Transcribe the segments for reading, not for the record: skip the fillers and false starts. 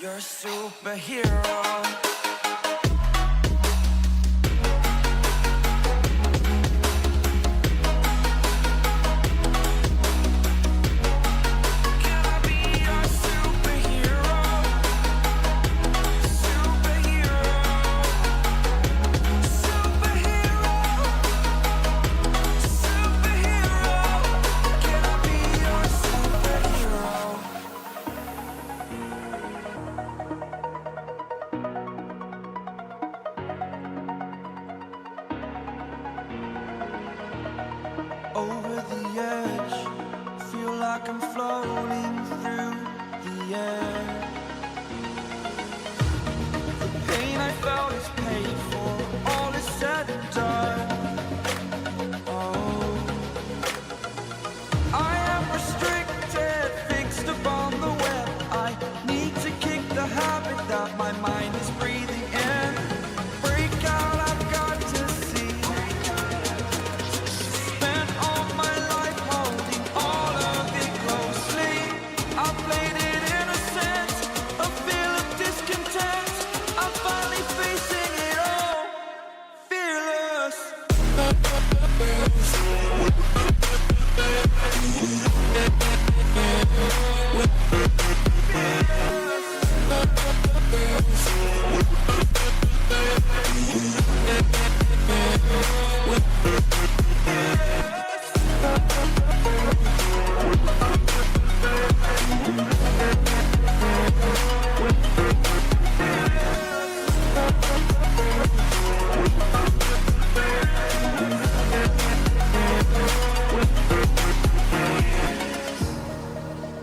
You're a superhero. Over the edge, feel like I'm floating through the air. The pain I felt is paid for, all is said and done. Oh, I am restricted, fixed upon the web. I need to kick the habit that my mind is breathing in. Break out, I've got to see.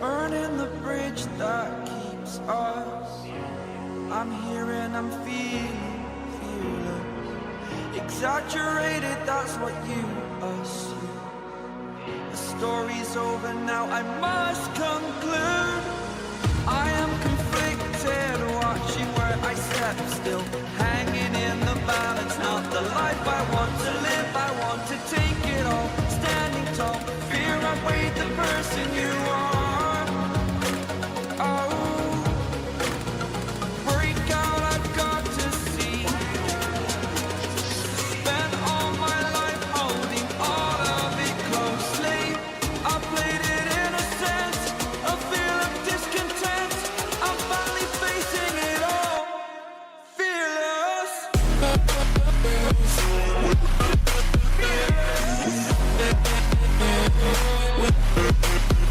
Burning the bridge that keeps us. I'm here and I'm feeling fearless. Exaggerated, that's what you assume. The story's over now, I must conclude. I am conflicted, watching where I step still, hanging in the balance. Not the life I want to live, I want to take it all. Standing tall, fear outweighed the person you are.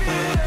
Yeah.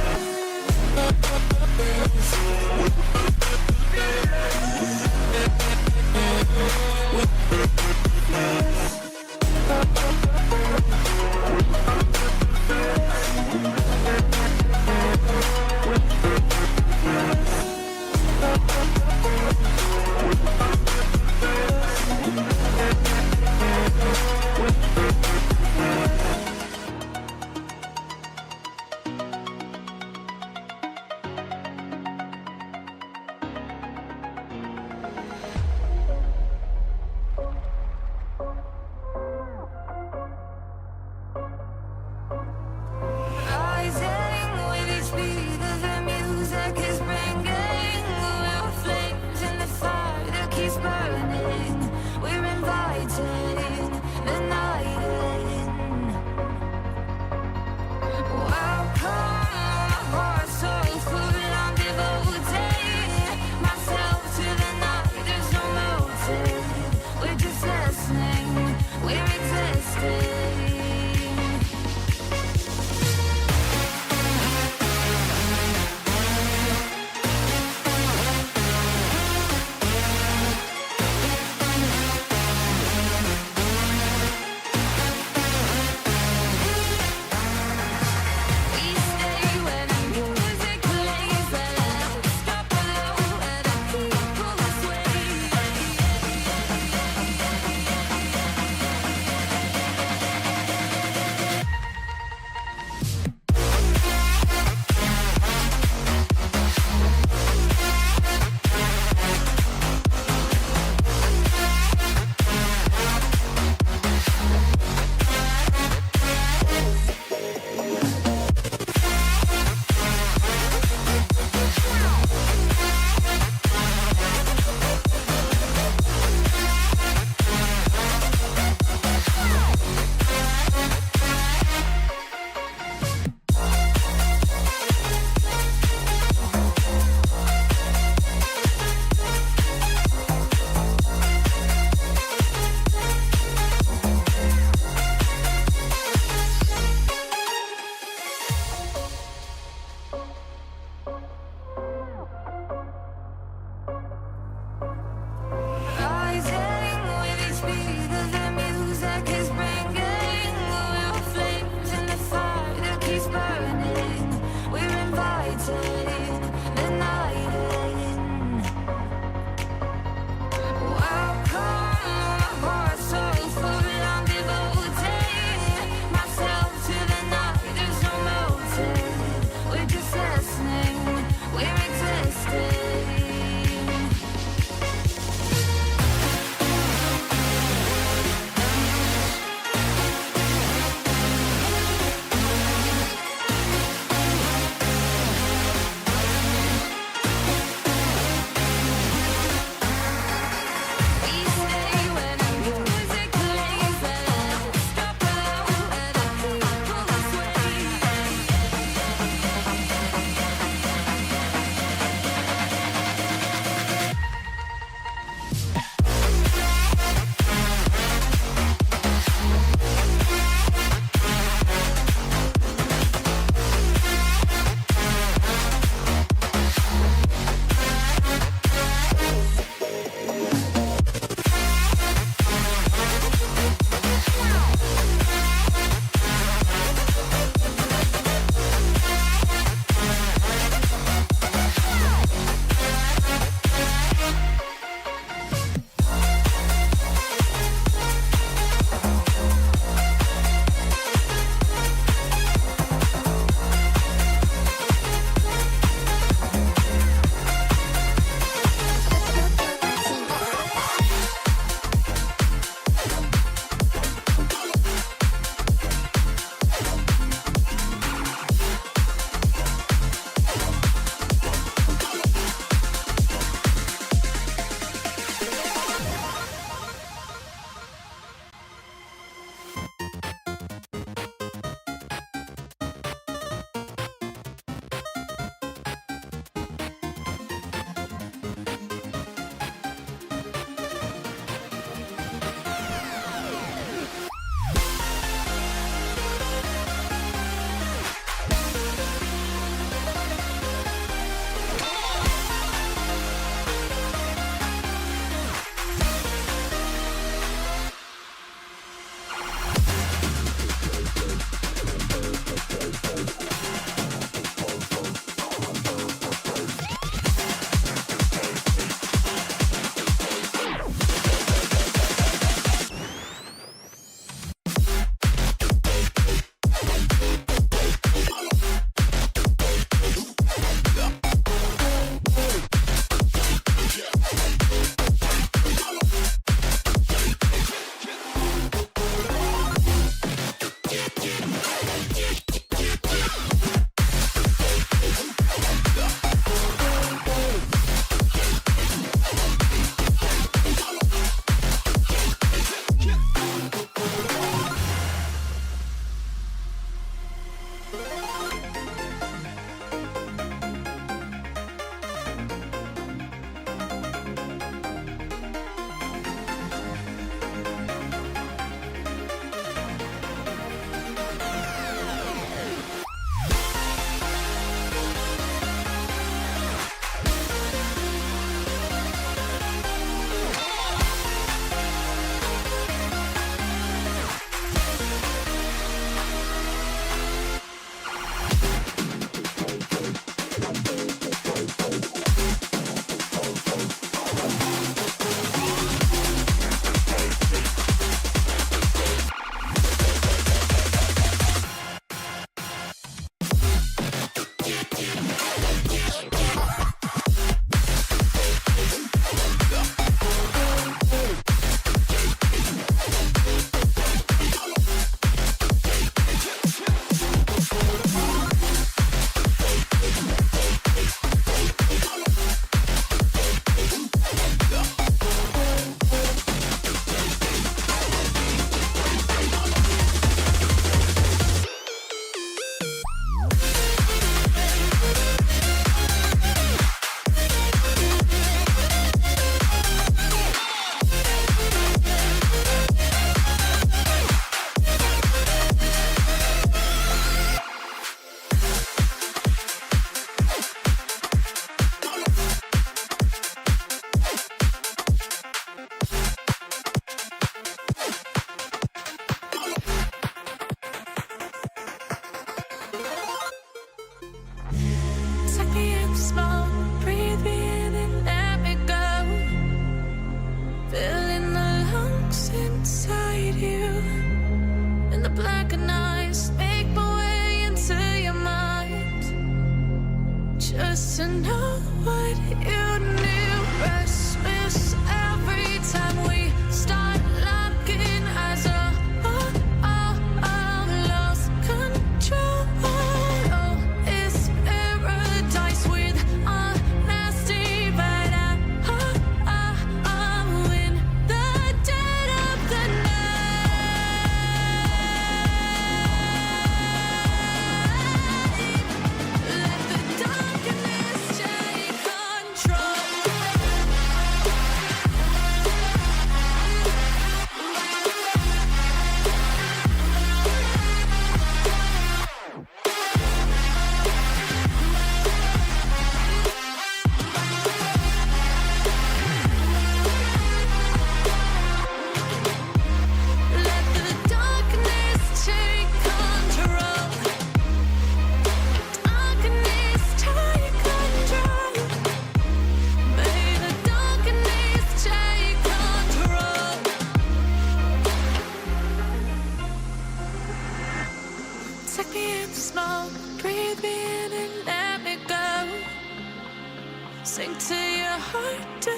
Sink to your heart to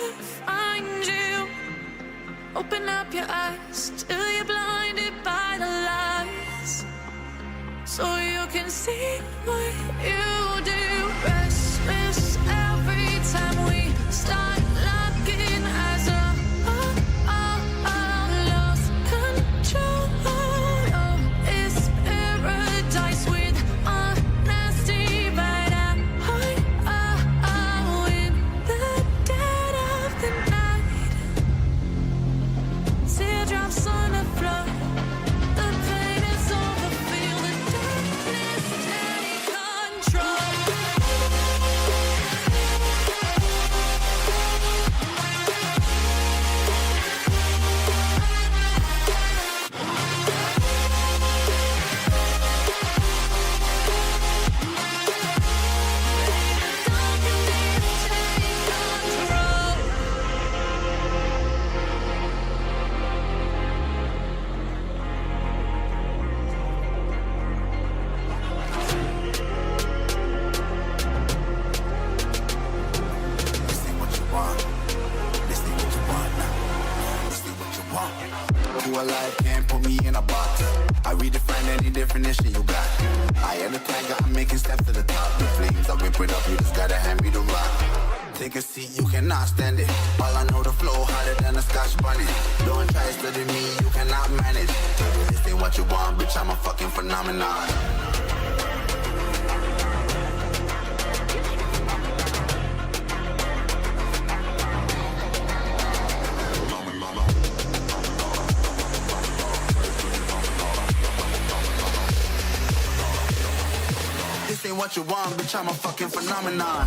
find you. Open up your eyes till you're blinded by the lies, so you can see what you do. Restless every time we start looking as a lost control. Oh, it's paradise with honesty, but I'm in the dead of the night. Teardrops on the floor. The pain is over. Feel the darkness take control. Who alive can't put me in a box. I redefine any definition you got. I am the tiger, I'm making steps to the top. The flames, I whip it up, you just gotta hand me the rock. Take a seat, you cannot stand it. All I know, the flow harder than a Scotch bunny. Don't try studying me, you cannot manage. This ain't what you want, bitch, I'm a fucking phenomenon. This ain't what you want, bitch, I'm a fucking phenomenon.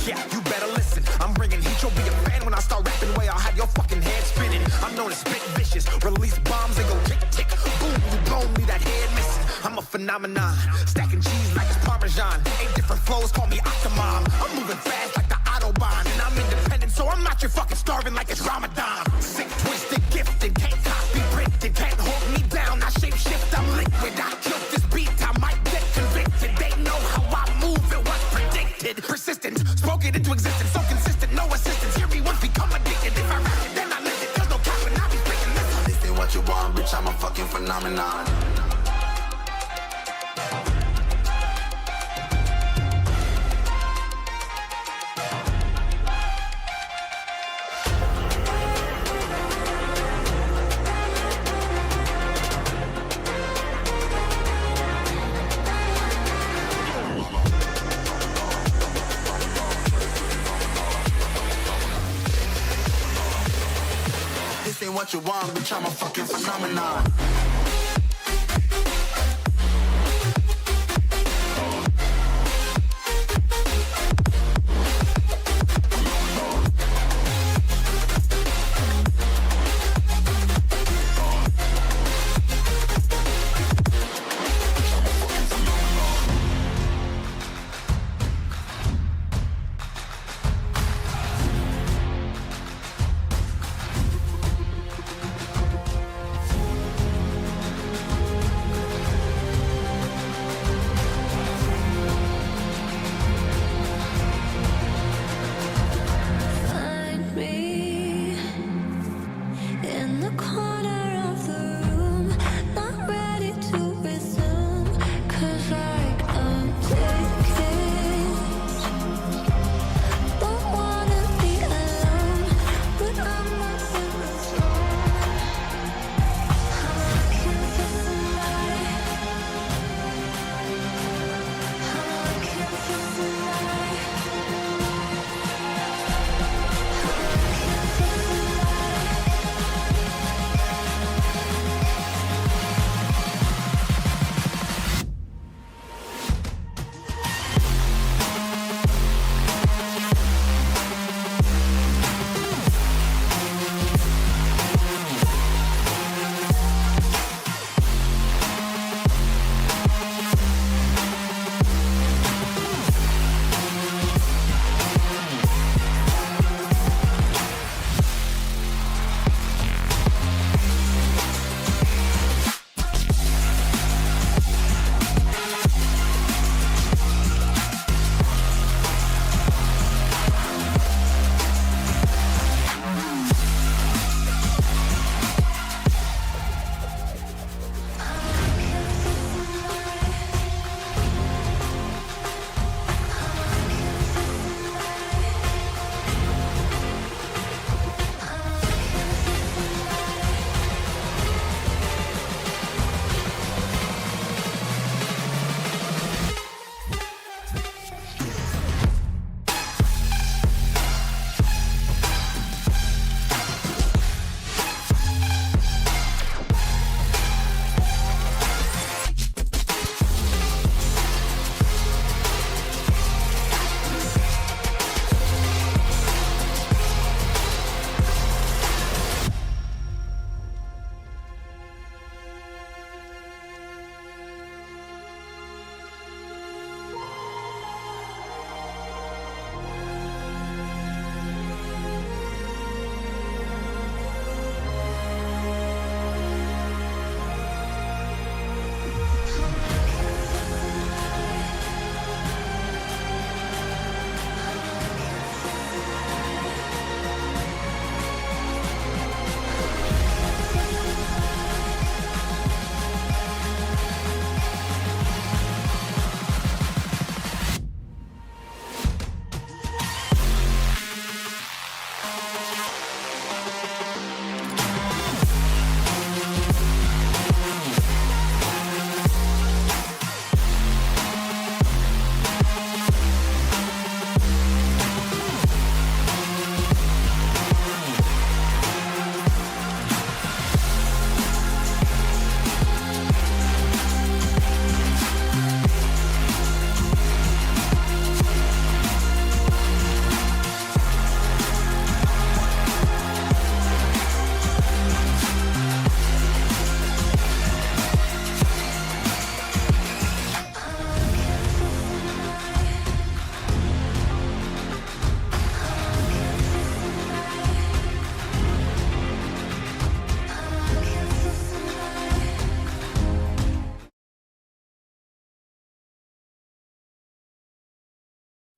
Yeah, you better listen. I'm bringing heat, you'll be a fan when I start rapping. Way I'll have your fucking head spinning. I'm known as spit vicious, release bombs and go tick tick. Boom, you blow me, that head missing. I'm a phenomenon, stacking cheese like it's Parmesan. 8 different flows, call me Octomom. I'm moving fast like the Autobahn, and I'm independent, so I'm not your fucking starving like it's Ramadan. Sick, twisted, gifted, can't copy, printed, can't hold me down. I shape shift, I'm liquid. I killed this beat, I might get convicted. They know how I move, it was predicted. Persistent, spoke it into existence, so consistent, no assistance. Hear me once, become addicted. If I rap it, then I live it. There's no cap, and I be speaking this. This ain't what you want, bitch, I'm a fucking phenomenon. This ain't what you want, bitch, I'm a fucking phenomenon.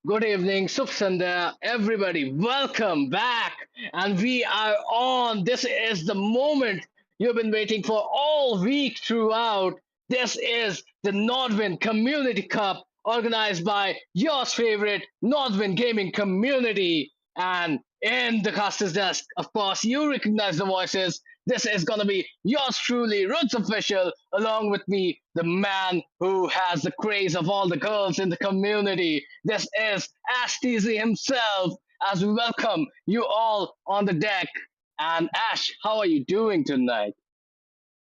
Good evening, Subh Sandhya, everybody. Welcome back, and we are on. This is the moment you've been waiting for all week throughout. This is the Nodwin Community Cup, organized by yours favorite Nodwin Gaming Community. And in the caster's desk, of course, you recognize the voices. This is gonna be yours truly, Roots Official, along with me, the man who has the craze of all the girls in the community. This is Ash TZ himself, as we welcome you all on the deck. And Ash, how are you doing tonight?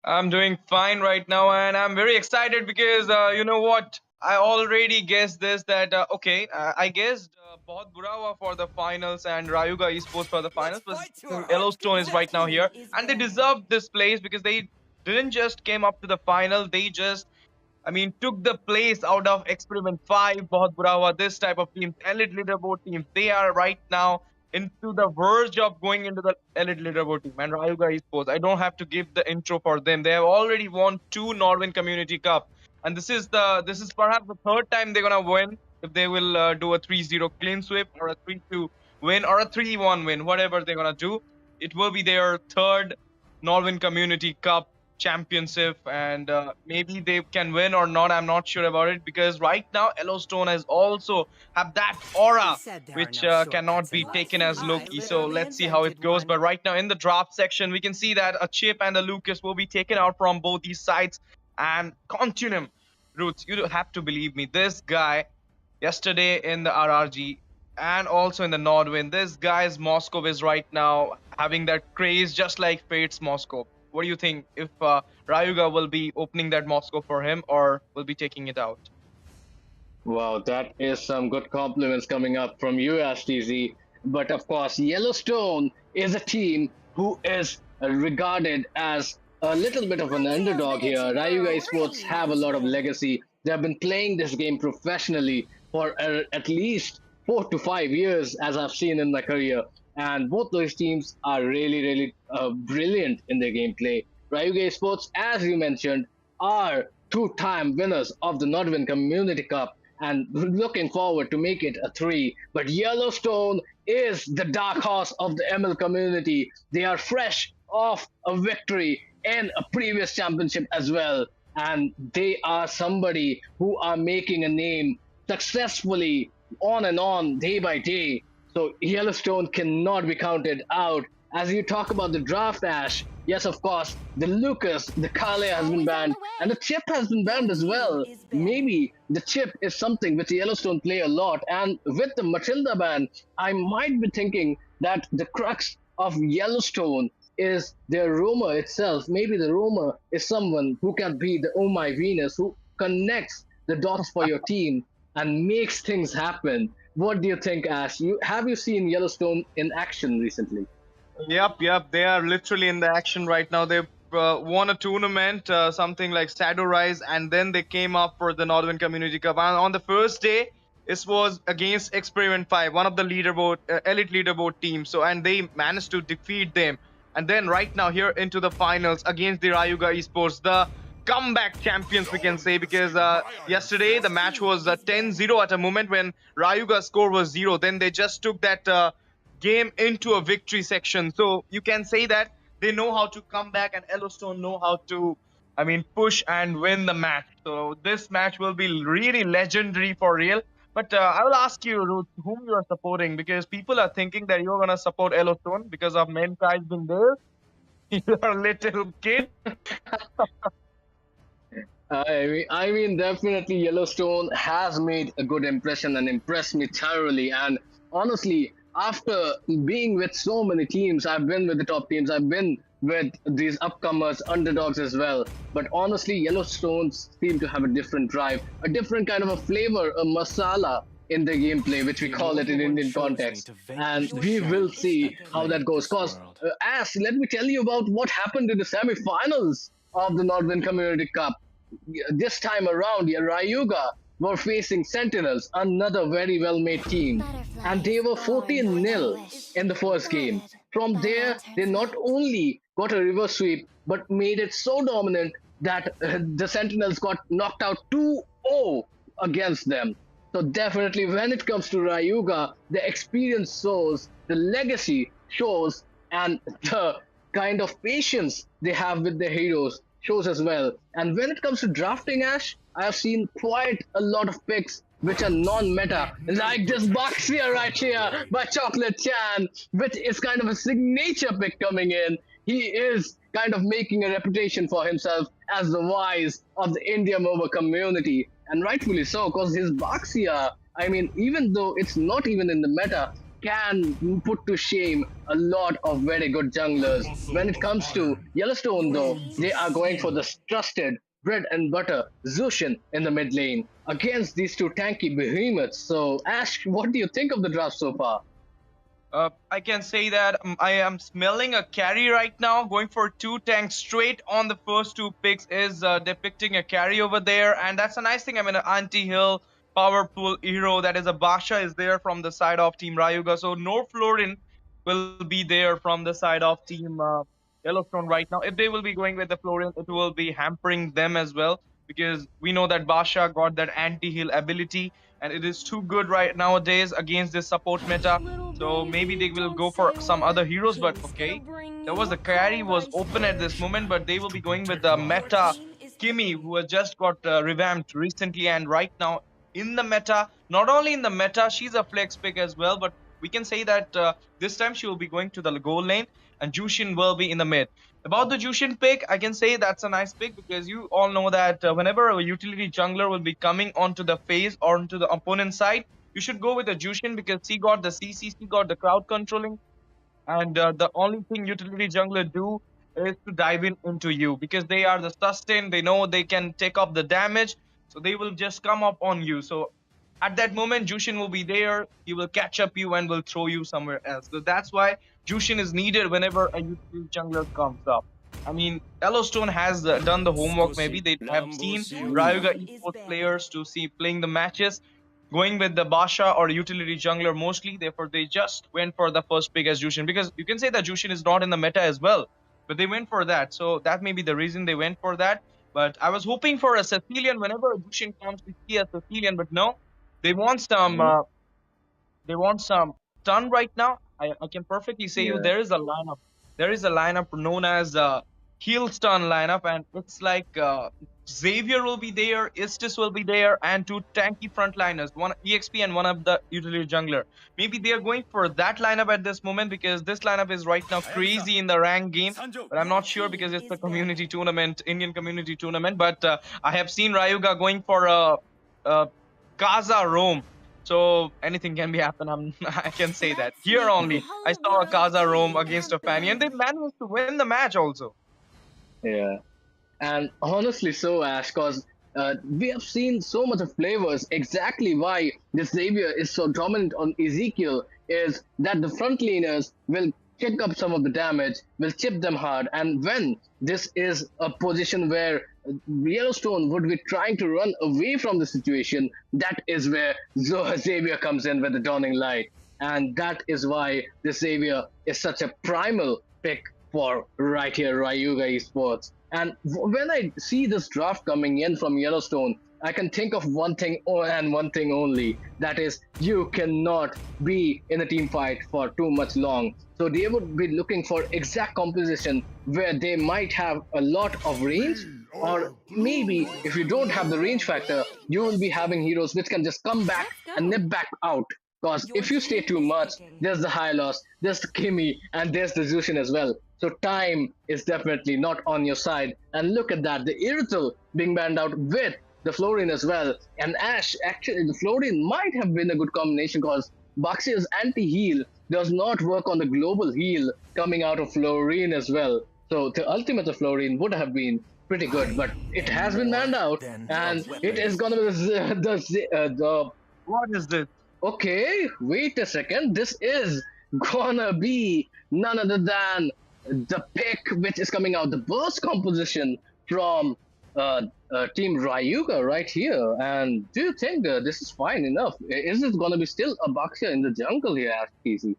I'm doing fine right now, and I'm very excited because you know what? I already guessed this that I guessed Bahut Bura Hua for the finals and Rayuga Esports for the finals, but Yellowstone is right now here, and they deserved this place because they didn't just came up to the final; they just took the place out of Experiment 5, Bahut Bura Hua, this type of teams, elite leaderboard teams. They are right now into the verge of going into the elite leaderboard team. And Rayuga Esports, I don't have to give the intro for them. They have already won 2 Norwin Community Cup. And this is perhaps the third time they're gonna win if they will do a 3-0 clean sweep or a 3-2 win or a 3-1 win, whatever they're gonna do. It will be their third Norwin Community Cup championship, and maybe they can win or not. I'm not sure about it because right now Yellowstone has also have that aura which cannot be taken as Loki. So let's see how it goes. But right now in the draft section, we can see that a Chip and a Lucas will be taken out from both these sides. And Continuum, Roots, you have to believe me. This guy yesterday in the RRG and also in the Nodwin, this guy's Moscow is right now having that craze just like Fate's Moscow. What do you think if Rayuga will be opening that Moscow for him or will be taking it out? Wow, that is some good compliments coming up from you, Ash TZ. But of course, Yellowstone is a team who is regarded as a little bit of an underdog here. Rayuga Esports have a lot of legacy. They have been playing this game professionally for at least 4 to 5 years, as I've seen in my career. And both those teams are really brilliant in their gameplay. Rayuga Esports, as you mentioned, are two-time winners of the Nodwin Community Cup and looking forward to make it a three. But Yellowstone is the dark horse of the ML community. They are fresh off a victory in a previous championship as well, and they are somebody who are making a name successfully on and on, day by day. So Yellowstone cannot be counted out. As you talk about the draft, Ash, yes, of course, the Lucas, the Kale has been banned, and the Chip has been banned as well. Maybe the Chip is something which Yellowstone play a lot, and with the Matilda ban, I might be thinking that the crux of Yellowstone is their roamer itself. Maybe the roamer is someone who can be the Oh My Venus, who connects the dots for your team and makes things happen. What do you think, Ash? Have you seen Yellowstone in action recently? Yep. They are literally in the action right now. They won a tournament, something like Shadow Rise, and then they came up for the Northern Community Cup. And on the first day, this was against Experiment 5, one of the leaderboard, elite leaderboard teams. So, and they managed to defeat them. And then right now here into the finals against the Rayuga Esports, the comeback champions, we can say, because yesterday the match was 10-0 at a moment when Rayuga's score was 0. Then they just took that game into a victory section. So you can say that they know how to come back, and Yellowstone know how to, push and win the match. So this match will be really legendary for real. But I will ask you, Ruth, whom you are supporting, because people are thinking that you're gonna support Yellowstone because of Mankai's been there. You're a little kid. I mean, definitely Yellowstone has made a good impression and impressed me thoroughly. And honestly, after being with so many teams, I've been with the top teams, I've been with these upcomers, underdogs as well. But honestly, Yellowstones seem to have a different drive, a different kind of a flavor, a masala in the gameplay, which we call it in Indian context. And we will see how that goes. Cause, Ash, let me tell you about what happened in the semi-finals of the Nodwin Community Cup. This time around, Rayuga were facing Sentinels, another very well-made team, and they were 14-0 in the first game. From there, they not only got a reverse sweep, but made it so dominant that the Sentinels got knocked out 2-0 against them. So definitely when it comes to Rayuga, the experience shows, the legacy shows, and the kind of patience they have with their heroes shows as well. And when it comes to drafting, Ash, I have seen quite a lot of picks which are non-meta, like this box here right here by Chocolate Chan, which is kind of a signature pick coming in. He is kind of making a reputation for himself as the wise of the India MOBA community, and rightfully so, because his Baxia, I mean, even though it's not even in the meta, can put to shame a lot of very good junglers. When it comes to Yellowstone, though, they are going for the trusted bread and butter Zushin in the mid lane against these two tanky behemoths. So, Ash, what do you think of the draft so far? I can say that I am smelling a carry right now. Going for 2 tanks straight on the first 2 picks is depicting a carry over there, and that's a nice thing. I mean, an anti-heal powerful hero that is a Basha is there from the side of Team Rayuga. So no Florin will be there from the side of Team Yellowstone right now. If they will be going with the Florin, it will be hampering them as well, because we know that Basha got that anti-heal ability, and it is too good right nowadays against this support meta. So maybe they will go for some other heroes, but okay. There was the carry was open at this moment, but they will be going with the meta Kimi, who has just got revamped recently, and right now in the meta, not only in the meta, she's a flex pick as well, but we can say that this time she will be going to the goal lane, and Jushin will be in the mid. About the Jushin pick, I can say that's a nice pick, because you all know that whenever a utility jungler will be coming onto the phase or onto the opponent side, you should go with the Jushin, because he got the CC, he got the crowd controlling, and the only thing utility jungler do is to dive in into you, because they are the sustain. They know they can take up the damage, so they will just come up on you. So at that moment, Jushin will be there. He will catch up you and will throw you somewhere else. So that's why Jushin is needed whenever a utility jungler comes up. I mean, Yellowstone has done the homework. Maybe they have seen Rayuga esports players to see playing the matches, going with the Basha or utility jungler mostly. Therefore, they just went for the first pick as Jushin, because you can say that Jushin is not in the meta as well, but they went for that. So that may be the reason they went for that. But I was hoping for a Cecilian. Whenever a Jushin comes, we see a Cecilian, but no, they want some. They want some stun right now. I can perfectly say you Yeah. there is a lineup. There is a lineup known as heal stun lineup, and it's like Xavier will be there, Istis will be there, and 2 tanky frontliners, one EXP and one of the utility jungler. Maybe they are going for that lineup at this moment, because this lineup is right now crazy in the rank game. But I'm not sure, because it's a community tournament, Indian community tournament. But I have seen Rayuga going for a Kaza roam. So anything can be happen. I can say that. Here only, I saw a Kaza roam against a Fanny, and they managed to win the match also. Yeah. And honestly, so Ash, because we have seen so much of flavors. Exactly why this Xavier is so dominant on Ezekiel is that the frontliners will kick up some of the damage, will chip them hard, and when this is a position where Yellowstone would be trying to run away from the situation, that is where Xavier comes in with the dawning light, and that is why this Xavier is such a primal pick for right here, Rayuga Esports. And when I see this draft coming in from Yellowstone, I can think of one thing and one thing only. That is, you cannot be in a team fight for too much long. So they would be looking for exact composition where they might have a lot of range, or maybe if you don't have the range factor, you will be having heroes which can just come back and nip back out. Because if you stay too much, there's the high loss, there's the Kimi, and there's the Zushin as well. So time is definitely not on your side. And look at that, the Irrital being banned out with the Florin as well. And Ash, actually, the Florin might have been a good combination, because Baxia's anti-heal does not work on the global heal coming out of Florin as well. So the ultimate of Florin would have been pretty good, but it has been banned out, and it is gonna be the What is this? okay, wait a second. This is gonna be none other than the pick which is coming out, the burst composition from Team Rayuga right here. And do you think this is fine enough? Is it gonna be still a Baxia in the jungle here, Ask Easy?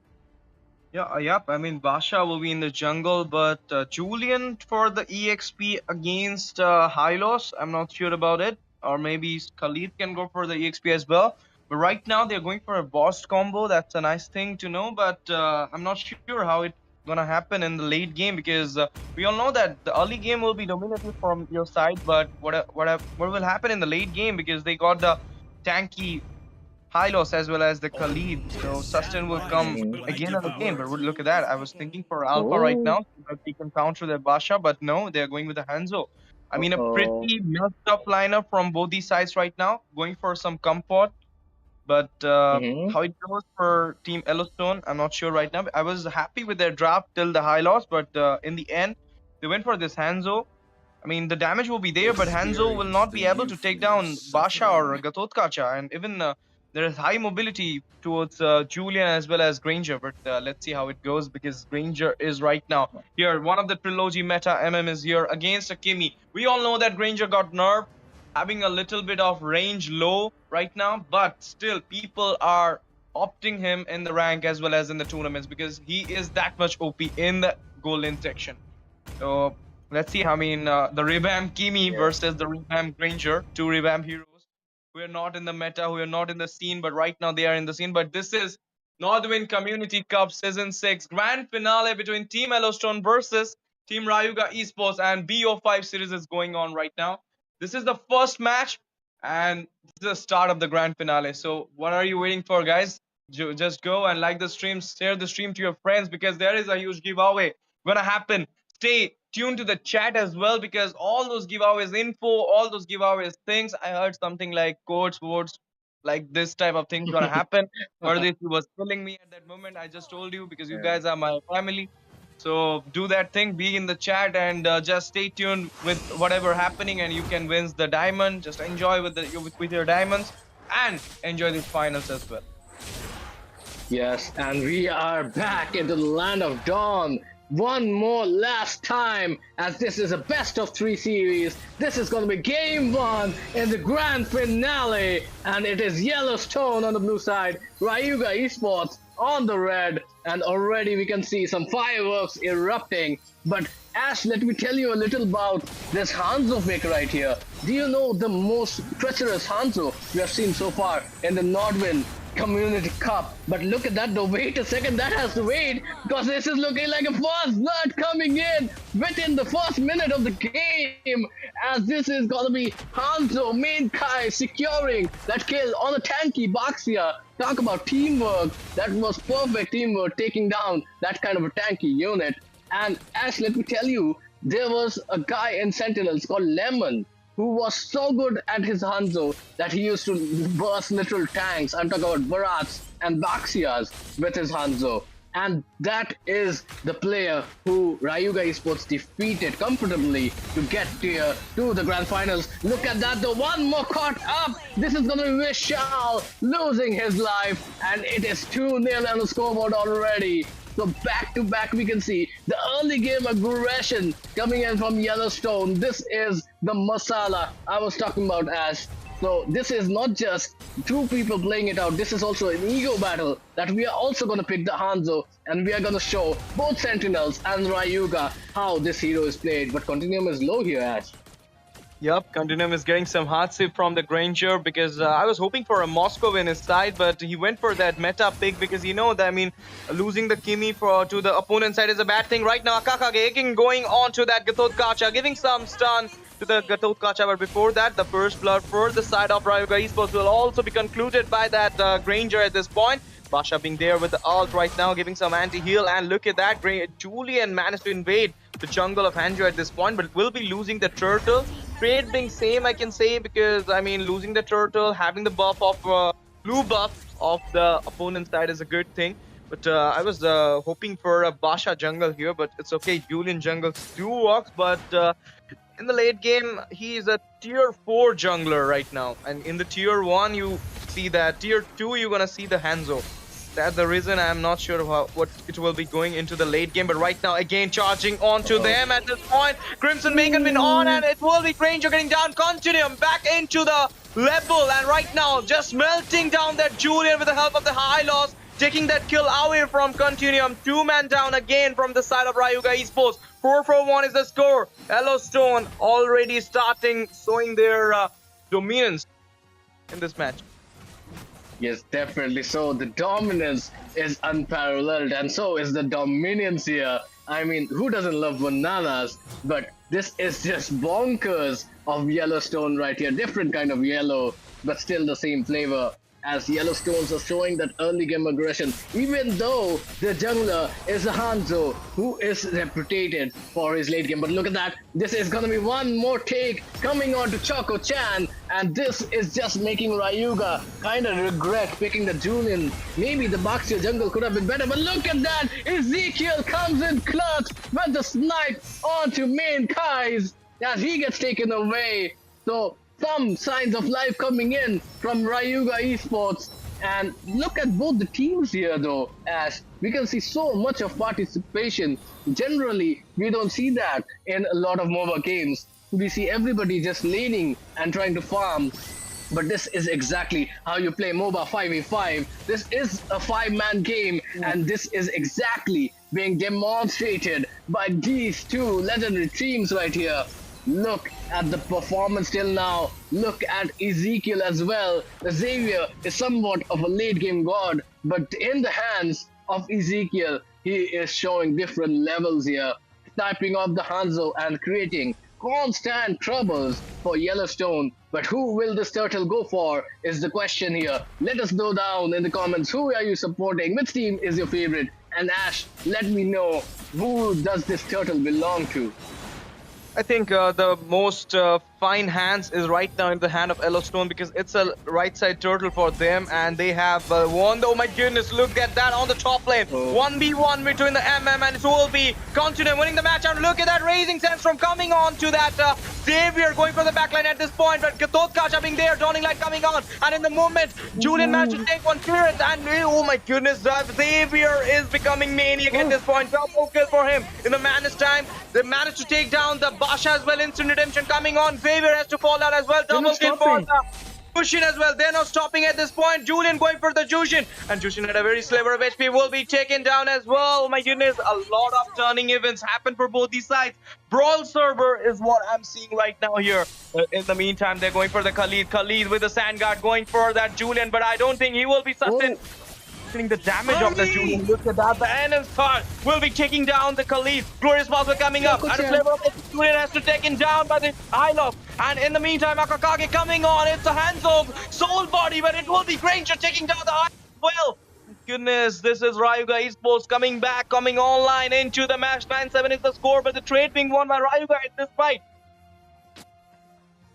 Yeah, yep. I mean, Basha will be in the jungle, but Julian for the EXP against Hylos, I'm not sure about it. Or maybe Khalid can go for the EXP as well. But right now they're going for a boss combo. That's a nice thing to know, but I'm not sure how it's gonna happen in the late game because we all know that the early game will be dominated from your side, but what will happen in the late game because they got the tanky Hylos as well as the Khalid. So Sustain will come Mhm. again and again. But look at that. I was thinking for Alpha right Oh, now so that we can counter their Basha, but no, they're going with the Hanzo. I mean, a uh-oh. pretty messed up lineup from both these sides right now, going for some comfort. But Mhm. how it goes for Team Yellowstone, I'm not sure right now. I was happy with their draft till the high loss, but in the end, they went for this Hanzo. I mean, the damage will be there, but Hanzo will not be able to take down Basha or Gatotkacha. And even there is high mobility towards Julian as well as Granger. But let's see how it goes because Granger is right now here. One of the trilogy meta MM is here against Akimi. We all know that Granger got nerfed, having a little bit of range low right now, but still people are opting him in the rank as well as in the tournaments because he is that much OP in the goal line section. So let's see. I mean, the revamp Kimi versus the revamp Granger, two revamp heroes who are not in the meta, who are not in the scene, but right now they are in the scene. But this is Nodwin Community Cup Season 6 Grand Finale between Team Yellowstone versus Team Rayuga Esports, and BO5 series is going on right now. This is the first match, and this is the start of the Grand Finale. So what are you waiting for, guys? Just go and like the stream, share the stream to your friends because there is a huge giveaway gonna happen. Stay tuned to the chat as well because all those giveaways info, all those giveaways things, I heard something like codes words like this type of things gonna happen. This was killing me at that moment. I just told you because you Yeah. guys are my family. So do that thing, be in the chat, and just stay tuned with whatever happening, and you can win the diamond. Just enjoy with your diamonds and enjoy these finals as well. Yes, and we are back into the land of dawn. One more last time, as this is a best of three series. This is going to be game one in the grand finale, and it is Yellowstone on the blue side, Rayuga Esports on the red, and already we can see some fireworks erupting. But Ash, let me tell you a little about this Hanzo pick right here. Do you know the most treacherous Hanzo we have seen so far in the Nodwin Community Cup? But look at that, though. Wait a second, that has to wait because this is looking like a first blood coming in within the first minute of the game, as this is gonna be Hanzo main Kai securing that kill on a tanky Baxia. Talk about teamwork. That was perfect teamwork, taking down that kind of a tanky unit. And Ash, let me tell you, there was a guy in Sentinels called Lemon who was so good at his Hanzo that he used to burst literal tanks. I'm talking about Barats and Baxias with his Hanzo. And that is the player who Rayuga Esports defeated comfortably to get to the grand finals. Look at that, the one more caught up. This is going to be Vishal losing his life, and it is 2-0 on the scoreboard already. So back to back, we can see the early game aggression coming in from Yellowstone. This is the masala I was talking about, Ash. So this is not just two people playing it out. This is also an ego battle that we are also going to pick the Hanzo, and we are going to show both Sentinels and Rayuga how this hero is played. But Continuum is low here, Ash. Yep, Continuum is getting some hard save from the Granger because I was hoping for a Moscow in his side, but he went for that meta pick because you know that, I mean, losing the Kimi to the opponent side is a bad thing. Right now, Akaka going on to that Gatotkacha, giving some stun to the Gatotkacha, but before that, the first blood for the side of Rayuga Esports will also be concluded by that Granger at this point. Basha being there with the ult right now, giving some anti-heal, and look at that, Julian managed to invade the jungle of Hanjo at this point, but will be losing the turtle. Trade being same, I can say, because I mean losing the turtle, having the buff of blue buff of the opponent's side is a good thing. But I was hoping for a Basha jungle here, but it's okay. Julian jungles do work, but in the late game, he is a tier 4 jungler right now. And in the tier 1, you see that. Tier 2, you're gonna see the Hanzo. That's the reason I'm not sure what it will be going into the late game. But right now, again, charging onto them at this point. Crimson Maker been on, and it will be Granger getting down. Continuum back into the level. And right now, just melting down that Julian with the help of the high loss. Taking that kill away from Continuum. 2-man down again from the side of Rayuga Esports. 4-4-1 is the score. Yellowstone already starting showing their dominance in this match. Yes, definitely. So the dominance is unparalleled, and so is the dominance here. I mean, who doesn't love bananas? But this is just bonkers of Yellowstone right here. Different kind of yellow, but still the same flavor. As Yellowstones are showing that early game aggression, even though the jungler is a Hanzo who is reputed for his late game. But look at that, this is gonna be one more take coming on to Choco Chan, and this is just making Rayuga kind of regret picking the Julian. Maybe the Baxter jungle could have been better, but look at that, Ezekiel comes in clutch with the snipe onto main Kais as he gets taken away. So some signs of life coming in from Rayuga Esports. And look at both the teams here, though, as we can see so much of participation. Generally, we don't see that in a lot of MOBA games. We see everybody just laning and trying to farm. But this is exactly how you play MOBA 5v5. This is a 5-man game, and this is exactly being demonstrated by these two legendary teams right here. Look at the performance till now. Look at Ezekiel as well. Xavier is somewhat of a late game god, but in the hands of Ezekiel, he is showing different levels here, sniping off the Hanzo and creating constant troubles for Yellowstone. But who will this turtle go for is the question here. Let us know down in the comments, who are you supporting? Which team is your favorite? And Ash, let me know, who does this turtle belong to? I think the most fine hands is right now in the hand of Yellowstone because it's a right side turtle for them and they have won. Oh my goodness, look at that on the top lane. 1v1 between the MM and it will be continue winning the match. And look at that raising sense from coming on to that Xavier going for the backline at this point. But Kathot being there, Dawning Light coming on. And in the moment, Julian managed to take one clearance. And oh my goodness, Xavier is becoming maniac at this point. Double kill for him in the madness time. They managed to take down the Basha as well. Instant redemption coming on. Xavier has to fall out as well. Double kill for the Jushin as well. They're not stopping at this point. Julian going for the Jushin. And Jushin at a very sliver of HP will be taken down as well. Oh my goodness. A lot of turning events happen for both these sides. Brawl server is what I'm seeing right now here. In the meantime, they're going for the Khalid. Khalid with the Sand Guard going for that Julian. But I don't think he will be sustained. The damage of the Julian. Look at that. The NM card will be taking down the Khalid. Glorious Balls are coming up. And the flavor of the Julian has to take him down by the Hylock. And in the meantime, Akakage coming on. It's the hands of Soul Body, but it will be Granger taking down the Hylock. Well, goodness, this is Rayuga Esports coming back, coming online into the match. 9-7 is the score, but the trade being won by Rayuga at this fight.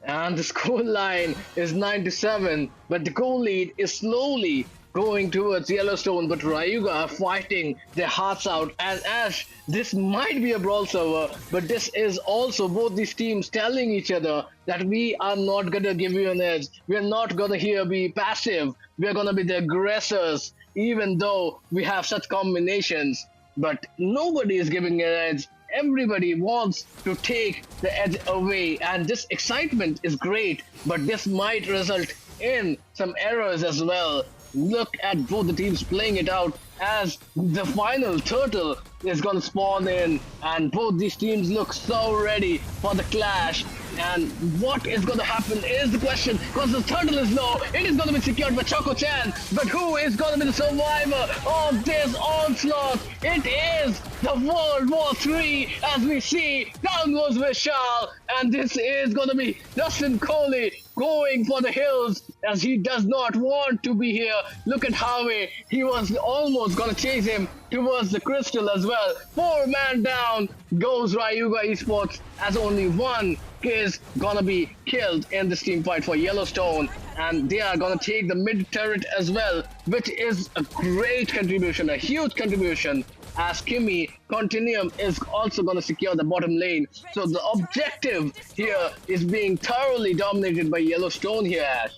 And the score line is 9-7, but the goal lead is slowly going towards Yellowstone, but Rayuga are fighting their hearts out. And Ash, this might be a brawl server, but this is also both these teams telling each other that we are not gonna give you an edge. We are not gonna here be passive. We are gonna be the aggressors, even though we have such combinations. But nobody is giving an edge. Everybody wants to take the edge away, and this excitement is great, but this might result in some errors as well. Look at both the teams playing it out as the final turtle is going to spawn in, and both these teams look so ready for the clash. And what is going to happen is the question, because the turtle is low. It is going to be secured by Choco Chan, but who is going to be the survivor of this onslaught? It is the World War III, as we see. Down goes Vishal, and this is going to be Dustin Coley going for the hills as he does not want to be here. Look at Harvey. He was almost going to chase him towards the crystal as well. 4-man down goes Rayuga Esports as only one is gonna be killed in this team fight for Yellowstone, and they are gonna take the mid turret as well, which is a great contribution, a huge contribution, as Kimmy Continuum is also gonna secure the bottom lane. So the objective here is being thoroughly dominated by Yellowstone here, Ash.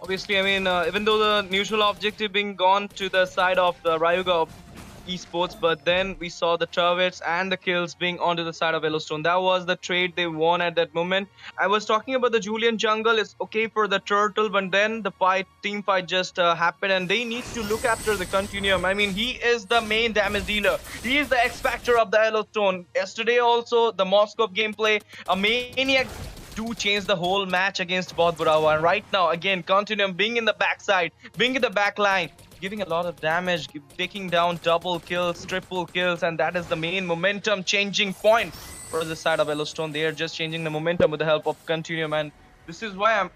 Obviously, I mean, even though the neutral objective being gone to the side of the Rayuga Esports, but then we saw the turrets and the kills being onto the side of Yellowstone. That was the trade they won at that moment. I was talking about the Julian jungle. It's okay for the turtle, but then the team fight just happened, and they need to look after the Continuum. I mean, he is the main damage dealer. He is the X factor of the Yellowstone. Yesterday also, the Moscow gameplay, a maniac do change the whole match against Both Burawa. And right now, again, Continuum being in the backside, being in the back line, giving a lot of damage, taking down double kills, triple kills, and that is the main momentum changing point for the side of Yellowstone. They are just changing the momentum with the help of Continuum, and this is why I'm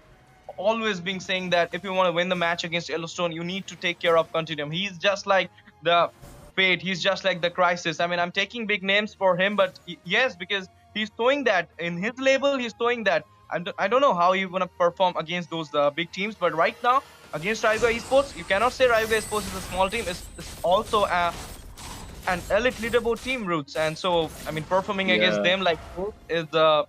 always been saying that if you want to win the match against Yellowstone, you need to take care of Continuum. He's just like the Fate. He's just like the Crisis. I mean, I'm taking big names for him, but yes, because he's showing that in his label, he's showing that. I don't know how he's gonna perform against those big teams, but right now against Rayuga Esports, you cannot say Rayuga Esports is a small team. It's also an elite leaderboard team, Roots, and so I mean, performing against them like this is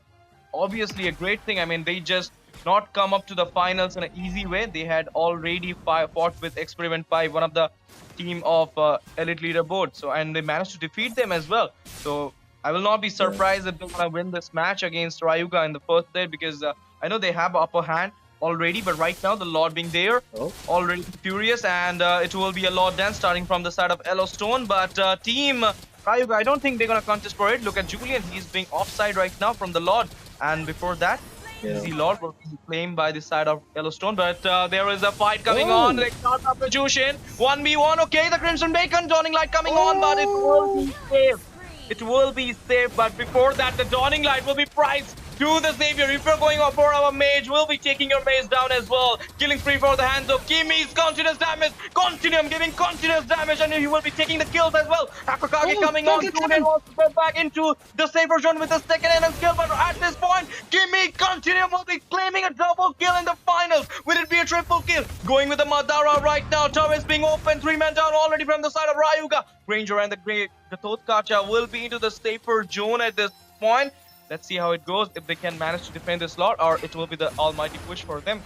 obviously a great thing. I mean, they just not come up to the finals in an easy way. They had already fought with Experiment 5, one of the team of elite leaderboard. So and they managed to defeat them as well. So I will not be surprised if they're gonna win this match against Rayuga in the first day, because I know they have upper hand already, but right now the Lord being there, already furious, and it will be a Lord dance starting from the side of Yellowstone. But team Rayuga, I don't think they're gonna contest for it. Look at Julian, he's being offside right now from the Lord, and before that, Easy Lord will be claimed by the side of Yellowstone. But there is a fight coming on. They start up the Jushin 1v1. Okay, the Crimson Bacon Dawning Light coming on, but it will be safe. It will be safe, but before that, the Dawning Light will be priced to the Savior. If you're going for our mage, we'll be taking your mage down as well. Killing spree for the hands of Kimi's continuous damage. Continuum giving continuous damage, and he will be taking the kills as well. Akakage coming on. Julian wants to get back into the safer zone with the second enemy skill, but at this point, Kimi Continuum will be claiming a double kill in the finals. Will it be a triple kill? Going with the Madara right now. Torres being open. 3-man down already from the side of Rayuga. Ranger and the Totkacha will be into the safer zone at this point. Let's see how it goes, if they can manage to defend this lot, or it will be the almighty push for them.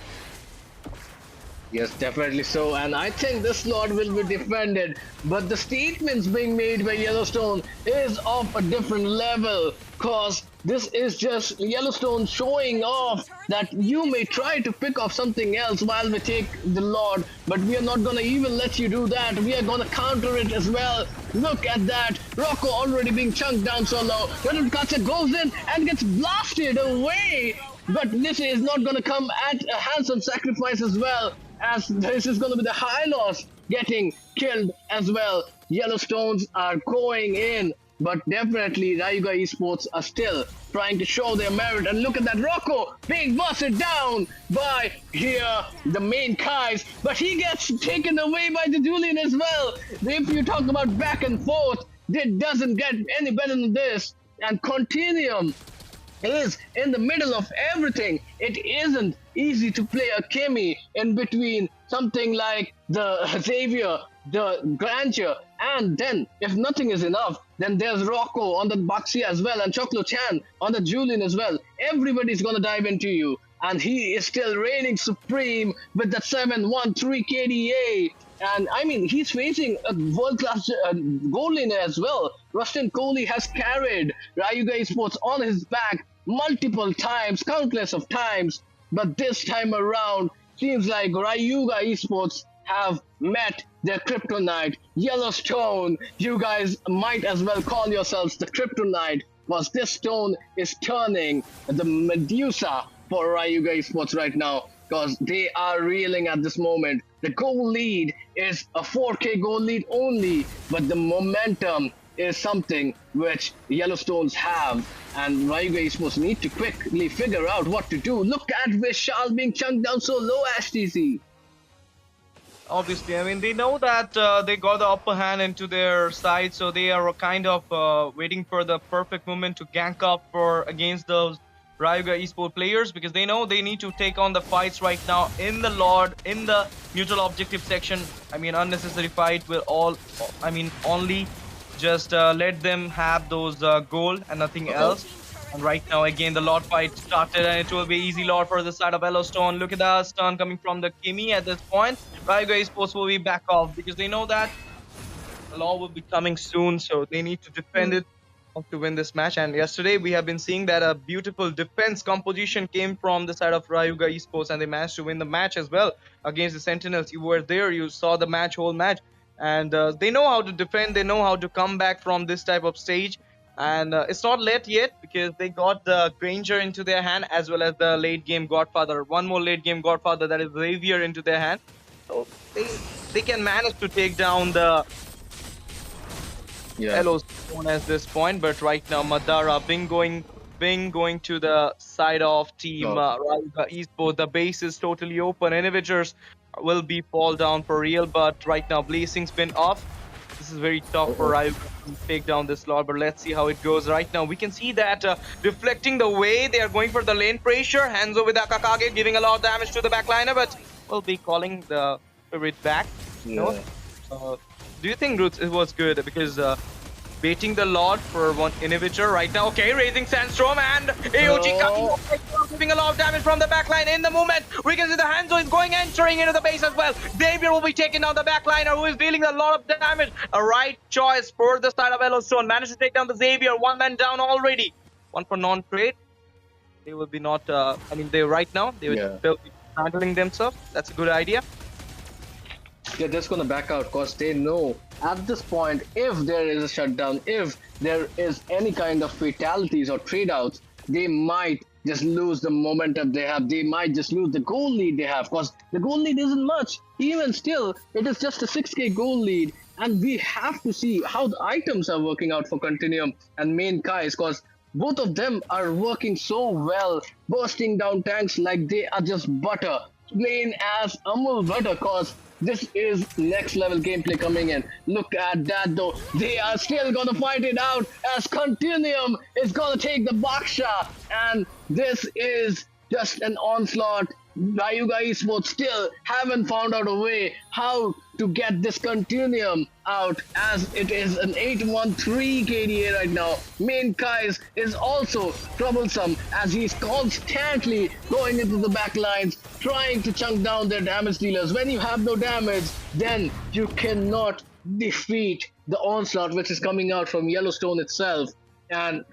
Yes, definitely so. And I think this slot will be defended. But the statements being made by Yellowstone is of a different level. Cause this is just Yellowstone showing off that you may try to pick off something else while we take the Lord, but we are not gonna even let you do that. We are gonna counter it as well. Look at that. Rocco already being chunked down so low. Katsa goes in and gets blasted away. But this is not gonna come at a handsome sacrifice as well, as this is gonna be the high loss getting killed as well. Yellowstones are going in. But definitely Rayuga Esports are still trying to show their merit. And look at that, Rocco being busted down by here the main Kais, but he gets taken away by the Julian as well. If you talk about back and forth, it doesn't get any better than this. And Continuum is in the middle of everything. It isn't easy to play a Kimi in between something like the Xavier, the Grandeur, and then if nothing is enough, then there's Rocco on the Baxi as well, and Choclo Chan on the Julian as well. Everybody's gonna dive into you, and he is still reigning supreme with that 7-1-3 KDA. And I mean, he's facing a world-class goal laner as well. Rustin Kohli has carried Rayuga Esports on his back multiple times, countless of times. But this time around, seems like Rayuga Esports have met their kryptonite. Yellowstone, you guys might as well call yourselves the kryptonite, because this stone is turning the Medusa for Rayuga Esports right now, because they are reeling at this moment. The goal lead is a 4K goal lead only, but the momentum is something which Yellowstones have, and Rayuga Esports need to quickly figure out what to do. Look at Vishal being chunked down so low, HTC. Obviously, I mean, they know that they got the upper hand into their side, so they are kind of waiting for the perfect moment to gank up for against those Rayuga Esports players, because they know they need to take on the fights right now in the Lord, in the neutral objective section. I mean, unnecessary fight will only just let them have those goal and nothing else. And right now, again, the Lord fight started, and it will be easy Lord for the side of Yellowstone. Look at the stun coming from the Kimi at this point. Rayuga Esports will be back off, because they know that the Lord will be coming soon, so they need to defend it to win this match. And yesterday, we have been seeing that a beautiful defense composition came from the side of Rayuga Esports, and they managed to win the match as well against the Sentinels. You were there, you saw the match, whole match. And they know how to defend, they know how to come back from this type of stage. And it's not late yet because they got the Granger into their hand as well as the late game Godfather. One more late game Godfather, that is Xavier, into their hand. So they can manage to take down the Yeah. Yellowstone at this point. But right now, Madara Bing going to the side of team Oh. Rayuga Esports. The base is totally open. Inhibitors will be fall down for real. But right now, Blazing's been off. This is very tough for Rayuga to take down this lot. But let's see how it goes. Right now, we can see that reflecting the way they are going for the lane pressure. Hanzo with Akakage giving a lot of damage to the backliner, but will be calling the spirit back. Yeah. Do you think, Roots, it was good? Because baiting the Lord for one inhibitor right now. Okay, raising Sandstorm and AOG coming over, giving a lot of damage from the backline in the moment. We can see the Hanzo is going entering into the base as well. Xavier will be taking down the backliner who is dealing a lot of damage. A right choice for the side of Yellowstone. Managed to take down the Xavier. One man down already. One for non-trade. They will be not, they right now, they will be handling themselves. That's a good idea. They're just gonna back out because they know at this point, if there is a shutdown, if there is any kind of fatalities or trade outs, they might just lose the momentum they have. They might just lose the goal lead they have because the goal lead isn't much. Even still, it is just a 6k goal lead, and we have to see how the items are working out for Continuum and Main Kais because both of them are working so well, bursting down tanks like they are just butter, plain as Amul butter, cause this is next level gameplay coming in. Look at that though. They are still gonna fight it out as Continuum is gonna take the Baksha, and this is just an onslaught. Rayuga Esports still haven't found out a way how to get this Continuum out, as it is an 813 KDA right now. Main Kais is also troublesome as he's constantly going into the back lines, trying to chunk down their damage dealers. When you have no damage, then you cannot defeat the onslaught which is coming out from Yellowstone itself. And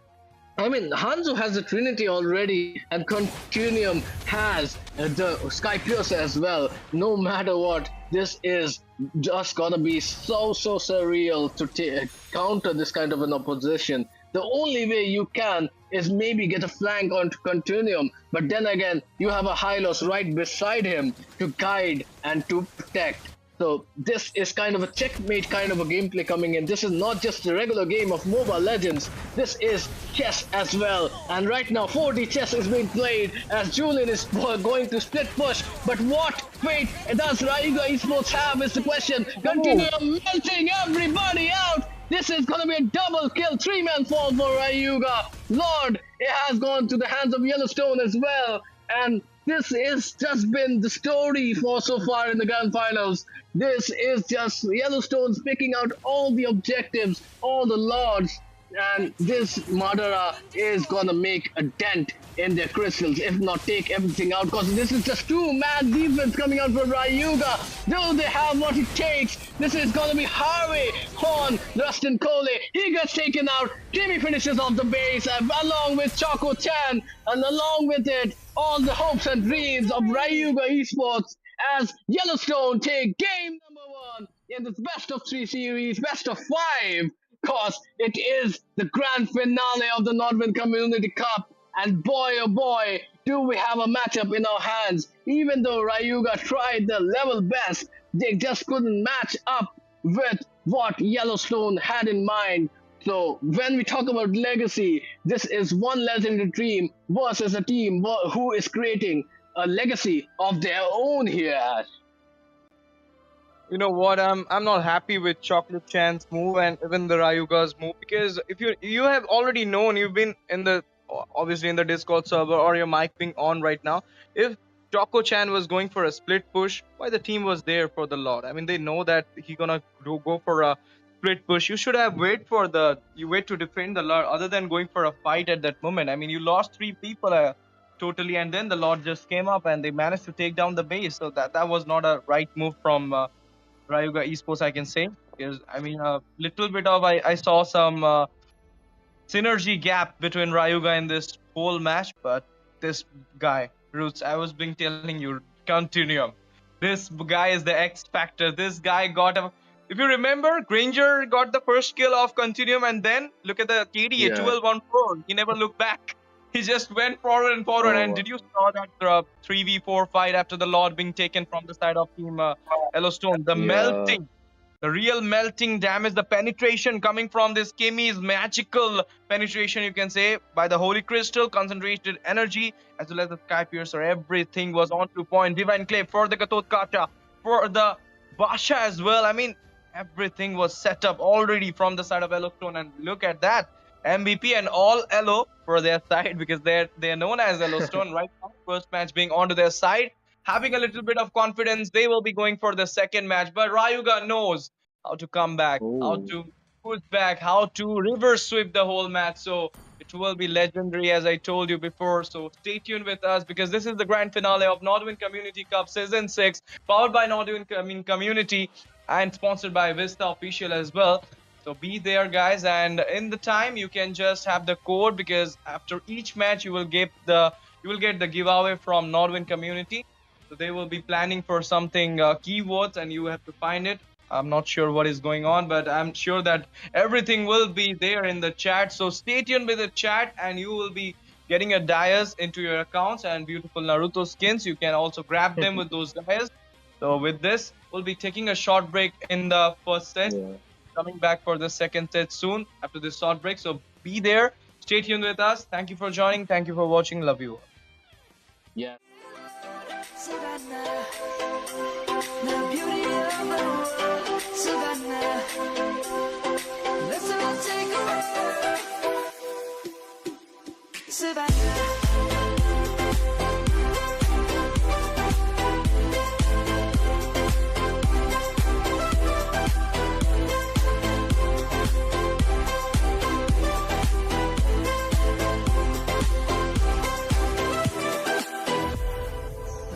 Hanzo has the Trinity already, and Continuum has the Sky Pierce as well. No matter what, this is just gonna be so surreal to counter this kind of an opposition. The only way you can is maybe get a flank onto Continuum, but then again, you have a Hylos right beside him to guide and to protect. So this is kind of a checkmate kind of a gameplay coming in. This is not just a regular game of Mobile Legends. This is chess as well. And right now 4D chess is being played as Julian is going to split push. But what fate does Rayuga Esports have is the question. Continue melting everybody out. This is going to be a double kill, 3-man fall for Rayuga. Lord, it has gone to the hands of Yellowstone as well. And this is just been the story for so far in the grand finals. This is just Yellowstone's picking out all the objectives, all the lords, and this Madara is gonna make a dent in their crystals, if not take everything out, because this is just too mad defense coming out from Rayuga. Do they have what it takes? This is gonna be Harvey, Horn, Rustin Cole. He gets taken out. Jimmy finishes off the base along with Choco Chan, and along with it, all the hopes and dreams of Rayuga Esports as Yellowstone take game number 1 in this best of 3 series, best of 5, because it is the grand finale of the Nodwin Community Cup. And boy, oh boy, do we have a matchup in our hands. Even though Rayuga tried their level best, they just couldn't match up with what Yellowstone had in mind. So when we talk about legacy, this is one legendary team versus a team who is creating a legacy of their own here. You know what? I'm not happy with Chocolate Chan's move and even the Rayuga's move, because if you have already known, you've been in the obviously in the Discord server or your mic being on right now. If Choco Chan was going for a split push, why the team was there for the Lord? I mean, they know that he gonna go for a split push. You should have wait to defend the Lord other than going for a fight at that moment. I mean, you lost 3 people totally, and then the Lord just came up and they managed to take down the base. So that was not a right move from Rayuga Esports, I can say. Because I mean, a little bit of I saw some synergy gap between Rayuga in this whole match, but this guy, Roots, I was been telling you, Continuum. This guy is the X factor. This guy got a If you remember, Granger got the first kill of Continuum, and then look at the KDA Yeah. 12-1-4. He never looked back. He just went forward and forward. And did you saw that 3v4 fight after the Lord being taken from the side of Team Yellowstone? The Yeah. melting, the real melting damage, the penetration coming from this Kimmy's magical penetration, you can say, by the Holy Crystal, concentrated energy, as well as the Sky Piercer. Everything was on to point. Divine Clay for the Katot Kacha, for the Basha as well. I mean, everything was set up already from the side of Yellowstone, and look at that. MVP and all Elo for their side, because they're known as Yellowstone right now. First match being onto their side, having a little bit of confidence, they will be going for the second match. But Rayuga knows how to come back, how Ooh. to push back, how to reverse sweep the whole match. So it will be legendary, as I told you before. So stay tuned with us, because this is the grand finale of Nodwin Community Cup Season 6, powered by Nodwin Community and sponsored by Vista Official as well. So be there, guys, and in the time you can just have the code, because after each match you will get the giveaway from Nodwin Community. So they will be planning for something keywords, and you have to find it. I'm not sure what is going on, but I'm sure that everything will be there in the chat. So stay tuned with the chat, and you will be getting a dias into your accounts and beautiful Naruto skins. You can also grab them with those dias. So with this, we'll be taking a short break in the first set. Yeah. Coming back for the second set soon after this short break. So be there. Stay tuned with us. Thank you for joining. Thank you for watching. Love you. Yeah. Savannah, the beauty of the world, Savannah. Let's all take a walk, Savannah.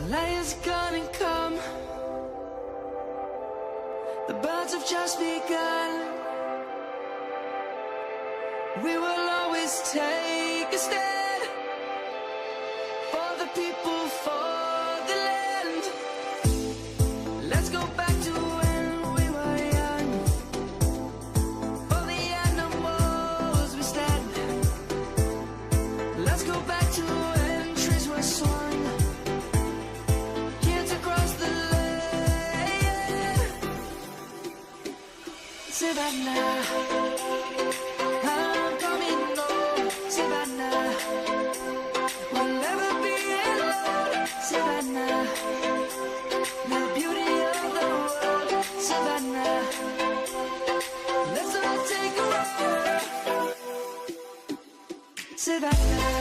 Light is gonna come. The birds have just begun. We will always take a stand for the people, for the land. Let's go back to when we were young. For the animals we stand. Let's go back to when trees were swung. Kids across the land. Savannah, I'm coming home. Savannah, we'll never be alone. Savannah, the beauty of the world. Savannah, let's all take a walk. Savannah,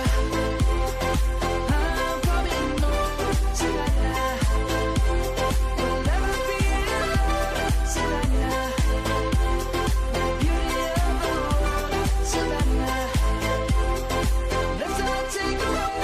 I'm coming home. Savannah, we'll never be alone. Savannah, the beauty of the world. Savannah, let's all take a walk.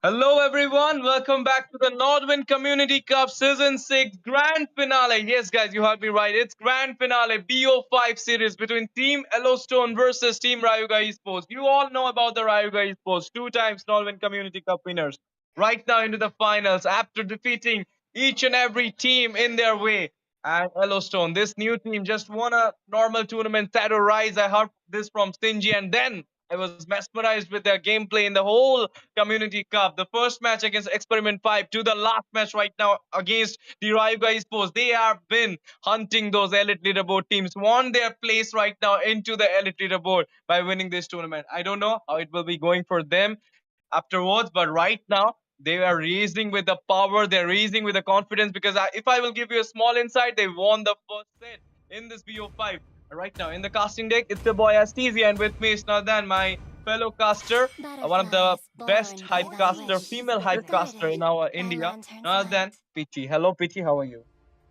Hello, everyone. Welcome back to the Nodwin Community Cup Season 6 Grand Finale. Yes, guys, you heard me right. It's Grand Finale BO5 series between Team Yellowstone versus Team Rayuga Esports. You all know about the Rayuga Esports, two times Nodwin Community Cup winners. Right now into the finals after defeating each and every team in their way. And Yellowstone, this new team just won a normal tournament, Shadow Rise. I heard this from Stingy, and then I was mesmerized with their gameplay in the whole Community Cup. The first match against Experiment 5 to the last match right now against the Rayuga Esports. They have been hunting those elite leaderboard teams, won their place right now into the elite leaderboard by winning this tournament. I don't know how it will be going for them afterwards, but right now they are raising with the power, they're raising with the confidence because if I will give you a small insight, they won the first set in this BO5. Right now in the casting deck, it's the boy Astesia, and with me is none other than my fellow caster, one of the best hype caster, female hype caster in our India, none other than Pichi. Hello, Pichi, how are you?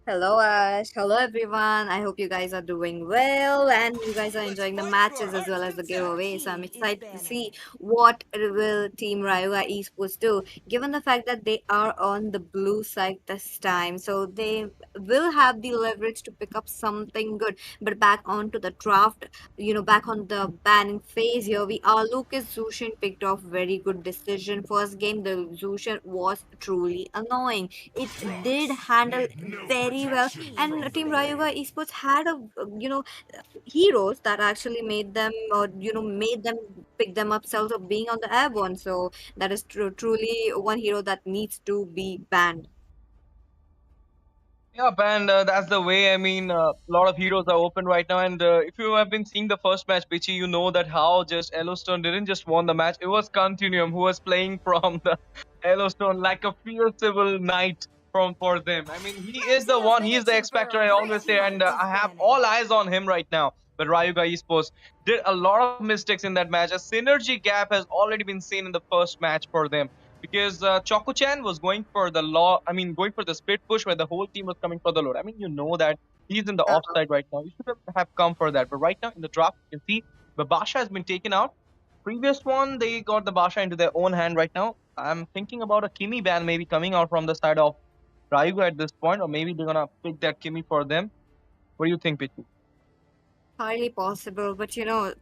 Hello, Ash. Hello, everyone. I hope you guys are doing well and you guys are enjoying the matches as well as the giveaway. So I'm excited to see what will Team Rayuga Esports do, given the fact that they are on the blue side this time. So they will have the leverage to pick up something good. But back onto the draft, back on the banning phase here, we are Lucas Zushin picked off very good decision. First game, the Zushin was truly annoying. It did handle very well, and Team Rayuga Esports had a heroes that actually made them made them pick them up selves of being on the airborne. So that is truly one hero that needs to be banned. Yep, and that's the way. I mean, a lot of heroes are open right now. And if you have been seeing the first match, Pichi, you know that how just Yellowstone didn't just won the match. It was Continuum who was playing from the Yellowstone like a fierce civil knight from for them. I mean, he is the one. He is the X Factor. I always say, and I have all eyes on him right now. But Rayuga Esports did a lot of mistakes in that match. A synergy gap has already been seen in the first match for them because Choco-chan was going for the going for the split push where the whole team was coming for the load. I mean, you know that he's in the offside right now. You should have come for that. But right now in the draft, you can see the Basha has been taken out. Previous one, they got the Basha into their own hand right now. I'm thinking about a Kimi ban maybe coming out from the side of Rayuga at this point, or maybe they're gonna pick that Kimi for them. What do you think, Pichu? Highly possible, but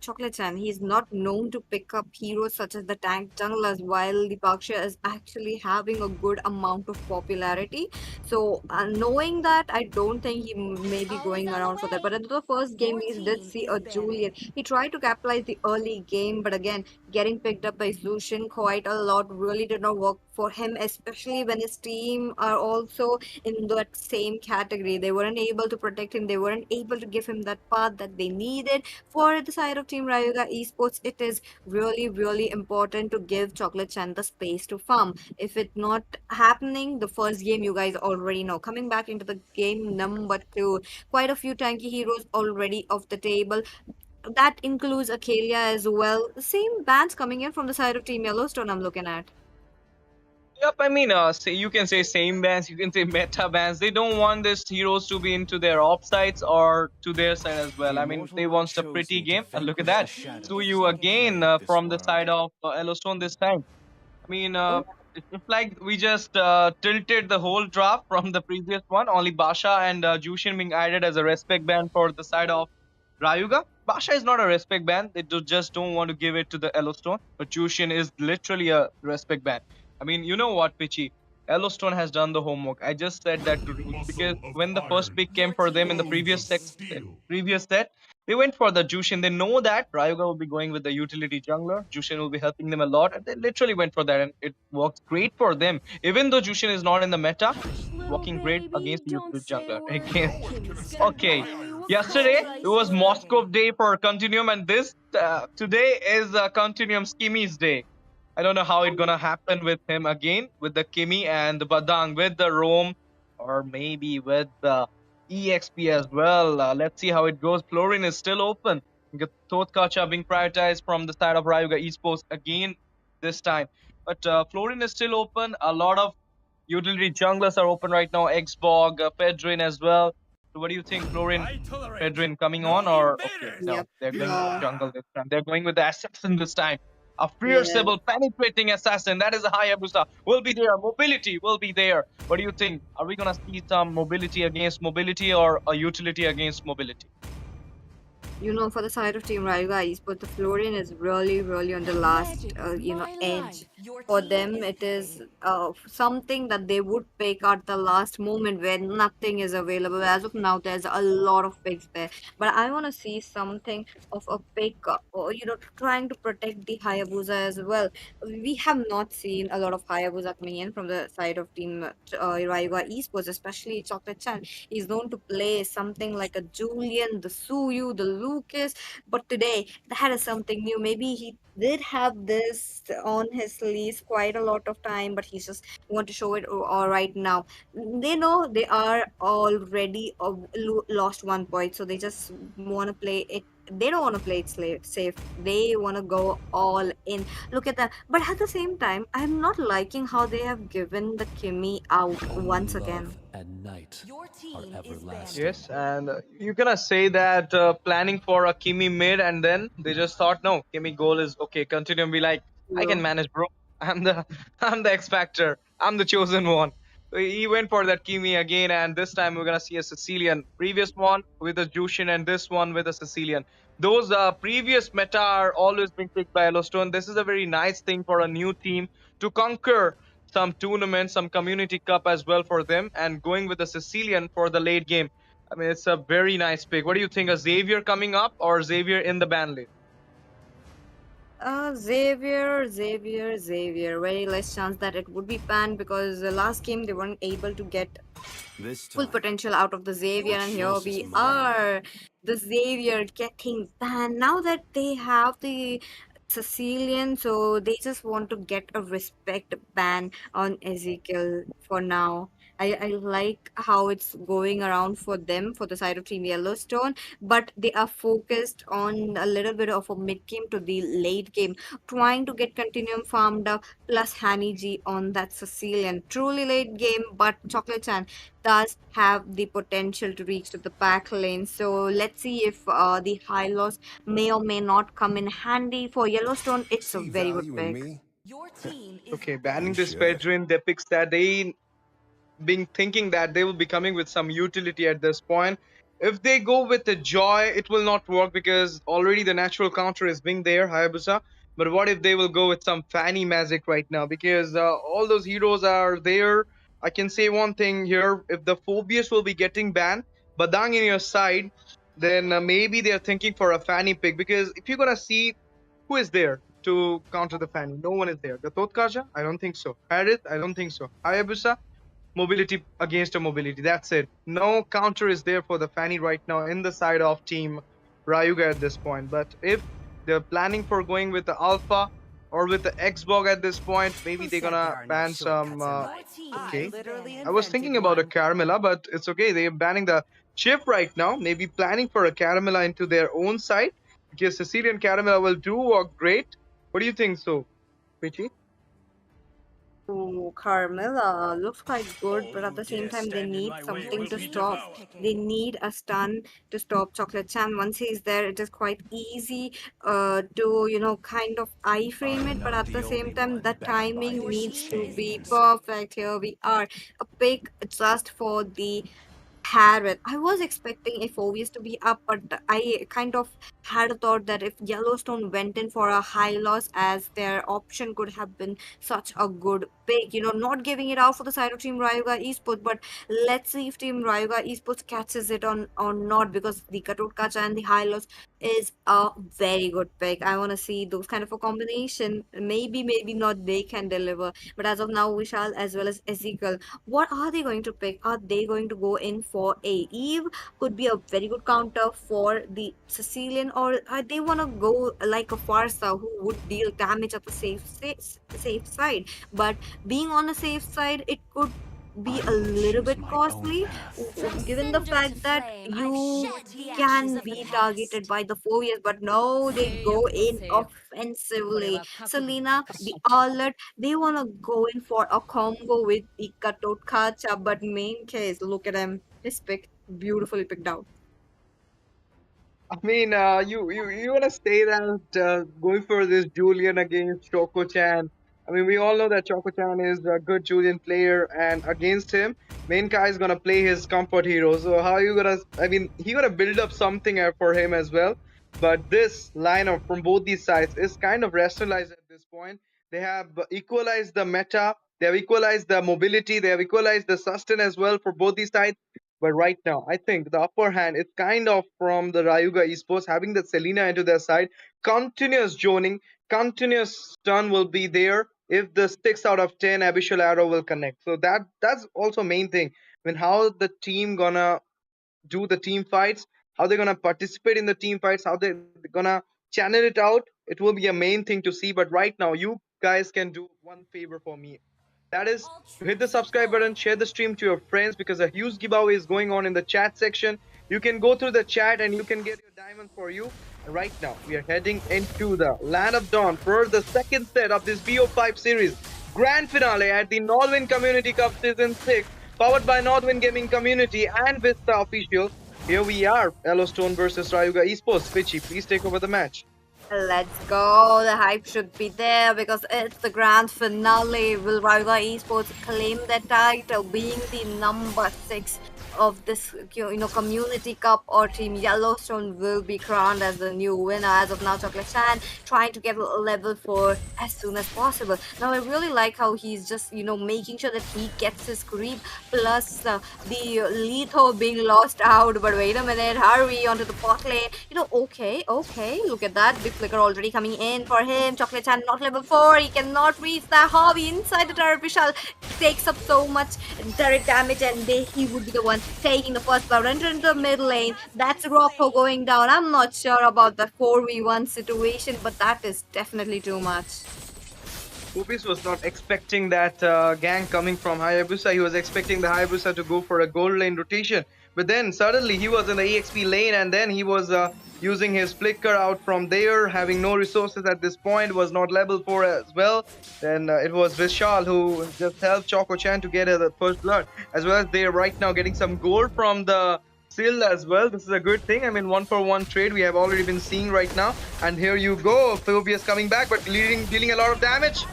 Chocolate-chan, he's not known to pick up heroes such as the tank junglers, while the Baksha is actually having a good amount of popularity. So, knowing that, I don't think he may be going around for that. But in the first game, we did see a Julian. He tried to capitalize the early game, but again, getting picked up by Zushin quite a lot really did not work for him, especially when his team are also in that same category. They weren't able to protect him. They weren't able to give him that path that they needed. For the side of Team Rayuga Esports, it is really, really important to give Chocolate Chan the space to farm. If it's not happening, the first game you guys already know. Coming back into the game number 2, quite a few tanky heroes already off the table. That includes Akelia as well. The same bans coming in from the side of Team Yellowstone I'm looking at. Yep, I mean, say you can say same bans, you can say meta bans. They don't want these heroes to be into their off sides or to their side as well. I mean, they want a pretty game. And look at that, Suyu again from the side of Yellowstone this time. I mean, it's like we just tilted the whole draft from the previous one. Only Basha and Jushin being added as a respect ban for the side of Rayuga. Basha is not a respect ban. They just don't want to give it to the Yellowstone. But Jushin is literally a respect ban. I mean, you know what, Pichi? Yellowstone has done the homework. I just said that to Ruth because when the first pick came for them in the previous set, they went for the Jushin. They know that Rayuga will be going with the utility jungler. Jushin will be helping them a lot, and they literally went for that, and it works great for them. Even though Jushin is not in the meta, working great against the utility jungler. Okay, yesterday it was Moscow day for Continuum, and this today is Continuum Skimmies day. I don't know how it's gonna happen with him again, with the Kimi and the Badang, with the Rome, or maybe with the EXP as well. Let's see how it goes. Florin is still open. Totkacha being prioritized from the side of Rayuga Esports again this time. But Florin is still open. A lot of utility junglers are open right now. Xbog, Fedrin as well. So what do you think, Florin, Fedrin coming on, or okay, no, Yep. they're going with jungle this time. They're going with the assassin this time. A Yes. fierceable, penetrating assassin. That is a Hayabusa. Will be there. Mobility will be there. What do you think? Are we gonna see some mobility against mobility or a utility against mobility? For the side of Team Rayuga Esports, the Florian is really, really on the last, Legend is my edge. life. Your For team them, is it is paying. something that they would pick at the last moment when nothing is available. As of now, there's a lot of picks there. But I want to see something of a pick, or, trying to protect the Hayabusa as well. We have not seen a lot of Hayabusa coming in from the side of Team Rayuga Esports, especially Chocolate Chan. He's known to play something like a Julian, the Suyu, the Lucas, but today that is something new. Maybe he did have this on his list quite a lot of time, but he's just want to show it all right now. They know they are already lost 1 point, so they just want to play it. They don't want to play it safe. They want to go all in. Look at that. But at the same time, I'm not liking how they have given the Kimmy out Only once again. love and night Your are team is everlasting. banned. Yes, and you're gonna say that planning for a Kimi mid, and then they just thought, no, Kimi goal is okay. Continue and be like, I can True. manage, bro. I'm the I'm the X Factor. I'm the chosen one. So he went for that Kimi again, and this time we're gonna see a Sicilian. Previous one with a Jushin, and this one with a Sicilian. Those previous meta are always being picked by Yellowstone. This is a very nice thing for a new team to conquer some tournaments, some community cup as well for them, and going with the Sicilian for the late game. I mean, it's a very nice pick. What do you think? A Xavier coming up or Xavier in the ban list? Xavier. Very less chance that it would be banned because the last game they weren't able to get This full time, potential out of the Your Xavier, and here choice team is we is mine. banned. are. The Xavier getting banned now that they have the Sicilian, so they just want to get a respect ban on Ezekiel for now. I like how it's going around for them for the side of Team Yellowstone, but they are focused on a little bit of a mid game to the late game, trying to get Continuum farmed up plus Hani G on that Sicilian. Truly late game, but Chocolate Chan does have the potential to reach to the back lane. So let's see if the high loss may or may not come in handy for Yellowstone. It's a See very good value in pick. me? Your team is Okay, You banning banned. this should. Pedrin, the picks that they being thinking that they will be coming with some utility at this point. If they go with the joy, it will not work because already the natural counter is being there, Hayabusa. But what if they will go with some Fanny magic right now? Because all those heroes are there. I can say one thing here: if the Phobius will be getting banned, Badang in your side, then maybe they're thinking for a Fanny pick. Because if you're gonna see who is there to counter the Fanny, no one is there. The Totkaja, I don't think so. Harith, I don't think so. Hayabusa, mobility against a mobility. That's it. No counter is there for the Fanny right now in the side of team Rayuga at this point. But if they're planning for going with the Alpha or with the Xbog at this point, maybe Who they're said there gonna are no ban some. shortcuts in Your life? team I Okay, is literally I banned. was invented thinking about a one. Caramella, but it's okay. They're banning the chip right now. Maybe planning for a Caramella into their own side because Sicilian Caramella will do work great. What do you think, so, Pichi? Oh, Carmilla looks quite good, All but at who the same dare time, they stand in need my way Your something will to be team stop. is devoured. They picking. need a stun to stop Chocolate Chan. Once he's there, it is quite easy to, kind of iframe I'm it, but not at the the same only time, one the bound by timing Your these needs team to is be chains. picking. perfect. Here we are. A pick just for the Harrod. I was expecting if Ovius to be up, but I kind of had a thought that if Yellowstone went in for a high loss, as their option could have been such a good pick. Not giving it out for the side of Team Rayuga Esports, but let's see if Team Rayuga Esports catches it on or not, because the Katot Kacha and the high loss is a very good pick. I want to see those kind of a combination. Maybe not they can deliver, but as of now, Vishal as well as Ezekiel, what are they going to pick? Are they going to go in for a Eve? Could be a very good counter for the Sicilian, or they want to go like a Farsa who would deal damage at the safe side. But being on a safe side, it could be I a will little choose bit my own costly, path. From given the cinder to fact that flame, I've you shed the ashes can of the be targeted past. by the Phobias, but no, they go in offensively. Selena, the Arlet, they want to go in for a combo with the Katot Kacha, but main case, look at him. His pick, beautifully picked out. I mean, you wanna say that going for this Julian against Choco Chan? I mean, we all know that Choco Chan is a good Julian player, and against him, main guy is gonna play his comfort hero. So how you gonna? I mean, he gonna build up something for him as well. But this lineup from both these sides is kind of rationalized at this point. They have equalized the meta. They have equalized the mobility. They have equalized the sustain as well for both these sides. But right now, I think the upper hand is kind of from the Rayuga Esports having the Selena into their side. Continuous zoning, continuous stun will be there if the 6 out of 10 Abyssal Arrow will connect. So that's also main thing. I mean, how the team gonna do the team fights, how they're gonna participate in the team fights, how they're gonna channel it out. It will be a main thing to see. But right now, you guys can do one favor for me. That is to hit the subscribe button, share the stream to your friends because a huge giveaway is going on in the chat section. You can go through the chat and you can get your diamond for you. And right now, we are heading into the Land of Dawn for the second set of this BO5 series. Grand finale at the Nodwin Community Cup Season 6, powered by Nodwin Gaming Community and Vista Official. Here we are, Yellowstone versus Rayuga Esports. Pitchy, please take over the match. Let's go. The hype should be there because it's the grand finale. Will Rayuga Esports claim the title, being the number 6 of this community cup, or Team Yellowstone will be crowned as the new winner? As of now, Chocolate Chan trying to get level 4 as soon as possible. Now I really like how he's just making sure that he gets his creep, plus the lethal being lost out. But wait a minute, hurry onto the bot lane. Okay, look at that. Big flicker already coming in for him. Chocolate Chan not level 4. He cannot reach that hobby inside the turret. Vishal takes up so much turret damage, and he would be the one taking the first blood. Enter into the mid lane. That's Rocco going down. I'm not sure about the 4v1 situation, but that is definitely too much. Pupis was not expecting that gang coming from Hayabusa. He was expecting the Hayabusa to go for a gold lane rotation. But then suddenly he was in the EXP lane, and then he was using his flicker out from there, having no resources at this point, was not level 4 as well. Then it was Vishal who just helped Choco Chan to get the first blood, as well as they are right now getting some gold from the Seal as well. This is a good thing. I mean, 1-for-1 trade we have already been seeing right now. And here you go, Phobius coming back, but dealing a lot of damage.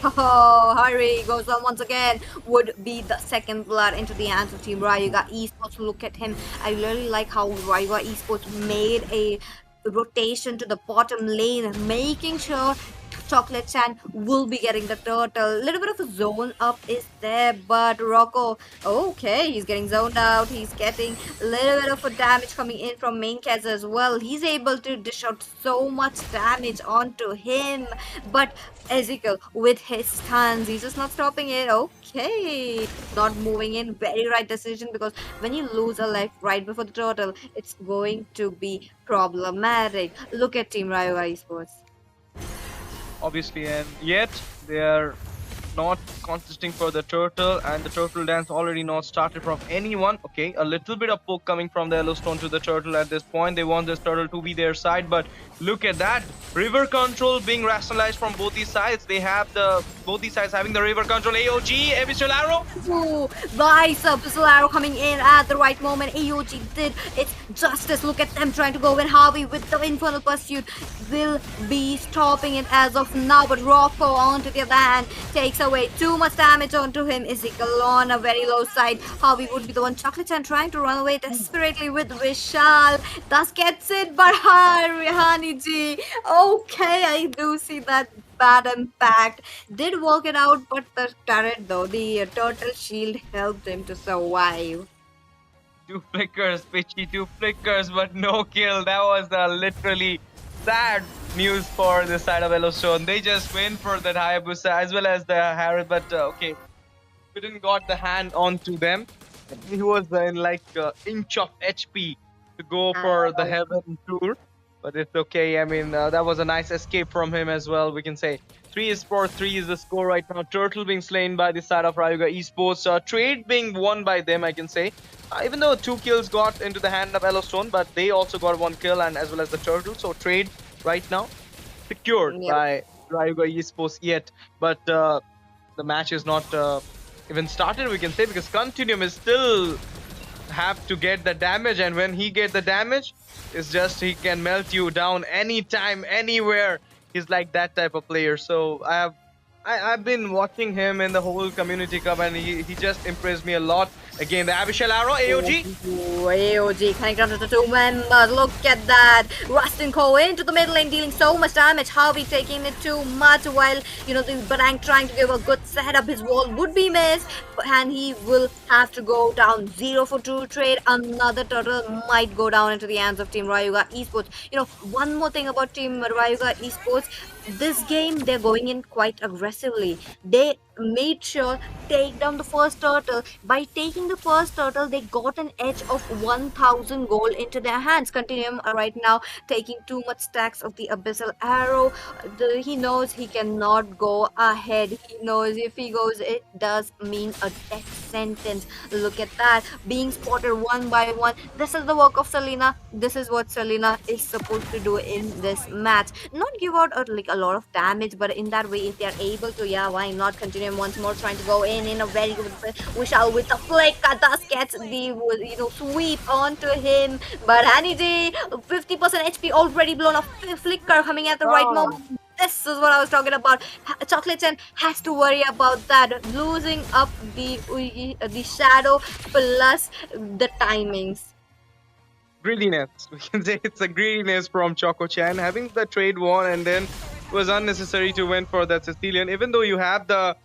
Oh, hurry, goes on once again. Would be the second blood into the hands of Team Rayuga Esports. Look at him. I really like how Rayuga Esports made a rotation to the bottom lane, making sure Chocolate Chan will be getting the turtle. Little bit of a zone up is there, but Rocco, okay, he's getting zoned out. He's getting a little bit of a damage coming in from main Kaz as well. He's able to dish out so much damage onto him, but Ezekiel with his stuns, he's just not stopping it. Okay, not moving in. Very right decision, because when you lose a life right before the turtle, it's going to be problematic. Look at Team Rayuga Esports. Obviously, and yet they are not contesting for the turtle, and the turtle dance already not started from anyone. Okay, a little bit of poke coming from the Yellowstone to the turtle at this point. They want this turtle to be their side, but look at that river control being rationalized from both these sides. They have both these sides having the river control. AOG, Abyssal Arrow. Ooh, nice Abyssal Arrow coming in at the right moment. AOG did its justice. Look at them trying to go in. Harvey with the Infernal Pursuit will be stopping it as of now, but Rocco onto the other hand takes away too much damage onto him. Ezekiel on a very low side. Harvey would be the one. Chocolate Chan trying to run away desperately with Vishal. Thus gets it, but Honey G. Okay, I do see that bad impact. Did work it out, but the turret though, the turtle shield helped him to survive. 2 flickers, Pitchy, 2 flickers, but no kill. That was literally sad news for the side of Yellowstone. They just went for that Hayabusa as well as the Harry, but okay, couldn't got the hand onto them. He was in like inch of HP to go for the Heaven tour, but it's okay. I mean, that was a nice escape from him as well, we can say. 3 is the score right now. Turtle being slain by the side of Rayuga Esports. Trade being won by them, I can say. Even though 2 kills got into the hand of Yellowstone, but they also got 1 kill, and as well as the turtle. So trade right now secured by Rayuga Esports yet. But the match is not even started, we can say, because Continuum is still have to get the damage, and when he get the damage, it's just he can melt you down anytime, anywhere. He's like that type of player. So I've been watching him in the whole Community Cup, and he just impressed me a lot. Again, the Abyssal Arrow, AOG. Ooh, AOG connected onto the two members. Look at that. Rustin Cole into the middle lane, dealing so much damage. Harvey taking it too much, while the Barang trying to give a good setup. His wall would be missed, and he will have to go down 0 for 2 trade. Another turtle might go down into the hands of Team Rayuga Esports. One more thing about Team Rayuga Esports. This game, they're going in quite aggressively. They made sure take down the first turtle. By taking the first turtle, they got an edge of 1000 gold into their hands. Continuum right now taking too much stacks of the Abyssal Arrow. He knows he cannot go ahead. He knows if he goes, it does mean a death sentence. Look at that, being spotted one by one. This is the work of Selena. This is what Selena is supposed to do in this match. Not give out a lot of damage, but in that way, if they are able to, yeah, why not continue once more, trying to go in a very good way. Vishal with the flick does gets the sweep onto him, but Haniji 50% HP already blown off. Flicker coming at the right moment. This is what I was talking about. Chocolate Chen has to worry about that, losing up the shadow plus the timings. Greediness. We can say it's a greediness from Choco Chan, having the trade won, and then it was unnecessary to win for that Sicilian, even though you have the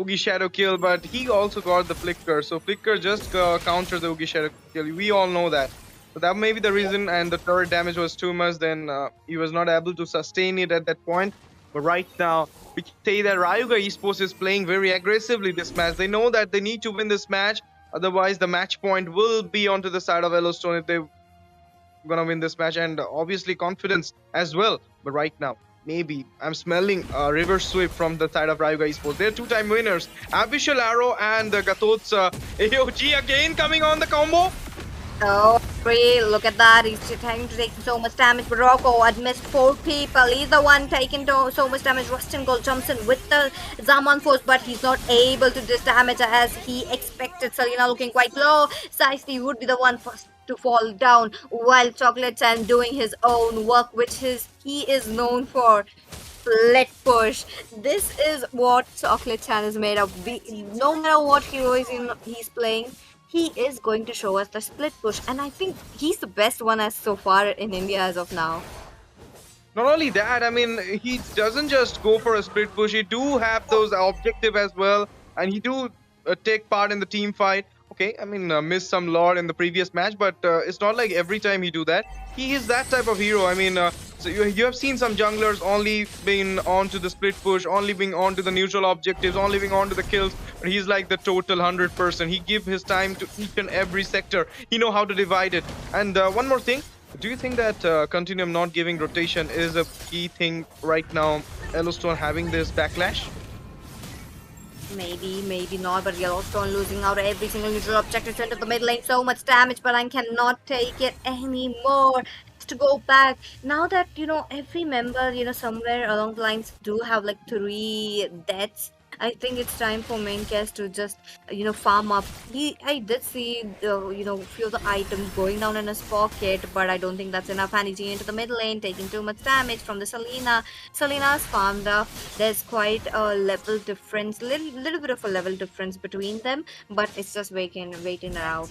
Oogie Shadow kill, but he also got the Flicker. So Flicker just countered the Oogie Shadow kill. We all know that. So that may be the reason, and the turret damage was too much, then he was not able to sustain it at that point. But right now, we can say that Rayuga Esports is playing very aggressively this match. They know that they need to win this match. Otherwise, the match point will be onto the side of Yellowstone if they're gonna win this match, and obviously confidence as well. But right now, maybe I'm smelling a reverse sweep from the side of Rayuga Esports. They're two-time winners. Abyssal Arrow and Gatot's AOG again coming on the combo. Oh, look at that. He's trying to take so much damage. But Rocco had missed 4 people. He's the one taking so much damage. Rustin Gold jumps in with the Zaman force, but he's not able to dish damage as he expected. Selena looking quite low. Saisty would be the one first to fall down, while Chocolate Chan doing his own work, which he is known for. Split push. This is what Chocolate Chan is made of. No matter what heroism he's playing, he is going to show us the split push, and I think he's the best one as so far in India as of now. Not only that, I mean, he doesn't just go for a split push. He do have those objective as well, and he do take part in the team fight. Okay, I mean, missed some lord in the previous match, but it's not like every time he do that. He is that type of hero. I mean, so you have seen some junglers only being on to the split push, only being on to the neutral objectives, only being on to the kills. But he's like the total 100%. He give his time to each and every sector. He know how to divide it. And one more thing, do you think that Continuum not giving rotation is a key thing right now? Yellowstone having this backlash? Maybe, maybe not, but Yellowstone losing out every single neutral objective into the mid lane. So much damage, but I cannot take it anymore. To go back now that every member somewhere along the lines do have like 3 deaths. I think it's time for Maincast to just farm up. I did see few of the items going down in his pocket, but I don't think that's enough. Haniji into the mid lane, taking too much damage from the Selena. Selena's farmed up. There's quite a level difference, little bit of a level difference between them, but it's just waiting it out.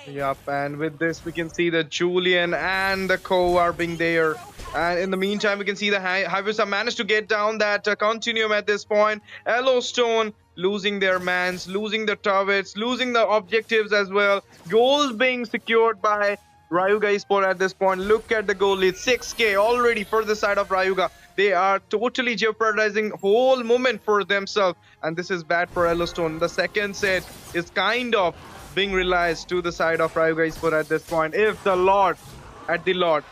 Yup, and with this we can see that Julian and the Co are being there. And in the meantime, we can see the Hivers have managed to get down that Continuum at this point. Yellowstone losing their mans, losing the turrets, losing the objectives as well. Goals being secured by Rayuga Esports at this point. Look at the goal lead, 6k already for the side of Rayuga. They are totally jeopardizing whole moment for themselves, and this is bad for Yellowstone. The second set is kind of being realized to the side of Rayuga Esports at this point. If the Lord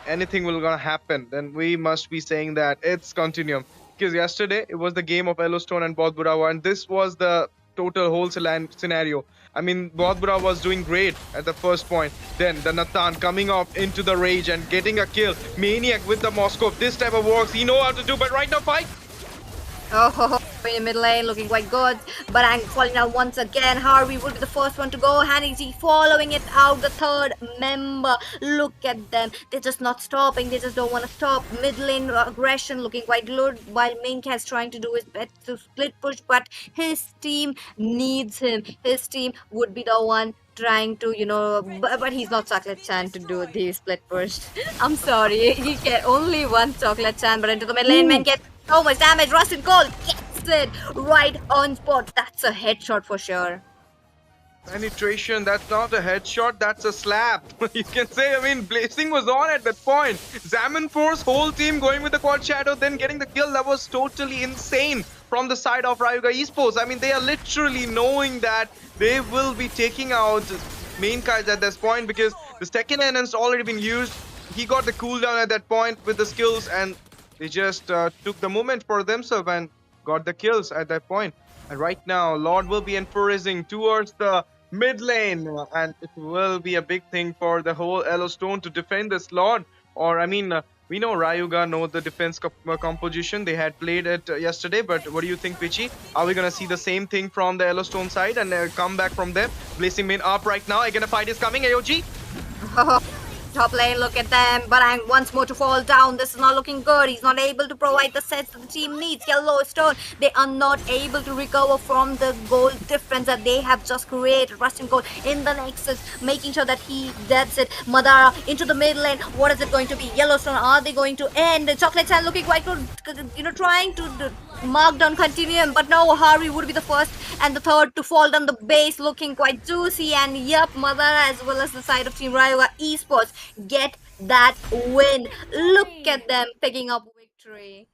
anything will gonna happen, then we must be saying that it's Continuum, because yesterday it was the game of Yellowstone and Bahut Bura, and this was the total whole scenario. I mean, Bahut Bura was doing great at the first point, then the Nathan coming off into the rage and getting a kill. Maniac with the Moscow, this type of works he know how to do, but right now fight. Oh, in mid lane, looking quite good. Barang falling down once again. Harvey will be the first one to go. Haniji following it out, the third member. Look at them. They're just not stopping. They just don't want to stop. Mid lane aggression looking quite good, while Mink is trying to do his best to split push, but his team needs him. His team would be the one trying to, but he's not Chocolate Chan to do the split push. I'm sorry, he get only one Chocolate Chan, but into the mid lane, man gets so much damage. Rustin Cole gets it right on spot. That's a headshot for sure. Penetration, that's not a headshot, that's a slap. You can say, I mean, Blazing was on at that point. Zaman Force, whole team going with the quad shadow, then getting the kill. That was totally insane from the side of Rayuga Esports. I mean, they are literally knowing that they will be taking out main guys at this point because the second enhanced already been used. He got the cooldown at that point with the skills, and they just took the moment for themselves and got the kills at that point. And right now, Lord will be encouraging towards the mid lane, and it will be a big thing for the whole Yellowstone to defend this Lord. Or, I mean, we know Rayuga know the defense composition. They had played it yesterday, but what do you think, Pichi? Are we going to see the same thing from the Yellowstone side and come back from them? Blazing main up right now. Again, a fight is coming, AOG. Top lane, look at them. Barang once more to fall down. This is not looking good. He's not able to provide the sets that the team needs. Yellowstone, they are not able to recover from the goal difference that they have just created. Rustin goal in the nexus, making sure that he gets it. Madara into the mid lane. What is it going to be? Yellowstone, are they going to end? Chocolate Chan looking quite good, trying to mark down continuum, but no, Harvey would be the first and the third to fall down the base, looking quite juicy. And yep, Madara as well as the side of Team Rayuga Esports get that win. Look at them picking up victory.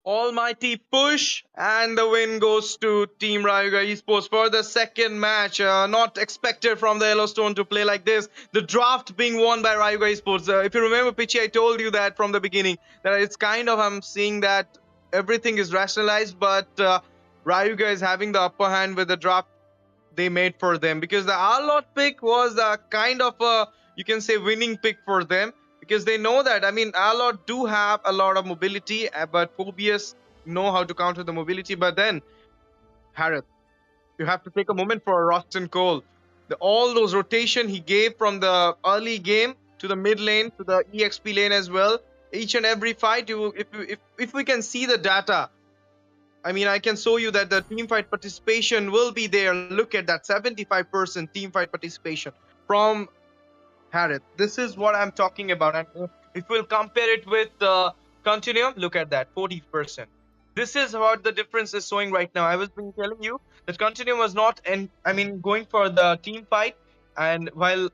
Almighty push, and the win goes to Team Rayuga Esports for the second match. Not expected from the Yellowstone to play like this. The draft being won by Rayuga Esports. If you remember, Pichi, I told you that from the beginning that it's kind of, I'm seeing that everything is rationalized, but Rayuga is having the upper hand with the draft they made for them, because the Arlot pick was a kind of a, you can say, winning pick for them, because they know that, I mean, Arlot do have a lot of mobility, but Phobius know how to counter the mobility. But then Harith, you have to take a moment for Rustin Cole. All those rotation he gave from the early game to the mid lane to the EXP lane as well. Each and every fight, if we can see the data, I mean, I can show you that the team fight participation will be there. Look at that, 75% team fight participation from Harith. This is what I'm talking about. And if we'll compare it with Continuum, look at that, 40%. This is what the difference is showing right now. I was been telling you that Continuum was not, going for the team fight, and while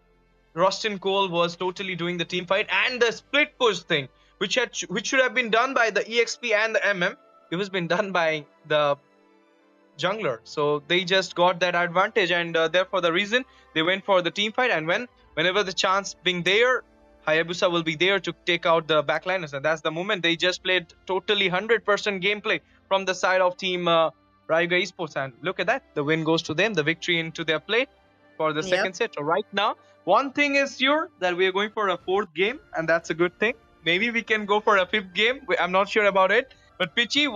Rustin Cole was totally doing the team fight and the split push thing, which should have been done by the EXP and the MM. It was been done by the jungler, so they just got that advantage, and therefore the reason they went for the team fight. And whenever the chance being there, Hayabusa will be there to take out the backliners, and that's the moment. They just played totally 100% gameplay from the side of Team Rayuga Esports, and look at that, the win goes to them, the victory into their plate for the second set. So right now, one thing is sure, that we are going for a fourth game, and that's a good thing. Maybe we can go for a fifth game. I'm not sure about it. But Pichi,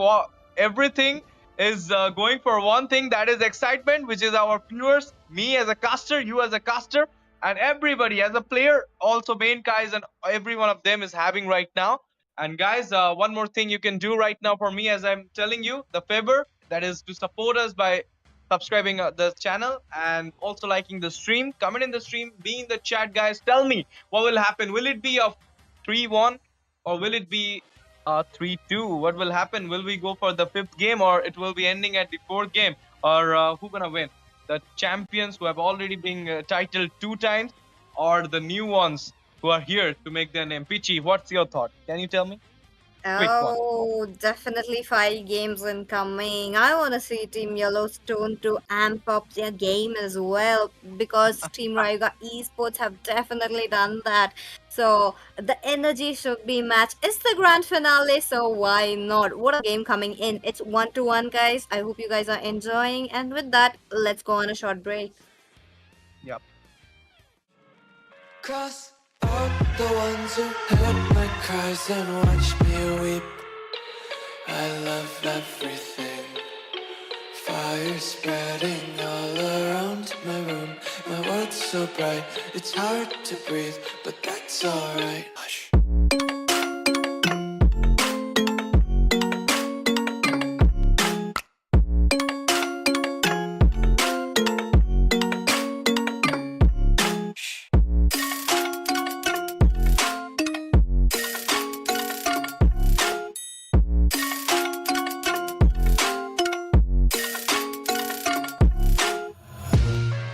everything is going for one thing, that is excitement, which is our viewers, me as a caster, you as a caster, and everybody as a player, also main guys, and every one of them is having right now. And guys, one more thing you can do right now for me, as I'm telling you, the favor, that is to support us by subscribing the channel and also liking the stream, comment in the stream, be in the chat, guys. Tell me what will happen. Will it be a 3-1 or will it be 3-2? What will happen? Will we go for the fifth game, or it will be ending at the fourth game? Or who gonna win? The champions who have already been titled 2 times, or the new ones who are here to make their name? Pichi, what's your thought? Can you tell me? Oh, definitely 5 games incoming. I want to see Team Yellowstone to amp up their game as well, because Team Rayuga Esports have definitely done that. So the energy should be matched. It's the grand finale, so why not? What a game coming in. It's 1-1, guys. I hope you guys are enjoying. And with that, let's go on a short break. Yep. Cross out the ones who heard my cries and watch me weep. I love everything. Fire spreading all around my room. My world's so bright, it's hard to breathe, but that's alright. Hush.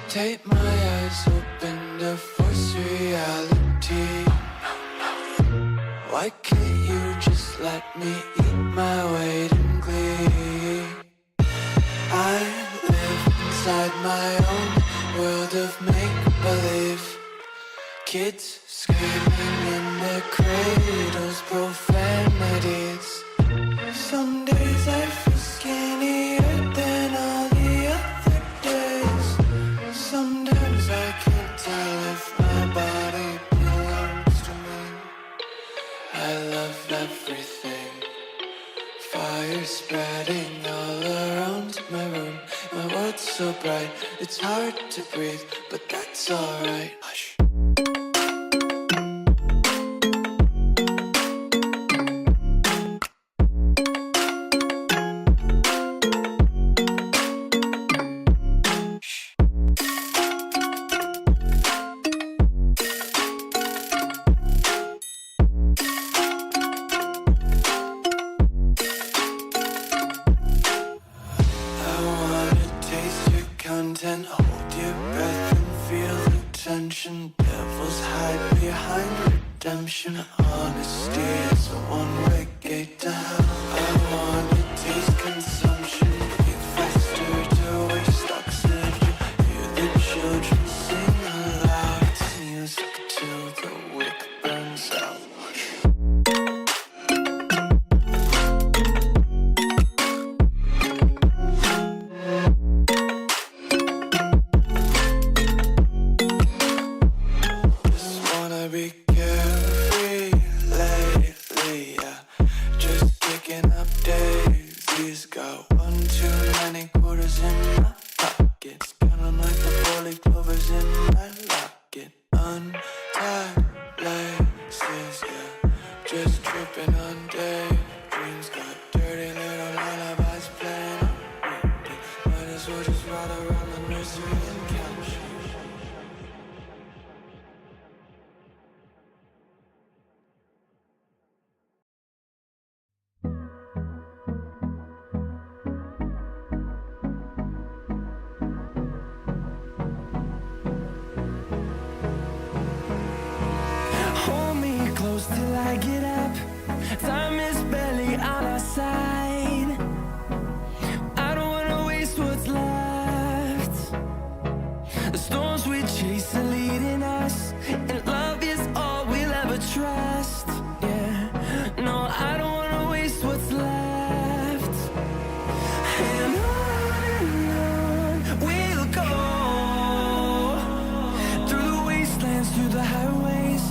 Take my eyes open to force reality. Why can't you just let me eat my weight in glee? I live inside my own world of make-believe. Kids screaming in their cradles, profanities. Some days I feel skinnier than all the other days. Sometimes I can't tell if my body belongs to me. I love everything. Fire spreading all around my room. My world's so bright, it's hard to breathe, but that's alright. Hush. I wanna taste your content, hold your breath and feel the tension. Devils hide behind redemption. Honesty is a one-way gate to hell. I wanna taste consumption, breathe faster to waste oxygen. Hear the children sing aloud. It's music till the wick burns out. Just wanna be carefree lately, yeah. Just picking up daisies. Got one too many quarters in my pockets. Counting like the 4-leaf clovers in my locket. Untied laces, yeah. Just tripping on daydreams. Got dirty little lullabies playing on repeat. Might as well just ride around the nursery and count sheep. Hold me close till I get up. Time is barely on our side. I don't wanna waste what's left. The storms we chase are leading us, and love is all we'll ever trust. Yeah, no, I don't wanna waste what's left. And on we'll go, through the wastelands, through the highways,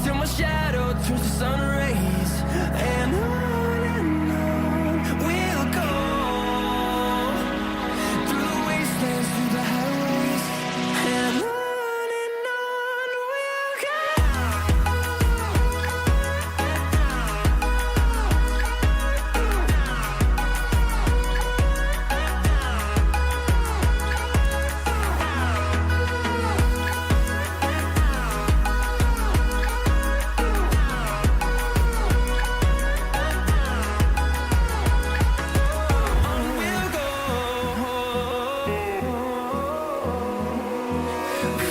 till my shadow turns to sun rays. And on we'll go, through the wastelands, through the highways. And on we'll go.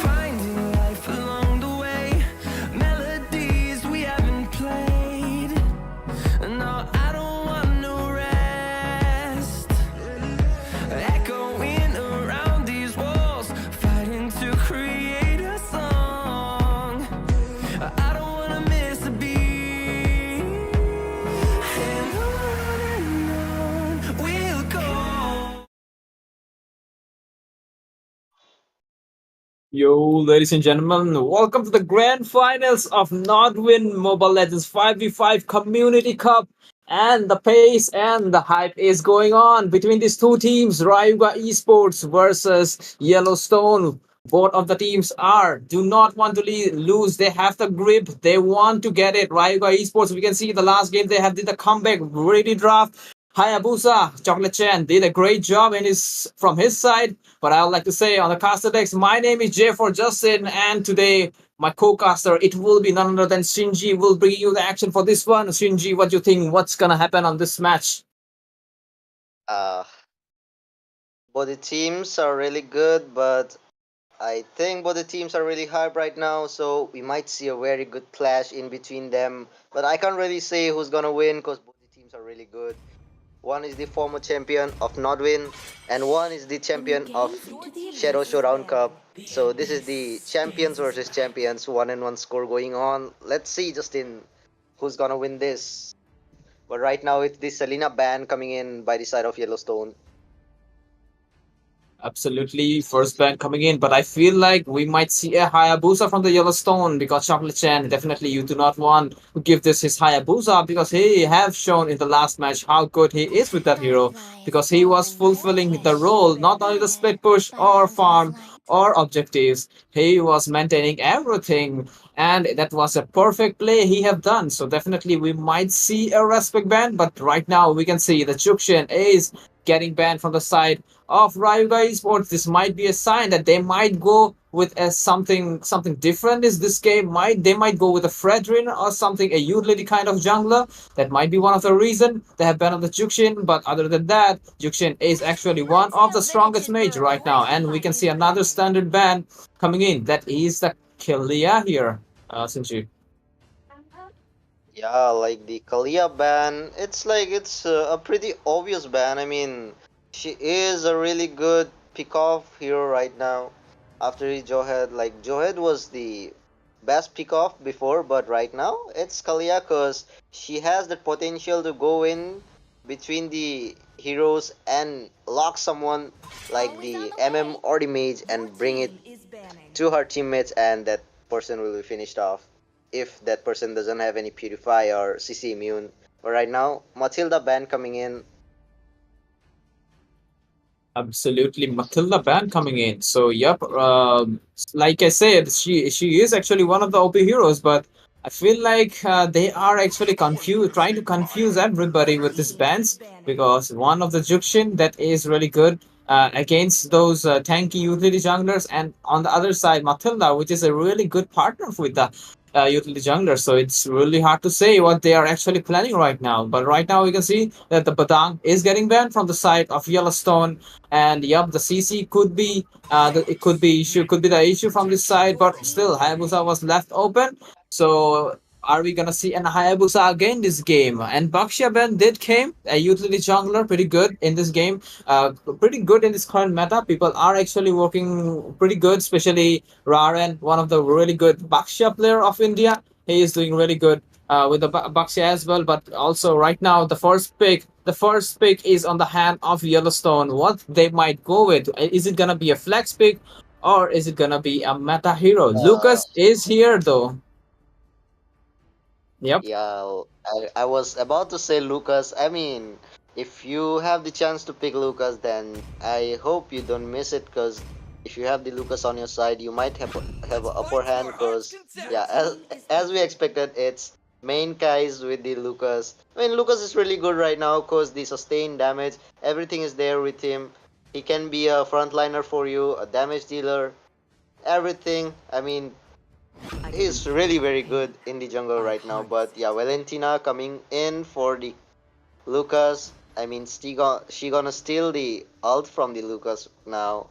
Finding life along the way, melodies we haven't played. No, I don't want no rest. Echoing around these walls, fighting to create a song. I don't wanna miss a beat. And on we'll go. Yo, ladies and gentlemen, welcome to the grand finals of Nodwin Moba Legends 5v5 Community Cup. And the pace and the hype is going on between these two teams, Rayuga Esports versus Yellowstone. Both of the teams do not want to lose. They have the grip. They want to get it. Rayuga Esports, we can see the last game they have did the comeback, ready draft. Hayabusa, Chocolate Chan did a great job in his from his side. But I would like to say on the caster decks, my name is Jay for Justin, and today my co-caster, it will be none other than Shinji. Will bring you the action for this one. Shinji, what do you think? What's gonna happen on this match? Uh, both the teams are really good, but I think both the teams are really hype right now, so we might see a very good clash in between them. But I can't really say who's gonna win because both the teams are really good. One is the former champion of Nodwin, and one is the champion of Shadow Showdown Cup. So this is the champions versus champions, 1-1 score going on. Let's see, Justin, who's gonna win this. But right now it's the Selena ban coming in by the side of Yellowstone. Absolutely, first ban coming in, but I feel like we might see a Hayabusa from the Yellowstone because Chocolate Chan, definitely you do not want to give this his Hayabusa because he have shown in the last match how good he is with that hero because he was fulfilling the role, not only the split push or farm or objectives, he was maintaining everything and that was a perfect play he have done. So definitely we might see a respect ban, but right now we can see the Jukshin is getting banned from the side of Rayuga Esports. This might be a sign that they might go with a something different. Is this game might they might go with a Fredrin or something, a utility kind of jungler. That might be one of the reason they have banned on the Jukshin. But other than that, Jukshin is actually one of the strongest mage right now, and we can see another standard ban coming in. That is the Killia here, Sinchi. Yeah, like the Kalia ban, it's like it's a pretty obvious ban. I mean, she is a really good pick-off hero right now. After Johead, like Johead was the best pick-off before, but right now it's Kalia because she has the potential to go in between the heroes and lock someone like the MM or the mage and bring it to her teammates, and that person will be finished off if that person doesn't have any Purify or CC immune. But right now, Matilda ban coming in. Absolutely, Matilda ban coming in. So yep, like I said, she is actually one of the OP heroes, but I feel like they are actually trying to confuse everybody with these bans because one of the Jukshin that is really good against those tanky utility junglers, and on the other side, Matilda, which is a really good partner with the utility jungler. So it's really hard to say what they are actually planning right now. But right now, we can see that the Badang is getting banned from the side of Yellowstone, and yep, the CC it could be the issue from this side, but still Hayabusa was left open. So are we gonna see an Hayabusa again this game? And Bakshia Ben did came a utility jungler, pretty good in this game, pretty good in this current meta. People are actually working pretty good, especially Raren, one of the really good Bakshia player of India. He is doing really good with the Bakshia as well. But also right now, the first pick is on the hand of Yellowstone. What they might go with? Is it gonna be a flex pick, or is it gonna be a meta hero? Uh, Lucas is here though. Yep. yeah, I was about to say Lucas. I mean, if you have the chance to pick Lucas, then I hope you don't miss it because if you have the Lucas on your side, you might have an upper hand because yeah, as we expected, it's main guys with the Lucas. I mean, Lucas is really good right now because the sustained damage, everything is there with him. He can be a frontliner for you, a damage dealer, everything. I mean, he's really very good in the jungle right now. But yeah, Valentina coming in for the Lucas. I mean, she gonna steal the ult from the Lucas now.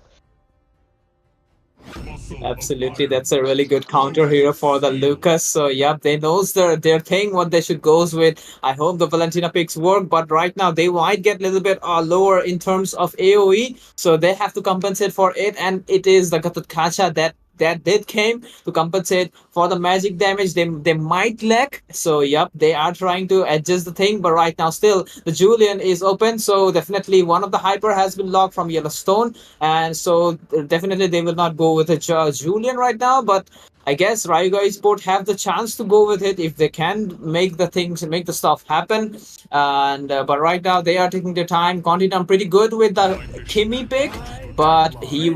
Absolutely, that's a really good counter hero for the Lucas. So yep, they knows their thing what they should goes with. I hope the Valentina picks work, but right now they might get a little bit lower in terms of AOE, so they have to compensate for it, and it is the Gatot that did came to compensate for the magic damage they might lack. So yep, they are trying to adjust the thing, but right now still the Julian is open, so definitely one of the hyper has been locked from Yellowstone, and so definitely they will not go with a Julian right now. But I guess Rayuga Esport have the chance to go with it if they can make the stuff happen. And but right now they are taking their time. Continent pretty good with the Kimi pick, but he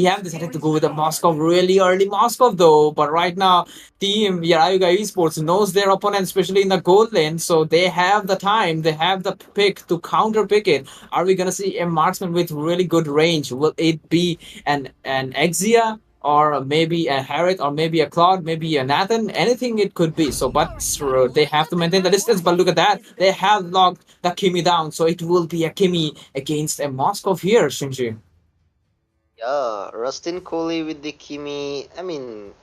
have decided to go with the Moscow really early Moscow though. But right now team Rayuga Esports knows their opponent, especially in the goal lane, so they have the time, they have the pick to counter pick it. Are we gonna see a marksman with really good range? Will it be an Exia? Or maybe a Harriet, or maybe a Claude, maybe a Nathan, anything it could be. So, but they have to maintain the distance. But look at that, they have locked the Kimi down, so it will be a Kimi against a Moskov here, Shinji. Yeah, Rustin Coley with the Kimi. I mean,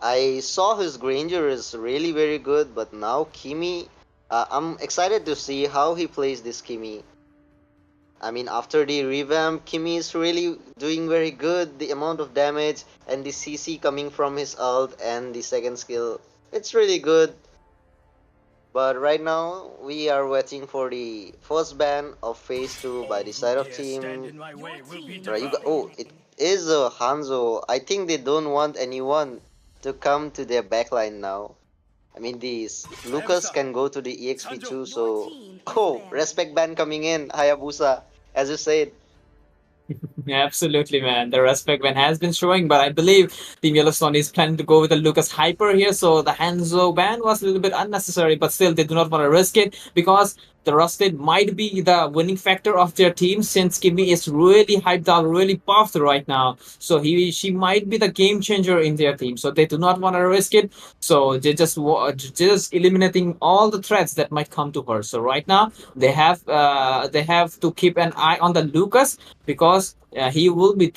I saw his Granger is really very good, but now Kimi, I'm excited to see how he plays this Kimi. I mean, after the revamp, Kimi is really doing very good. The amount of damage and the CC coming from his ult and the second skill, it's really good. But right now, we are waiting for the first ban of Phase 2 by the side of team Rayuga. Oh, it is a Hanzo. I think they don't want anyone to come to their backline now. I mean, these Lucas can go to the EXP too, so... Oh, respect ban coming in, Hayabusa, as you said. Yeah, absolutely, man. The respect man has been showing, but I believe Team Yellowstone is planning to go with the Lucas Hyper here. So the Hanzo ban was a little bit unnecessary, but still they do not want to risk it because the Rusted might be the winning factor of their team since Kimi is really hyped up, really buffed right now. So she might be the game changer in their team. So they do not want to risk it. So they just eliminating all the threats that might come to her. So right now they have to keep an eye on the Lucas because he will be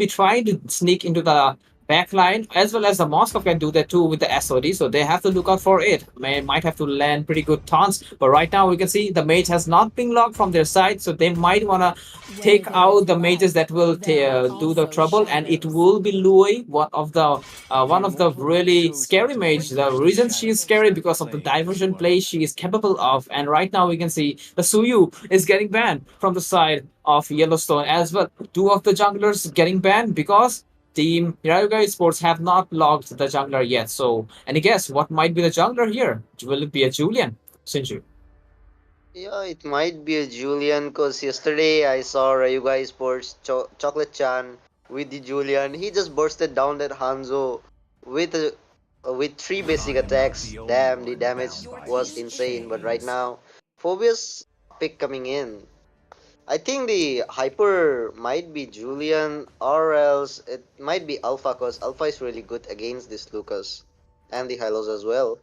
trying to sneak into the back line as well as the Moscow can do that too with the SOD, so they have to look out for it. Might have to land pretty good taunts, but right now we can see the mage has not been locked from their side, so they might want to take out the mages that will do the trouble, and it will be Louis, one of the really scary mage. The reason she is scary because of the diversion play she is capable of, and right now we can see the Suyu is getting banned from the side of Yellowstone as well. Two of the junglers getting banned because Team Rayuga Esports have not logged the jungler yet. So, any guess what might be the jungler here? Will it be a Julian, Sinju? Yeah, it might be a Julian, because yesterday I saw Rayuga Esports Chocolate Chan with the Julian. He just bursted down that Hanzo with with 3 basic attacks. Damn, the damage was insane. But right now, Phobia's pick coming in. I think the Hyper might be Julian, or else it might be Alpha, because Alpha is really good against this Lucas and the Hylos as well.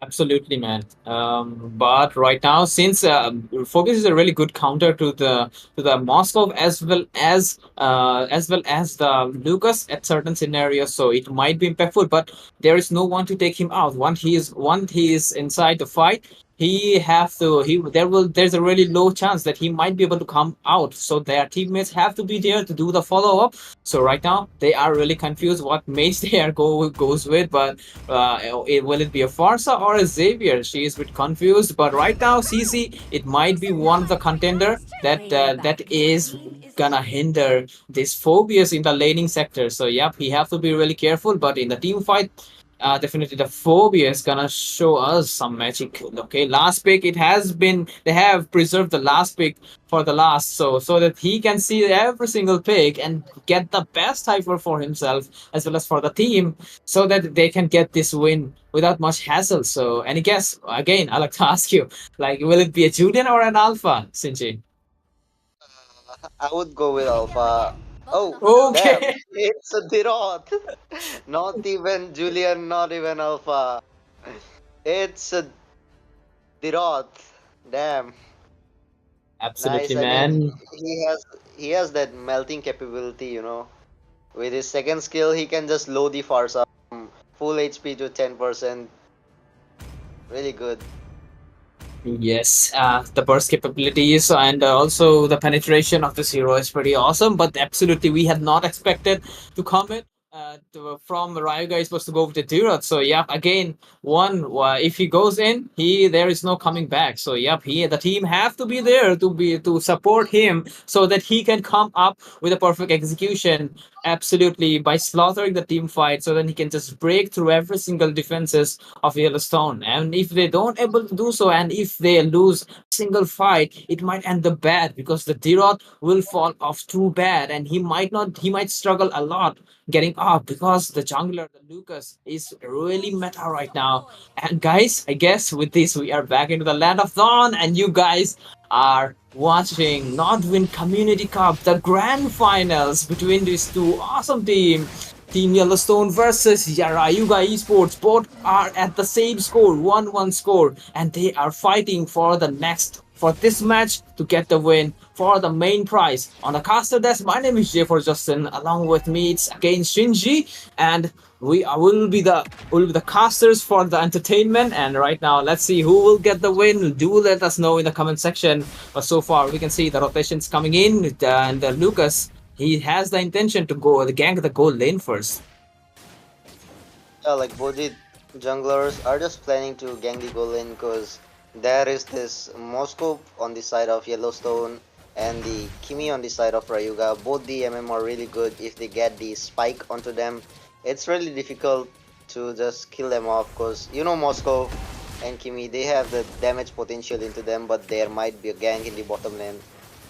Absolutely, man. But right now, since Focus is a really good counter to the Moscow as well as the Lucas at certain scenarios, so it might be impactful. But there is no one to take him out. Once he is inside the fight, there's a really low chance that he might be able to come out. So their teammates have to be there to do the follow up. So right now they are really confused what mage they are goes with, but will it be a Farsa or a Xavier? She is a bit confused, but right now CC, it might be one of the contender that is gonna hinder this Phobius in the laning sector. So yep, he have to be really careful, but in the team fight, definitely the Phobia is gonna show us some magic. Okay, last pick, it has been, they have preserved the last pick for the last, so that he can see every single pick and get the best hyper for himself as well as for the team, so that they can get this win without much hassle. So any guess? Again, I like to ask you, like, will it be a Julian or an Alpha, Sinji? I would go with Alpha. Oh, damn. Okay. It's a Dirot. Not even Julian, not even Alpha. It's a Dirot. Damn. Absolutely, Nice. I mean, man. he has that melting capability, you know. With his second skill, he can just load the Farsa from full HP to 10%. Really good. Yes, the burst capabilities and also the penetration of this hero is pretty awesome. But absolutely, we had not expected to come in from Rayuga is supposed to go with the Dirot. So yep, again, one if he goes in, he there is no coming back. So yep, the team have to be there to support him so that he can come up with a perfect execution. Absolutely, by slaughtering the team fight, so then he can just break through every single defenses of Yellowstone. And if they don't able to do so, and if they lose single fight, it might end the bad because the Dirot will fall off too bad, and he might struggle a lot getting up because the jungler, the Lucas, is really meta right now. And guys, I guess with this we are back into the land of Dawn, and you guys are watching Nodwin Community Cup, the grand finals between these two awesome teams. Team Yellowstone versus Rayuga Esports. Both are at the same score, 1-1 score, and they are fighting for this match to get the win for the main prize. On the caster desk, my name is J for Justin. Along with me, it's again Shinji, and will be the casters for the entertainment. And right now, let's see who will get the win. Do let us know in the comment section. But so far, we can see the rotations coming in, and Lucas, he has the intention to go the gank the gold lane first. Yeah, like both the junglers are just planning to gang the goal lane because there is this Moscow on the side of Yellowstone and the Kimi on the side of Rayuga. Both the MM are really good. If they get the spike onto them, it's really difficult to just kill them off because you know Moscow and Kimi, they have the damage potential into them, but there might be a gank in the bottom lane.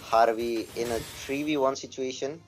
Harvey in a 3v1 situation.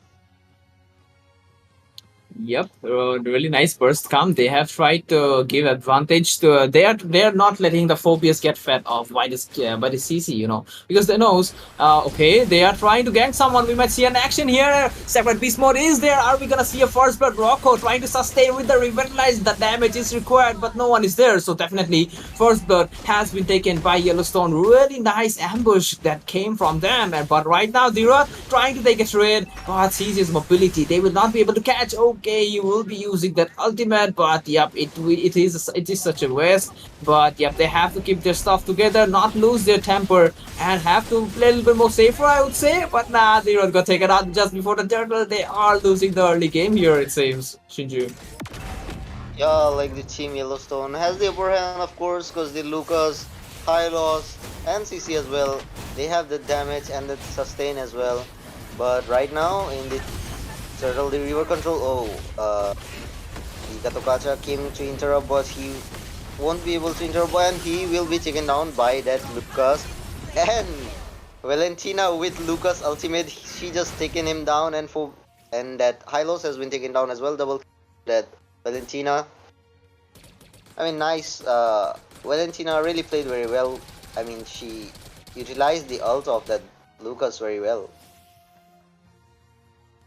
Yep, really nice burst come. They have tried to give advantage to. They are not letting the phobias get fed off by the CC, because they knows. Okay, they are trying to gank someone. We might see an action here. Separate beast mode is there. Are we gonna see a first blood? Rocco trying to sustain with the revitalize. The damage is required, but no one is there. So definitely first blood has been taken by Yellowstone. Really nice ambush that came from them. But right now Dira trying to take a trade, but sees his mobility. They will not be able to catch. Okay, you will be using that ultimate, but yep, it is such a waste. But yep, they have to keep their stuff together, not lose their temper, and have to play a little bit more safer, I would say. But nah, they don't go take it out just before the turtle. They are losing the early game here, it seems. Shinju. Yeah, like the team Yellowstone has the upper hand, of course, because the Lucas, Hylos, and CC as well, they have the damage and the sustain as well. But right now in the turtle, the river control, the Gatokacha came to interrupt, but he won't be able to interrupt, and he will be taken down by that Lucas. And Valentina with Lucas ultimate, she just taken him down, and that Hylos has been taken down as well. Double that Valentina. I mean, nice. Valentina really played very well. I mean, she utilized the ult of that Lucas very well.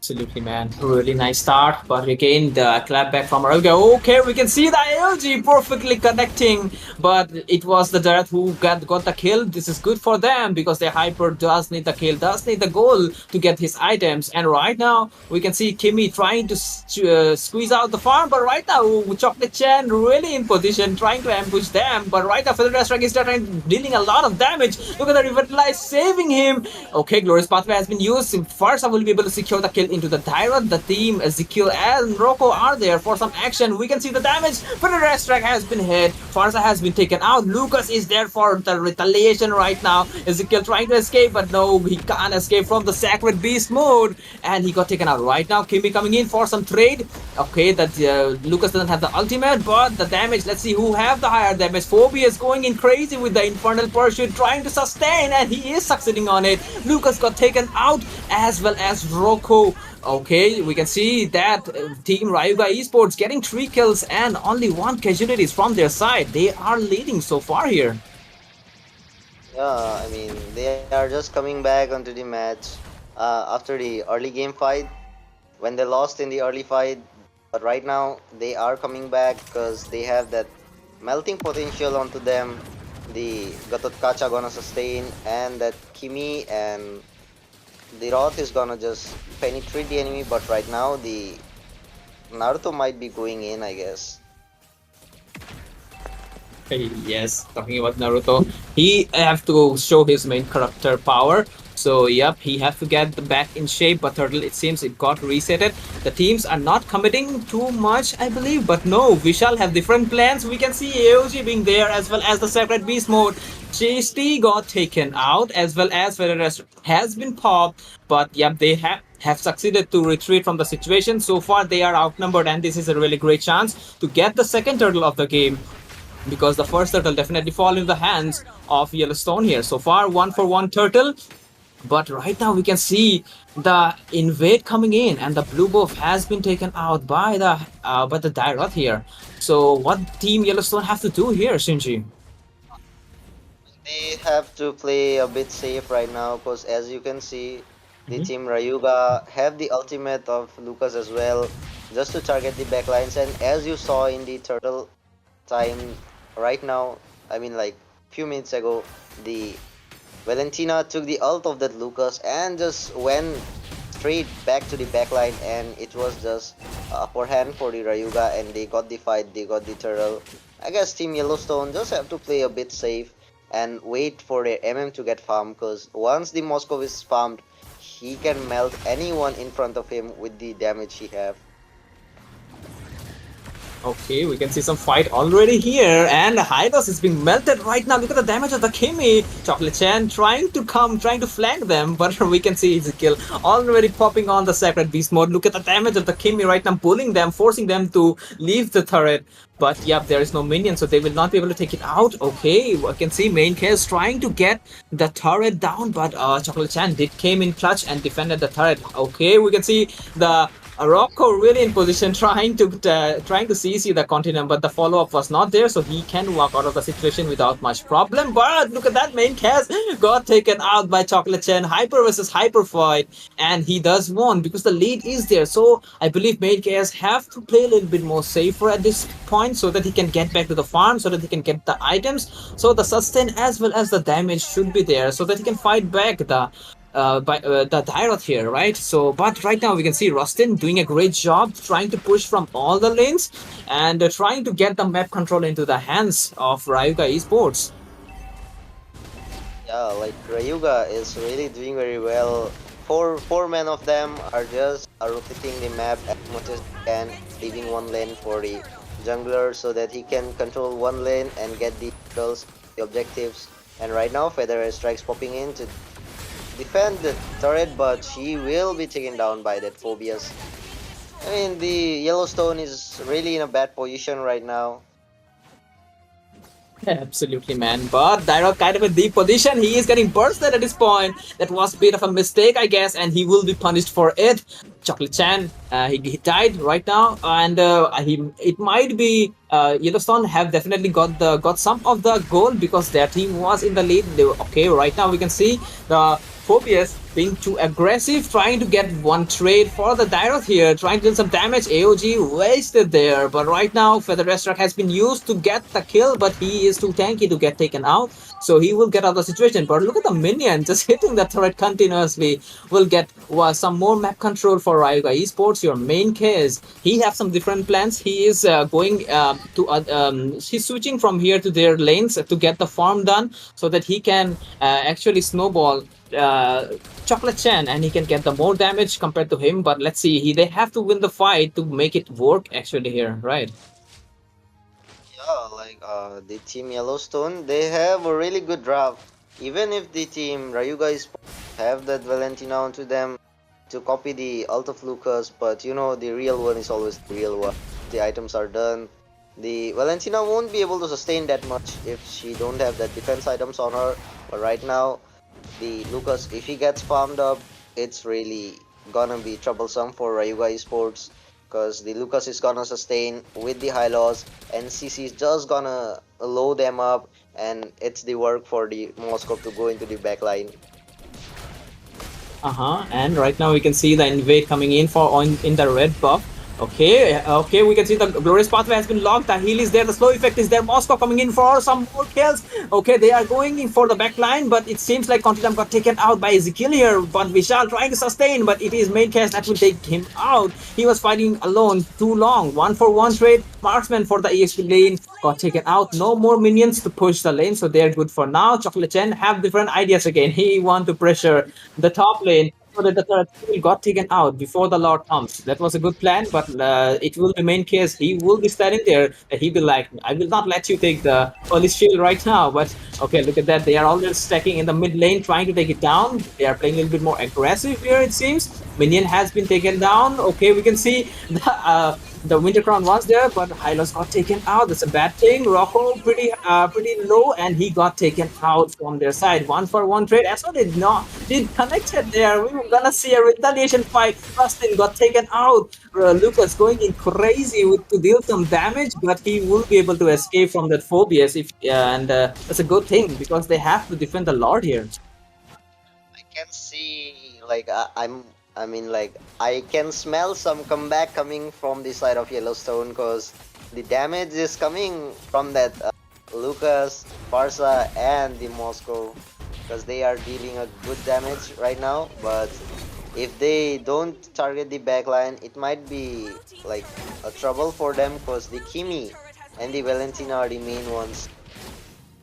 Absolutely, man. Really nice start. But again, the clap back from Rayuga. Okay, we can see the LG perfectly connecting. But it was the Dart who got the kill. This is good for them because their Hyper does need the kill, does need the goal to get his items. And right now, we can see Kimi trying to squeeze out the farm. But right now, Chocolate Chan really in position, trying to ambush them. But right now, Feather Strike is dealing a lot of damage. Look at the Revitalize saving him. Okay, Glorious Pathway has been used. First, I will be able to secure the kill into the Tyrant. The team Ezekiel and Rocco are there for some action. We can see the damage, but the rest track has been hit. Farsa has been taken out. Lucas is there for the retaliation right now. Ezekiel trying to escape, but no, he can't escape from the Sacred Beast mode, and he got taken out right now. Kimi coming in for some trade. Okay, that Lucas doesn't have the ultimate, but the damage, let's see who have the higher damage. Phobia is going in crazy with the Infernal Pursuit, trying to sustain, and he is succeeding on it. Lucas got taken out, as well as Rocco. Okay, we can see that Team Rayuga Esports getting 3 kills and only 1 casualties from their side. They are leading so far here. Yeah, I mean, they are just coming back onto the match after the early game fight when they lost in the early fight. But right now, they are coming back because they have that melting potential onto them. The Gatotkacha gonna sustain, and that Kimi and the Roth is gonna just penetrate the enemy. But right now, the Naruto might be going in, I guess. Yes, talking about Naruto, he have to show his main character power. So yep, he has to get the back in shape, but Turtle, it seems it got resetted. The teams are not committing too much, I believe, but no, we shall have different plans. We can see AOG being there as well as the Sacred Beast mode. JST got taken out as well as Federer has been popped, but yep, they have succeeded to retreat from the situation. So far, they are outnumbered, and this is a really great chance to get the second turtle of the game, because the first turtle definitely fall in the hands of Yellowstone here. So far, 1-for-1 turtle. But right now we can see the invade coming in, and the blue buff has been taken out by the Dairoth here. So what Team Yellowstone have to do here, Shinji? They have to play a bit safe right now because as you can see, the Mhm. team Rayuga have the ultimate of Lucas as well, just to target the backlines. And as you saw in the turtle time right now, I mean like few minutes ago, the Valentina took the ult of that Lucas and just went straight back to the backline, and it was just upper hand for the Rayuga, and they got the fight, they got the turtle. I guess Team Yellowstone just have to play a bit safe and wait for their MM to get farmed, because once the Moscow is farmed, he can melt anyone in front of him with the damage he have. Okay, we can see some fight already here, and Hydos is being melted right now. Look at the damage of the Kimi. Chocolate Chan trying to flank them, but we can see his kill already popping on the Sacred Beast mode. Look at the damage of the Kimi right now, pulling them, forcing them to leave the turret. But yep, there is no minion, so they will not be able to take it out. Okay, I can see main case trying to get the turret down, but Chocolate Chan did came in clutch and defended the turret. Okay, we can see the Rocco really in position trying to CC the continent, but the follow-up was not there, so he can walk out of the situation without much problem. But look at that, main cast got taken out by Chocolate Chen. Hyper versus Hyper fight, and he does won because the lead is there. So I believe main cast have to play a little bit more safer at this point, so that he can get back to the farm, so that he can get the items. So the sustain as well as the damage should be there, so that he can fight back the Dairoth here, right? So, but right now we can see Rustin doing a great job trying to push from all the lanes and trying to get the map control into the hands of Rayuga Esports. Yeah, like Rayuga is really doing very well. Four men of them are just rotating the map as much as they can, leaving one lane for the jungler so that he can control one lane and get the kills, the objectives. And right now, Federer strikes popping in to defend the turret, but she will be taken down by that Phobias. I mean, the Yellowstone is really in a bad position right now. Absolutely, man. But Dairoth kind of a deep position. He is getting bursted at this point. That was a bit of a mistake, I guess, and he will be punished for it. Chocolate Chan, he died right now, and it might be Yellowstone have definitely got some of the goal because their team was in the lead. Okay, right now we can see the Phobias being too aggressive, trying to get one trade for the Dairoth here, trying to do some damage. AOG wasted there, but right now Feather has been used to get the kill, but he is too tanky to get taken out, so he will get out of the situation. But look at the minion just hitting the turret continuously. Will get some more map control for Rayuga Esports. Your main case, he have some different plans. He is he's switching from here to their lanes to get the farm done, so that he can actually snowball Chocolate Chan, and he can get the more damage compared to him. But let's see, they have to win the fight to make it work actually here, right? Yeah, like the team Yellowstone, they have a really good draft. Even if the team Rayuga is have that Valentina onto them to copy the ult of Lucas, but you know the real one is always the real one. The items are done. The Valentina won't be able to sustain that much if she don't have that defense items on her. But right now, the Lucas, if he gets farmed up, it's really gonna be troublesome for Rayuga Esports, because the Lucas is gonna sustain with the high loss, and CC is just gonna load them up, and it's the work for the Moscow to go into the backline. And right now we can see the invade coming in in the red buff. Okay, we can see the glorious pathway has been locked. The heal is there, the slow effect is there. Moscow coming in for some more kills. Okay, they are going in for the back line, but it seems like Continental got taken out by Ezekiel here. But Vishal trying to sustain, but it is main case that will take him out. He was fighting alone too long. 1-for-1 trade. Marksman for the EXP lane got taken out. No more minions to push the lane, so they're good for now. Chocolate Chen have different ideas again. He want to pressure the top lane so that the third kill got taken out before the Lord comes. That was a good plan, but it will remain case. He will be standing there. He will like, I will not let you take the early shield right now. But okay, look at that. They are already stacking in the mid lane, trying to take it down. They are playing a little bit more aggressive here, it seems. Minion has been taken down. Okay, we can see the Winter Crown was there, but Hylos got taken out. That's a bad thing. Rocco pretty low, and he got taken out from their side. 1-for-1 trade. Eso did connected there. We were gonna see a retaliation fight. Rustin got taken out. Lucas going in crazy to deal some damage, but he will be able to escape from that phobias. That's a good thing because they have to defend the Lord here. I can see like I mean like I can smell some comeback coming from the side of Yellowstone because the damage is coming from that Lucas, Barca, and the Moscow because they are dealing a good damage right now. But if they don't target the backline, it might be like a trouble for them because the Kimi and the Valentina are the main ones.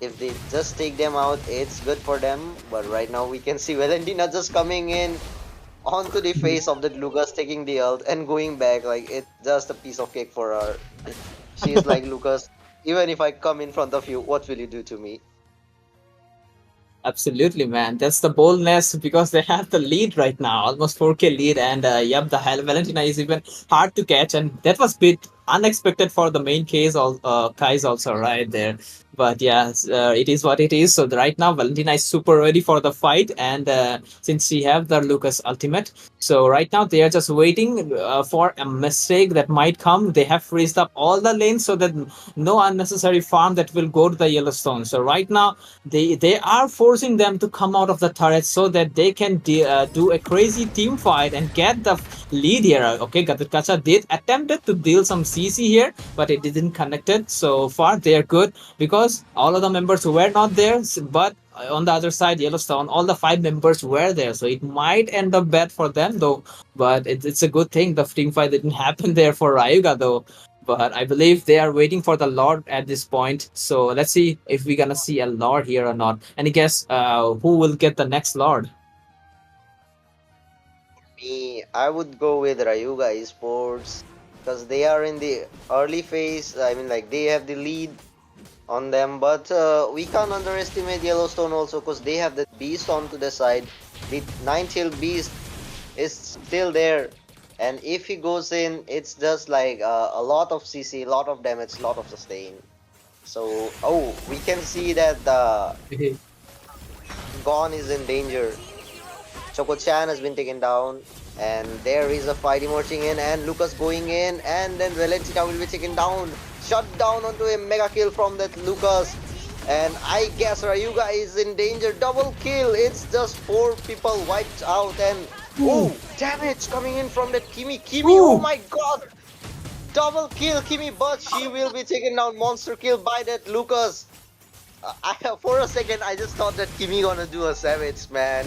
If they just take them out, it's good for them. But right now we can see Valentina just coming in onto the face of that Lucas, taking the ult and going back. Like it's just a piece of cake for her. She's like, Lucas, even if I come in front of you, what will you do to me? Absolutely, man. That's the boldness because they have the lead right now, almost 4K lead, and yep, the Hell Valentina is even hard to catch, and that was bit unexpected for the main case. Kai's also right there, but yeah, it is what it is. So right now, Valentina is super ready for the fight, and since she have the Lucas ultimate, so right now they are just waiting for a mistake that might come. They have freezed up all the lanes so that no unnecessary farm that will go to the Yellowstone. So right now they are forcing them to come out of the turret so that they can do a crazy team fight and get the lead here. Okay, Gatatkacha did attempted to deal some CC here, but it didn't connect it. So far they are good because all of the members were not there, but on the other side, Yellowstone, all the 5 members were there, so it might end up bad for them though. But it's a good thing the team fight didn't happen there for Rayuga though. But I believe they are waiting for the Lord at this point. So let's see if we're gonna see a Lord here or not. Any guess who will get the next Lord? Me, I would go with Rayuga Esports because they are in the early phase. I mean, like they have the lead on them, but we can't underestimate Yellowstone also because they have the beast onto the side. The 9-tailed beast is still there, and if he goes in, it's just like a lot of CC, a lot of damage, a lot of sustain. So, oh, we can see that the Gon is in danger. Choco-chan has been taken down, and there is a fight emerging in, and Lucas going in, and then Valentina will be taken down. Shut down onto a mega kill from that Lucas. And I guess Rayuga is in danger. Double kill. It's just 4 people wiped out, and oh, damage coming in from that Kimi. Oh my god! Double kill Kimi, but she will be taken down. Monster kill by that Lucas. For a second, I just thought that Kimi gonna do a savage, man.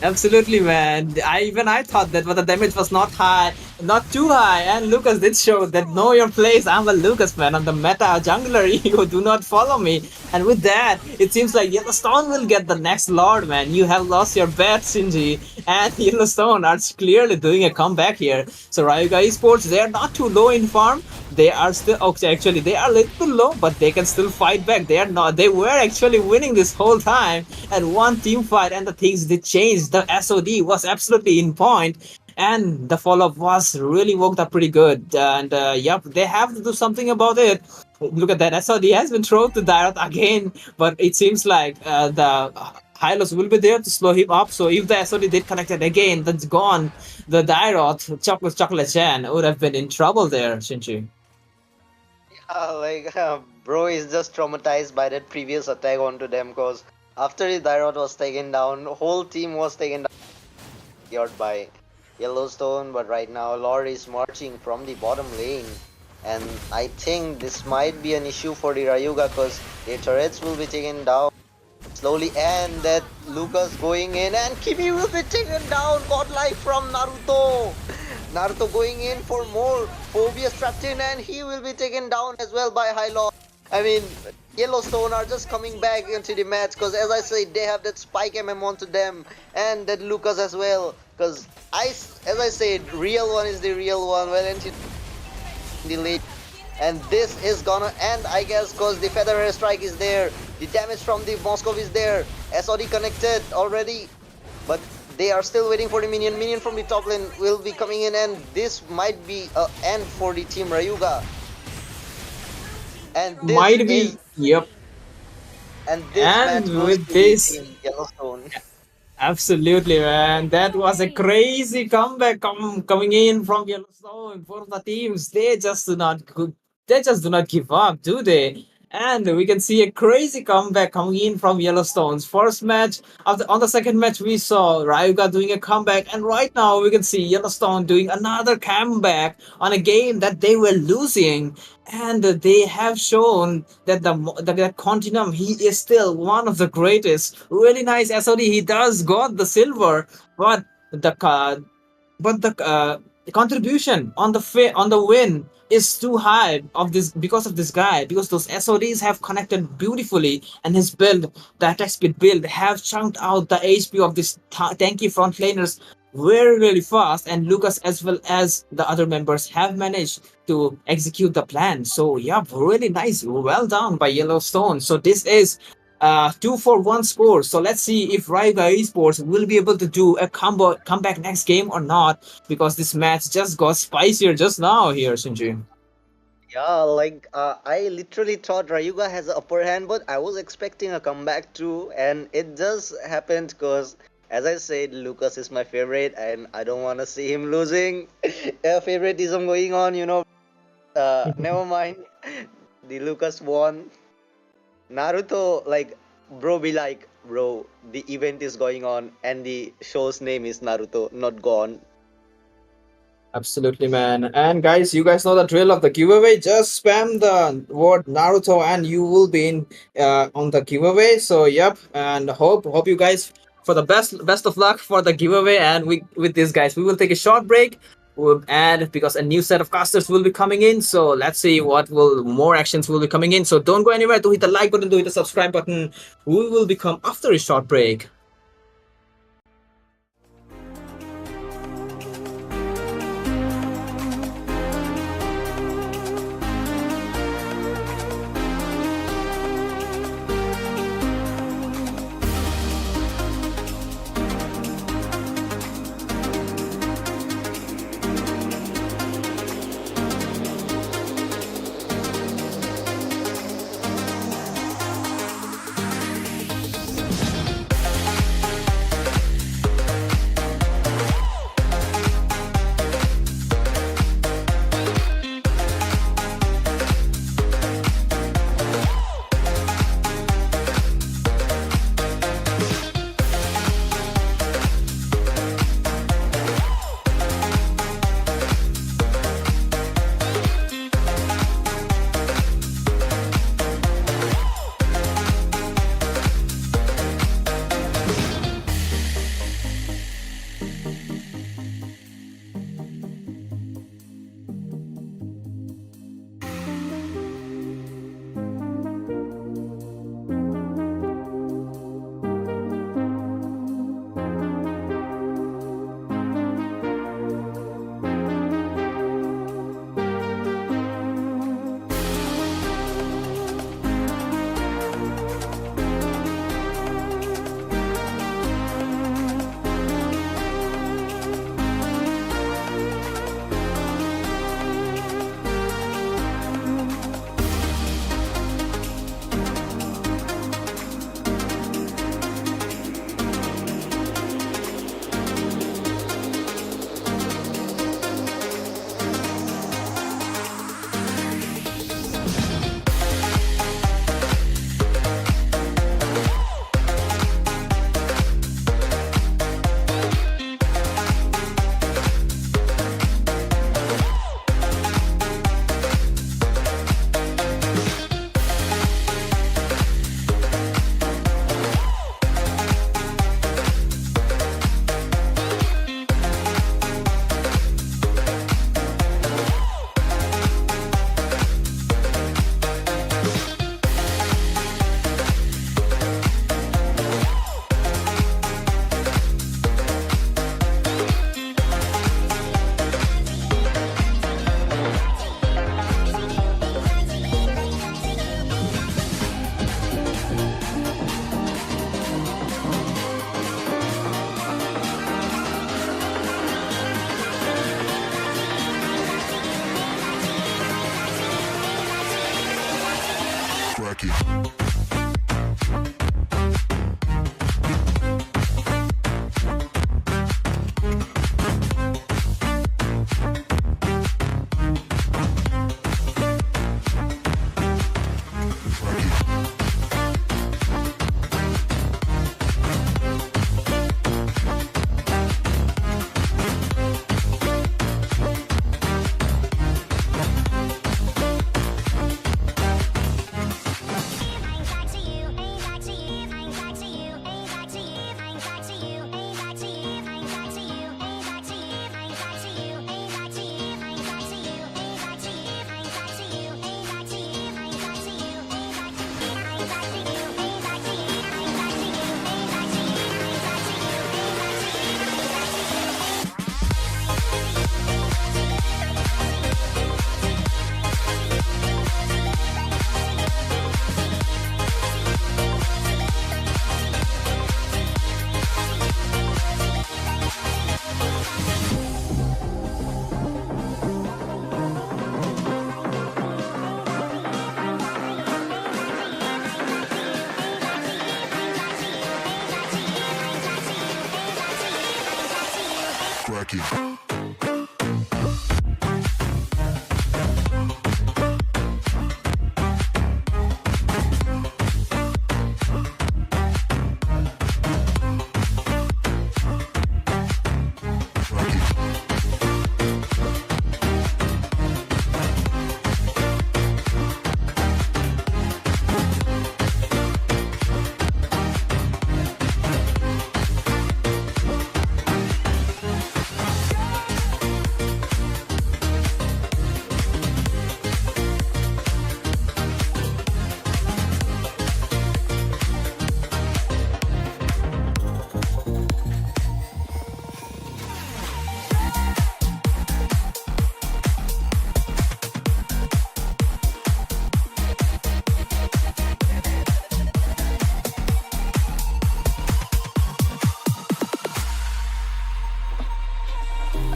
Absolutely, man. I thought that, but the damage was not high, not too high. And Lucas did show that know your place. I'm a Lucas, man. I'm the meta jungler. You do not follow me. And with that, it seems like Yellowstone will get the next Lord, man. You have lost your bet, Shinji, and Yellowstone are clearly doing a comeback here. So Rayuga Esports, they are not too low in farm. They are still okay, actually they are a little low, but they can still fight back. They are not. They were actually winning this whole time and one team fight, and the things did change. The SOD was absolutely in point, and the follow-up was really worked up pretty good. And yep, they have to do something about it. Look at that, SOD has been thrown to Dyrot again, but it seems like the Hylos will be there to slow him up. So if the SOD did connect it again, that's gone. The Dyrot, Chocolate Chan would have been in trouble there, Shinji. Like, bro is just traumatized by that previous attack onto them because after the Dyrot was taken down, whole team was taken down by Yellowstone, but right now Lord is marching from the bottom lane. And I think this might be an issue for the Rayuga because their turrets will be taken down slowly, and that Lucas going in, and Kimi will be taken down. Godlike from Naruto. Naruto going in for more Phobia strapped in, and he will be taken down as well by High Lord. I mean, Yellowstone are just coming back into the match because, as I said, they have that Spike MM onto them, and that Lucas as well. Because as I said, real one is the real one. Well, into the lead, and this is gonna end, I guess, because the Feather Strike is there, the damage from the Moscow is there, SOD connected already, but they are still waiting for the minion from the top lane will be coming in, and this might be a end for the team Rayuga. And this Might be. is, Yep. and this And match goes with to this, the team Yellowstone. absolutely, man. That was a crazy comeback coming in from Yellowstone. Both of the teams, they just do not give up, do they? And we can see a crazy comeback coming in from Yellowstone's first match. On the second match, we saw Ryuga doing a comeback, and right now we can see Yellowstone doing another comeback on a game that they were losing. And they have shown that the Continuum, he is still one of the greatest. Really nice SOD. He does got the silver, but the the contribution on on the win is too high of this because of this guy, because those SODs have connected beautifully, and his build, the attack speed build, have chunked out the HP of this tanky front laners really fast, and Lucas as well as the other members have managed to execute the plan. So yeah, really nice, well done by Yellowstone. So this is 2-1 score. So let's see if Rayuga Esports will be able to do a comeback next game or not, because this match just got spicier just now here, Shinji. Yeah, like I literally thought Rayuga has the upper hand, but I was expecting a comeback too, and it just happened because, as I said, Lucas is my favorite, and I don't want to see him losing. Favoritism going on, you know. Never mind. The Lucas won. Naruto, like, bro, be like, bro, the event is going on, and the show's name is Naruto, not Gone. Absolutely, man. And guys, you guys know the drill of the giveaway. Just spam the word Naruto, and you will be in on the giveaway. So yep, and hope you guys for the best of luck for the giveaway. And with these guys, we will take a short break. And because a new set of casters will be coming in, so let's see what will more actions will be coming in. So don't go anywhere. To hit the like button, to hit the subscribe button. We will become after a short break.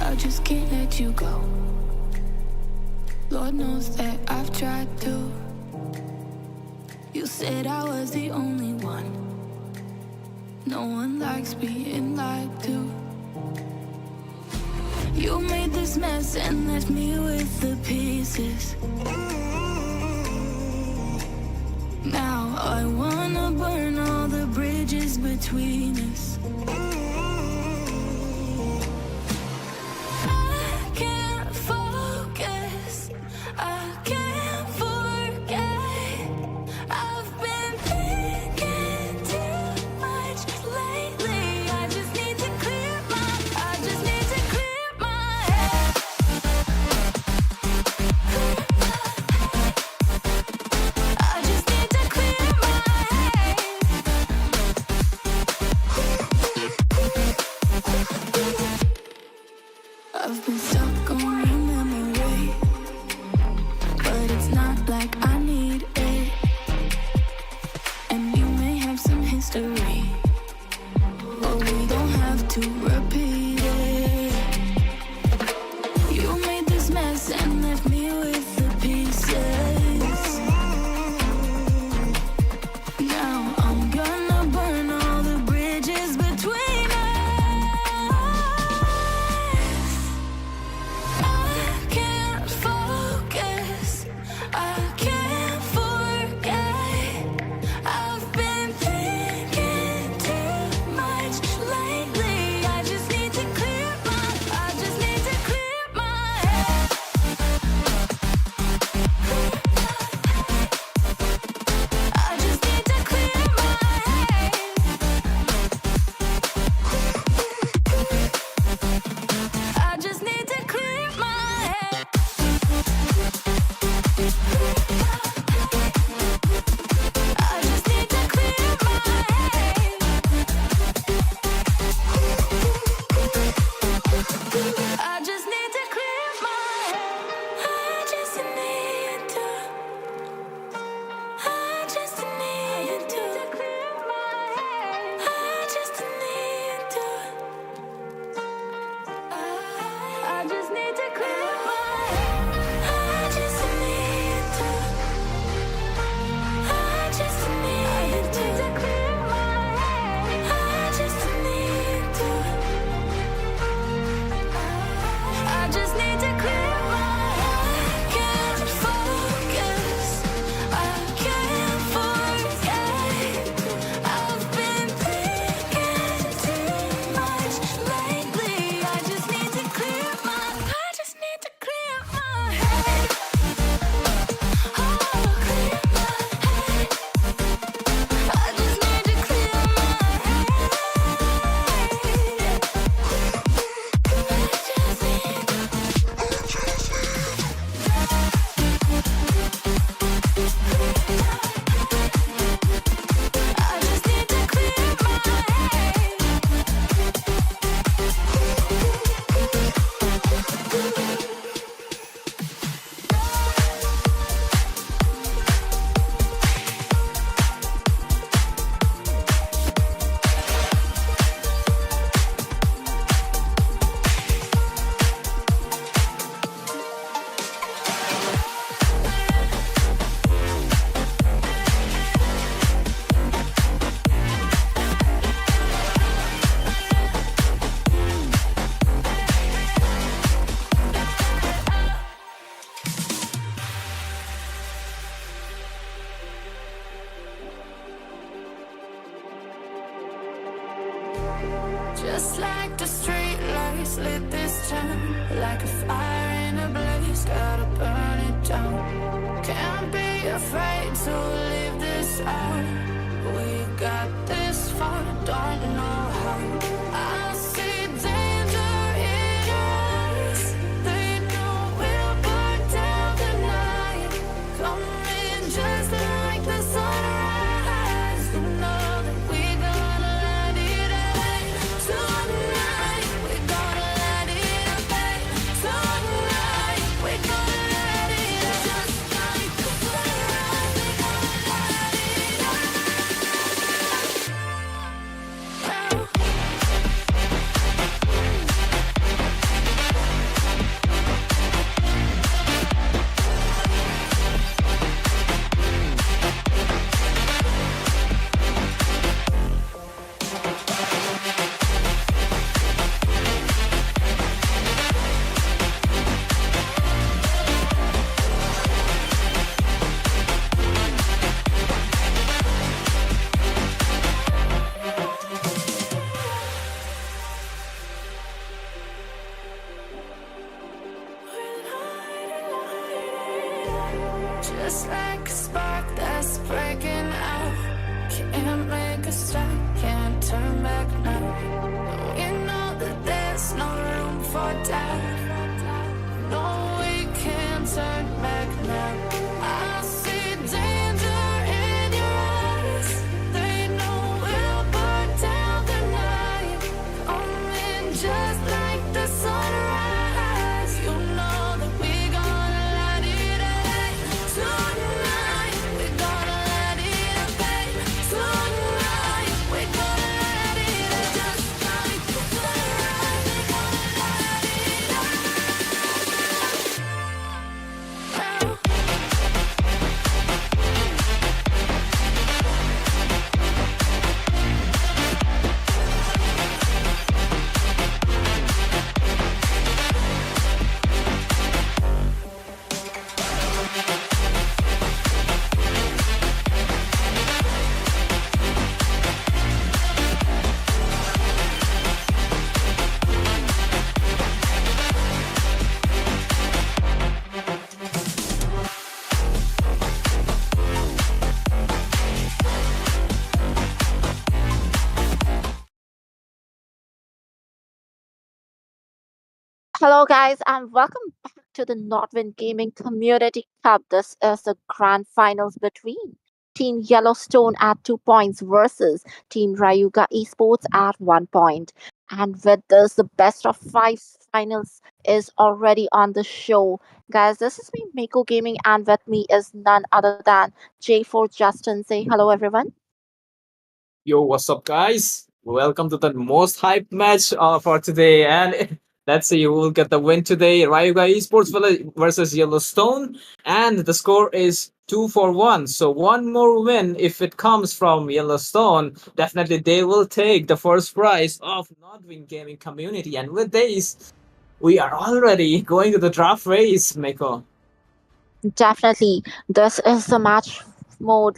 I just can't let you go. Lord knows that I've tried to. You said I was the only one. No one likes being lied to. You made this mess and left me with the pieces. Now I wanna burn all the bridges between us. I can't focus, I can't forget. I've been thinking too much lately. I just need to clear my head. I just need to clear my head. I've been stuck on your memory, but it's not like I need it. And you may have some history, but we don't have to repeat it. You made this mess and left me with the pieces. Now I'm gonna burn all the bridges between us. I can't focus, I can't forget. I've been thinking too much lately. I just need to clear my head. the street lights lit this town like a fire in a blaze, gotta burn it down. Can't be afraid to leave this out. We got this far, don't know how. I see danger in your eyes. They know we'll burn down the night. Coming just like the sunrise. You know that we gonna let it out. Tonight, we gonna let it out. Tonight, we gonna let it out. Just like the sunrise, we gonna let it out. Just like a spark that's breaking out. Can't make a stop, can't turn back now. We know that there's no room for doubt. No, we can't turn back now. I see danger in your eyes. They know we'll burn down the night. Coming just like the sunrise. You know that we gonna let it out. Tonight, we gonna let it out. Tonight, we gonna let it out. Just like the sunrise, we gonna let it out. Hello, guys, and welcome back to the Nodwin Gaming Community Cup. This is the grand finals between Team Yellowstone at 2 points versus Team Rayuga Esports at 1 point. And with this, the best of five finals is already on the show. Guys, this is me, Mako Gaming, and with me is none other than J4 Justin. Say hello, everyone. Yo, what's up, guys? Welcome to the most hyped match for today, and let's see who will get the win today. Rayuga Esports versus Yellowstone, and the score is 2-1. So one more win, if it comes from Yellowstone, definitely they will take the first prize of Nodwin Gaming Community. And with this, we are already going to the draft race, Mako. Definitely, this is the match mode.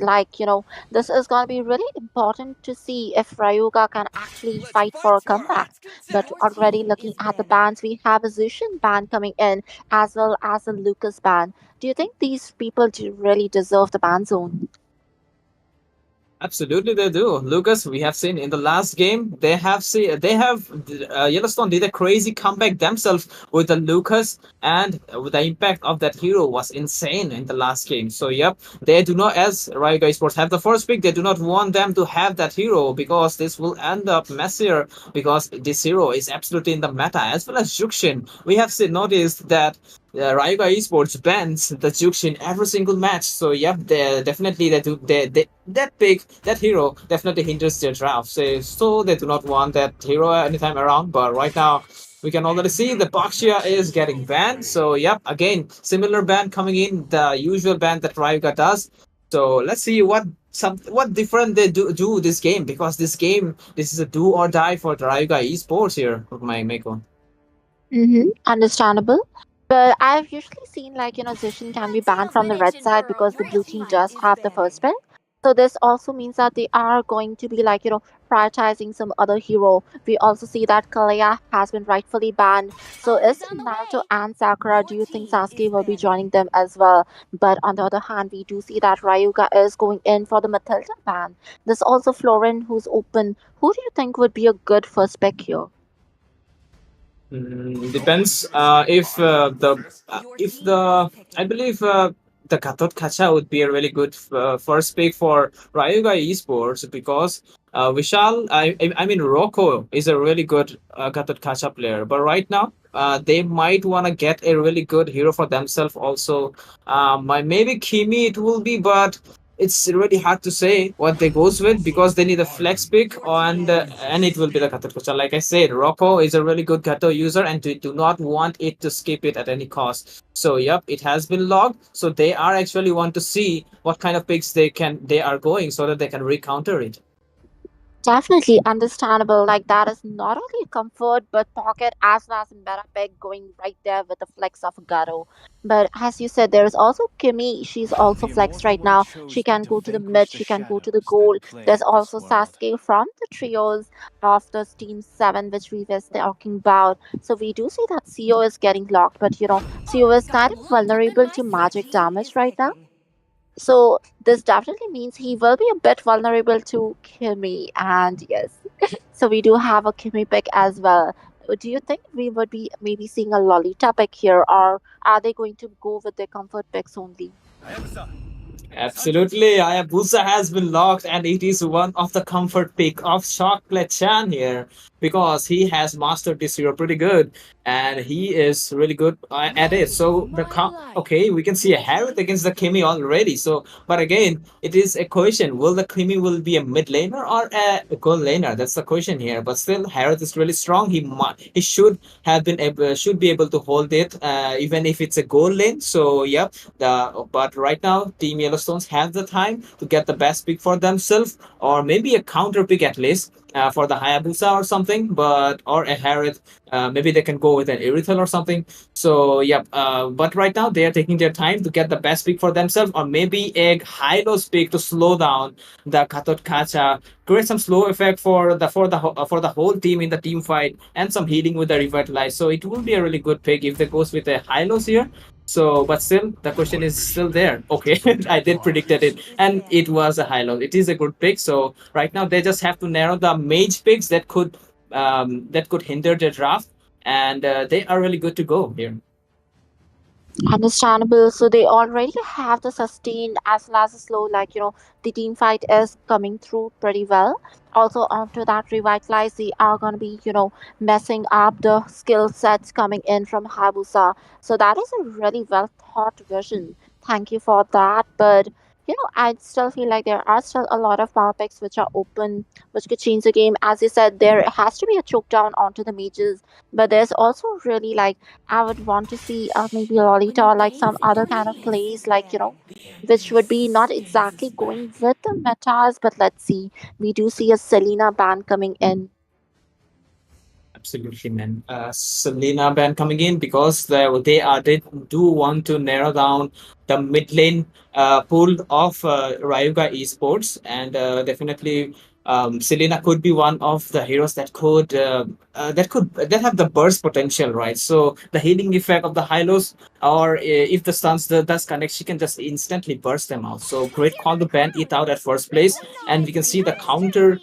This is going to be really important to see if Rayuga can actually fight for a comeback. But already looking at the bans, we have a Zushin ban coming in as well as a Lucas ban. Do you think these people really deserve the ban zone? Absolutely, they do. Lucas, we have seen in the last game, Yellowstone did a crazy comeback themselves with the Lucas, and the impact of that hero was insane in the last game. So, yep, they do not, as Rayuga Esports have the first pick, they do not want them to have that hero because this will end up messier because this hero is absolutely in the meta, as well as Jukshin. We have noticed that Rayuga Esports bans the Jukshin every single match. So yep, that hero definitely hinders their draft. So they do not want that hero anytime around. But right now we can already see the Bakshia is getting banned. So yep, again similar ban coming in, the usual ban that Rayuga does. So let's see what different they do this game, because this is a do or die for the Rayuga Esports here, my Mako. Understandable. But I've usually seen Zushin can be banned from the red side because the blue team does have the first pick. So this also means that they are going to be like, prioritizing some other hero. We also see that Kalea has been rightfully banned. So is it Naruto and Sakura? Do you think Sasuke will be joining them as well? But on the other hand, we do see that Ryuga is going in for the Matilda ban. There's also Florin who's open. Who do you think would be a good first pick here? Depends if the I believe the Gatot Kacha would be a really good first pick for Rayuga Esports because Vishal I mean Rocco is a really good Gatot Kacha player, but right now they might want to get a really good hero for themselves also. Maybe Kimi it will be, but it's really hard to say what they goes with because they need a flex pick and it will be the Gato Kocha. Like I said, Rocco is a really good Gato user and they do not want it to skip it at any cost. So yep, it has been logged. So they are actually want to see what kind of picks they are going so that they can recounter it. Definitely understandable. Like that is not only a comfort but pocket as well as a meta pick going right there with the flex of Garo. But as you said, there is also Kimmy. She's also flexed right now. She can go to the mid. She can go to the goal. There's also Sasuke from the trios of the Team 7, which we were talking about. So we do see that CO is getting locked, but CO is kind of vulnerable to magic damage right now. So this definitely means he will be a bit vulnerable to Kimi. And yes, so we do have a Kimi pick as well. Do you think we would be maybe seeing a Lolita pick here, or are they going to go with their comfort picks only? Absolutely, Ayabusa has been locked, and it is one of the comfort pick of Chocolate Chan here because he has mastered this hero pretty good, and he is really good at it. So okay, we can see a Harriet against the Kimi already. So, but again, it is a question: will the Kimi will be a mid laner or a gold laner? That's the question here. But still, Harriet is really strong. He should have been able should be able to hold it, even if it's a gold lane. So, yep, but right now, Team Yellowstones have the time to get the best pick for themselves, or maybe a counter pick at least for the Hayabusa or something. But or a Harriet, maybe they can go with an Irithel or something. So yeah, but right now they are taking their time to get the best pick for themselves, or maybe a high-low pick to slow down the Katot Kacha, create some slow effect for the whole team in the team fight, and some healing with the revitalize. So it will be a really good pick if they goes with a high lows here. So, but still, the question is still there. Okay, I did predicted it, and it was a high low. It is a good pick. So right now they just have to narrow the mage picks that could hinder their draft, and they are really good to go here. Understandable. So they already have the sustained as well as the slow, like, the team fight is coming through pretty well. Also, after that revitalize, they are going to be, messing up the skill sets coming in from Habusa. So that is a really well thought vision. Thank you for that. But, I still feel like there are still a lot of power picks which are open, which could change the game. As you said, there has to be a choke down onto the mages. But there's also really like I would want to see maybe Lolita or like some other kind of plays, like, which would be not exactly going with the metas, but let's see. We do see a Selena ban coming in. Absolutely, man. Selena band coming in because they do want to narrow down the mid lane pool of Rayuga Esports, and definitely Selena could be one of the heroes that have the burst potential, right? So the healing effect of the Hylos, or if the stuns does connect, she can just instantly burst them out. So great call to ban it out at first place, and we can see the counter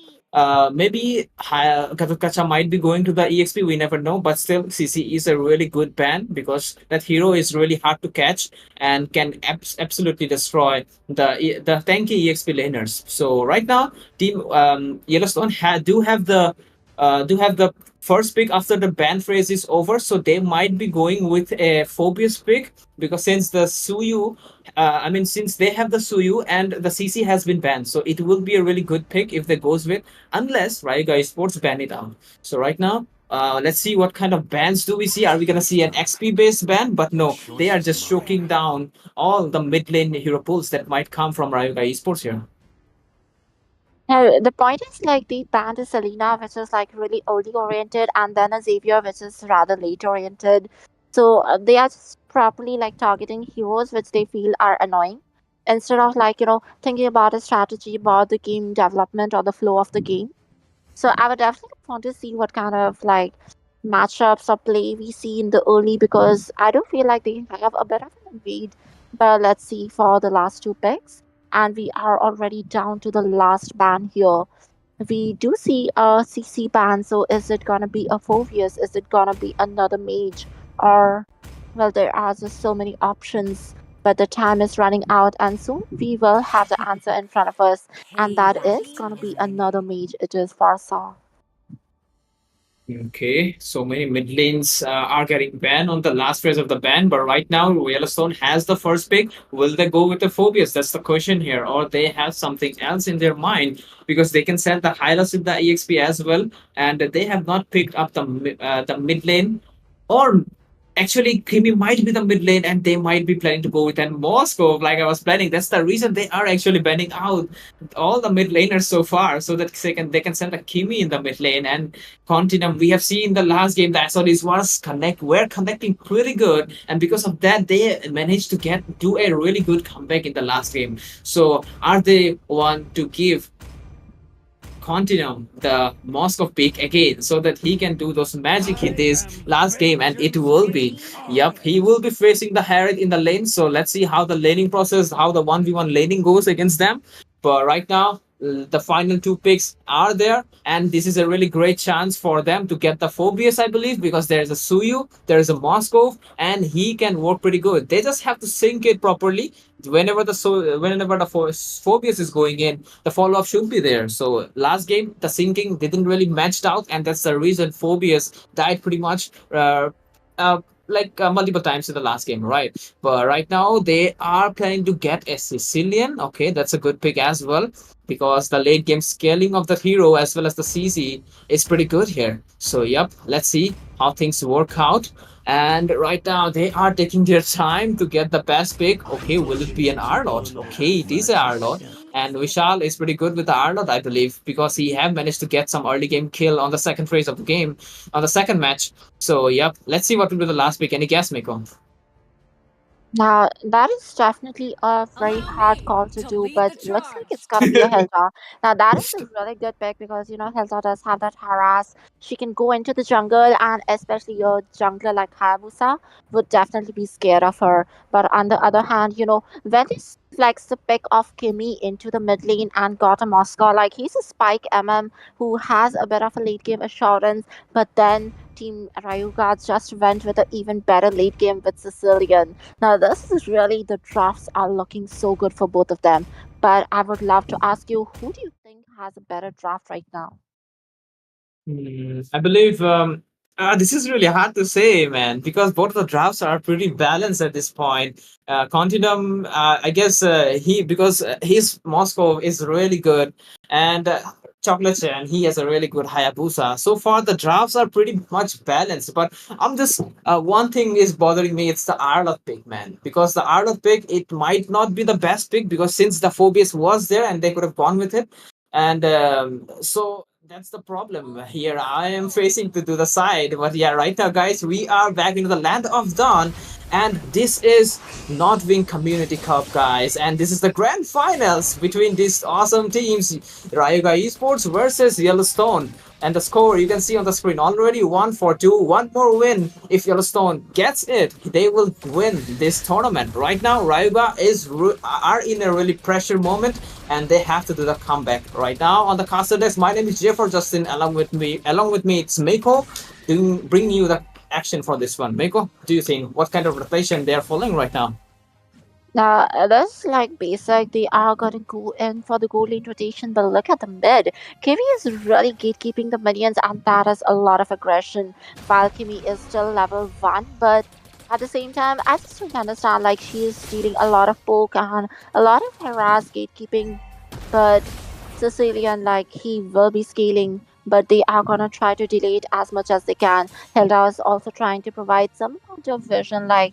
maybe Kazukacha might be going to the EXP, we never know, but still CC is a really good ban because that hero is really hard to catch and can absolutely destroy the tanky EXP laners. So right now, Team Yellowstone do have the first pick after the ban phase is over, so they might be going with a Phobius pick because since the Suyu since they have the Suyu and the CC has been banned, so it will be a really good pick if they goes with, unless Raiga Sports ban it out. So right now, let's see what kind of bans do we see. Are we gonna see an XP based ban? But no, they are just choking down all the mid lane hero pools that might come from Raiga Esports here. No, the point is like the band is Selena, which is like really early oriented, and then a Xavier, which is rather late oriented. So they are just properly like targeting heroes which they feel are annoying. instead of thinking about a strategy about the game development or the flow of the game. So I would definitely want to see what kind of matchups or play we see in the early, because I do feel like they have a bit of an lead. But let's see for the last two picks. And we are already down to the last ban here. We do see a CC ban, so is it gonna be a Phobius? Is it gonna be another mage? Or, well, there are just so many options, but the time is running out, and soon we will have the answer in front of us, and that is gonna be another mage. It is Farsa. Okay, so many mid lanes are getting banned on the last phase of the ban, but right now Yellowstone has the first pick. Will they go with the Phobias? That's the question here, or they have something else in their mind because they can send the Hylas in the EXP as well, and they have not picked up the mid lane, or actually Kimi might be the mid lane, and they might be planning to go with an Moscow like I was planning. That's the reason they are actually banning out all the mid laners so far, so that they can send a Kimi in the mid lane. And Continuum, we have seen the last game the SODs were connecting pretty good, and because of that, they managed to do a really good comeback in the last game. So, are they want to give Continuum the Moscow pick again so that he can do those magic in this last game? And it will be, yep, he will be facing the Harriet in the lane. So let's see how the laning process, how the 1v1 laning goes against them. But right now, the final two picks are there, and this is a really great chance for them to get the Phobius, I believe, because there's a Suyu, there's a Moscow, and he can work pretty good. They just have to sync it properly. Whenever the Phobius is going in, the follow up should be there. So last game, the syncing didn't really matched out, and that's the reason Phobius died pretty much. Multiple times in the last game, right? But right now they are planning to get a Sicilian. Okay, that's a good pick as well because the late game scaling of the hero as well as the CC is pretty good here. So, yep, let's see how things work out. And right now they are taking their time to get the best pick. Okay, will it be an Arlot? Okay, it is an Arlot. And Vishal is pretty good with the Arlot, I believe, because he have managed to get some early game kill on the second phase of the game, on the second match. So, yep, let's see what will be the last pick. Any guess, Miko? Now, that is definitely a very hard call to do, but looks like it's gonna be a Hilda. Now, that is a really good pick because Hilda does have that harass. She can go into the jungle, and especially your jungler like Hayabusa would definitely be scared of her. But on the other hand, when they flex the pick of Kimi into the mid lane and got a Moscow, like he's a spike MM who has a bit of a late game assurance, but then Team Rayuga just went with an even better late game with Sicilian. Now, this is really, the drafts are looking so good for both of them. But I would love to ask you, who do you think has a better draft right now? I believe this is really hard to say, man, because both of the drafts are pretty balanced at this point. Continuum, I guess because his Moscow is really good, and Chocolate and he has a really good Hayabusa. So far, the drafts are pretty much balanced, but I'm just one thing is bothering me. It's the Arlot pick, man, because the Arlot pick, it might not be the best pick because since the Phobius was there and they could have gone with it, and so that's the problem here. I am facing to do the side, but yeah, right now, guys, we are back into the land of dawn, and this is Nodwin Community Cup, guys, and this is the grand finals between these awesome teams, Rayuga Esports versus Yellowstone. And the score you can see on the screen already 1-4-2. One more win. If Yellowstone gets it, they will win this tournament. Right now, Rayuga are in a really pressure moment, and they have to do the comeback. Right now on the caster desk, my name is Jeffrey Justin. Along with me, it's Mako, bring you the action for this one. Mako, do you think what kind of rotation they are following right now? Now, that's like basic. They are going to go in for the gold lane rotation, but look at the mid. Kimi is really gatekeeping the minions, and that is a lot of aggression. While Kimi is still level 1, but at the same time, I just don't understand. Like, she is stealing a lot of poke and a lot of harass gatekeeping, but Sicilian, like, he will be scaling, but they are gonna try to delay it as much as they can. Hilda is also trying to provide some amount of vision, like,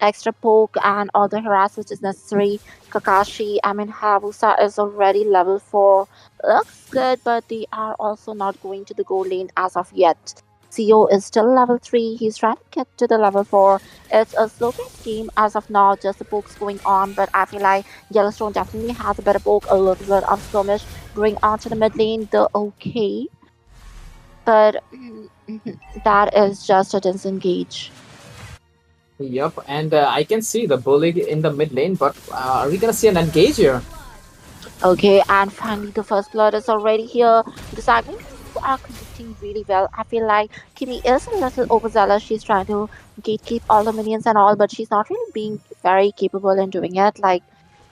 extra poke and all the harass which is necessary. Kakashi, I mean, Hayabusa is already level 4. Looks good, but they are also not going to the goal lane as of yet. CEO is still level 3. He's trying to get to the level 4. It's a slow paced game as of now, just the pokes going on, but I feel like Yellowstone definitely has a better poke, a little bit of skirmish going on to the mid lane, the okay. But that is just a disengage. Yep, and I can see the bully in the mid lane, but are we gonna see an engage here? Okay, and finally the first blood is already here. The segment are connecting really well. I feel like Kimi is a little overzealous. She's trying to gatekeep all the minions and all, but she's not really being very capable in doing it. Like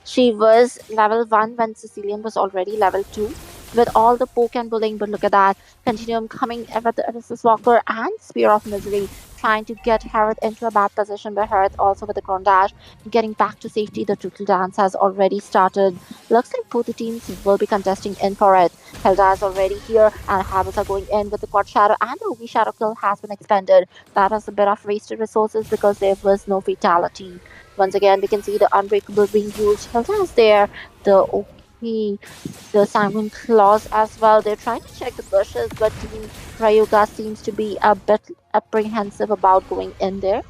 she was level 1 when Sicilian was already level 2 with all the poke and bullying, but look at that. Continuum coming in with the Abyss's Walker and Spear of Misery, trying to get Harith into a bad position, but Harith also with the ground dash, getting back to safety. The Turtle Dance has already started. Looks like both the teams will be contesting in for it. Hilda is already here, and Habits are going in with the Quad Shadow, and the Ogi Shadow kill has been expended. That was a bit of wasted resources because there was no fatality. Once again, we can see the Unbreakable being used. Hilda is there. The Simon Claws as well. They're trying to check the bushes, but Team Rayuga seems to be a bit apprehensive about going in there.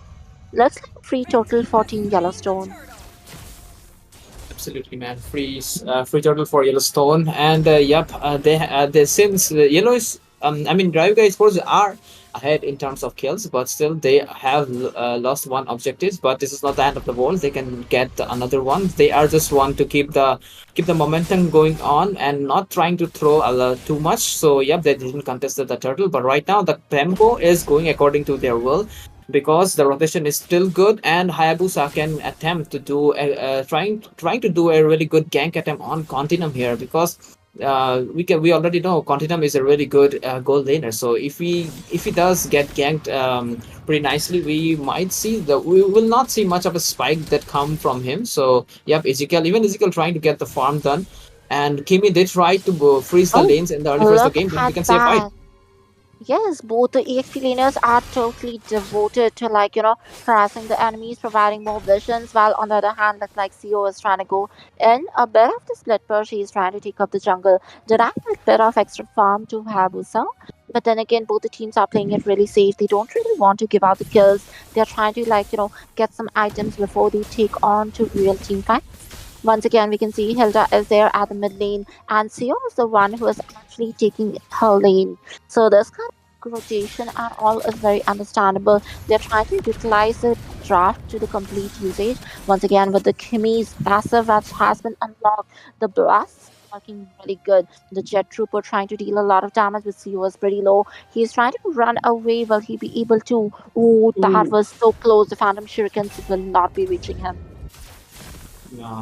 Looks like free total for Team Yellowstone. Absolutely, man. Free turtle for Yellowstone, and yep, they since Yellow is I mean Rayuga Esports are ahead in terms of kills, but still they have lost one objectives. But this is not the end of the world. They can get another one. They are just want to keep the momentum going on and not trying to throw too much. So yep, they didn't contest the turtle, but right now the tempo is going according to their will because the rotation is still good and Hayabusa can attempt to do trying to do a really good gank attempt on Continuum here because we already know Continuum is a really good gold laner. So if he does get ganked pretty nicely, we will not see much of a spike that come from him. So yep, Ezekiel trying to get the farm done, and Kimi did try to freeze the lanes in the early first of the game, but we can see a fight. Yes, both the EXP laners are totally devoted to harassing the enemies, providing more visions, while on the other hand, looks like CEO is trying to go in a bit of the split push. He's trying to take up the jungle, denying a bit of extra farm to Hayabusa. But then again, both the teams are playing it really safe. They don't really want to give out the kills. They're trying to get some items before they take on to real team fights. Once again, we can see Hilda is there at the mid lane, and Seo is the one who is actually taking her lane. So this kind of rotation and all is very understandable. They're trying to utilize the draft to the complete usage. Once again, with the Kimi's passive that has been unlocked, the blast working really good. The Jet Trooper trying to deal a lot of damage with Seo is pretty low. He's trying to run away. Will he be able to? Ooh, that was so close. The Phantom Shurikens will not be reaching him.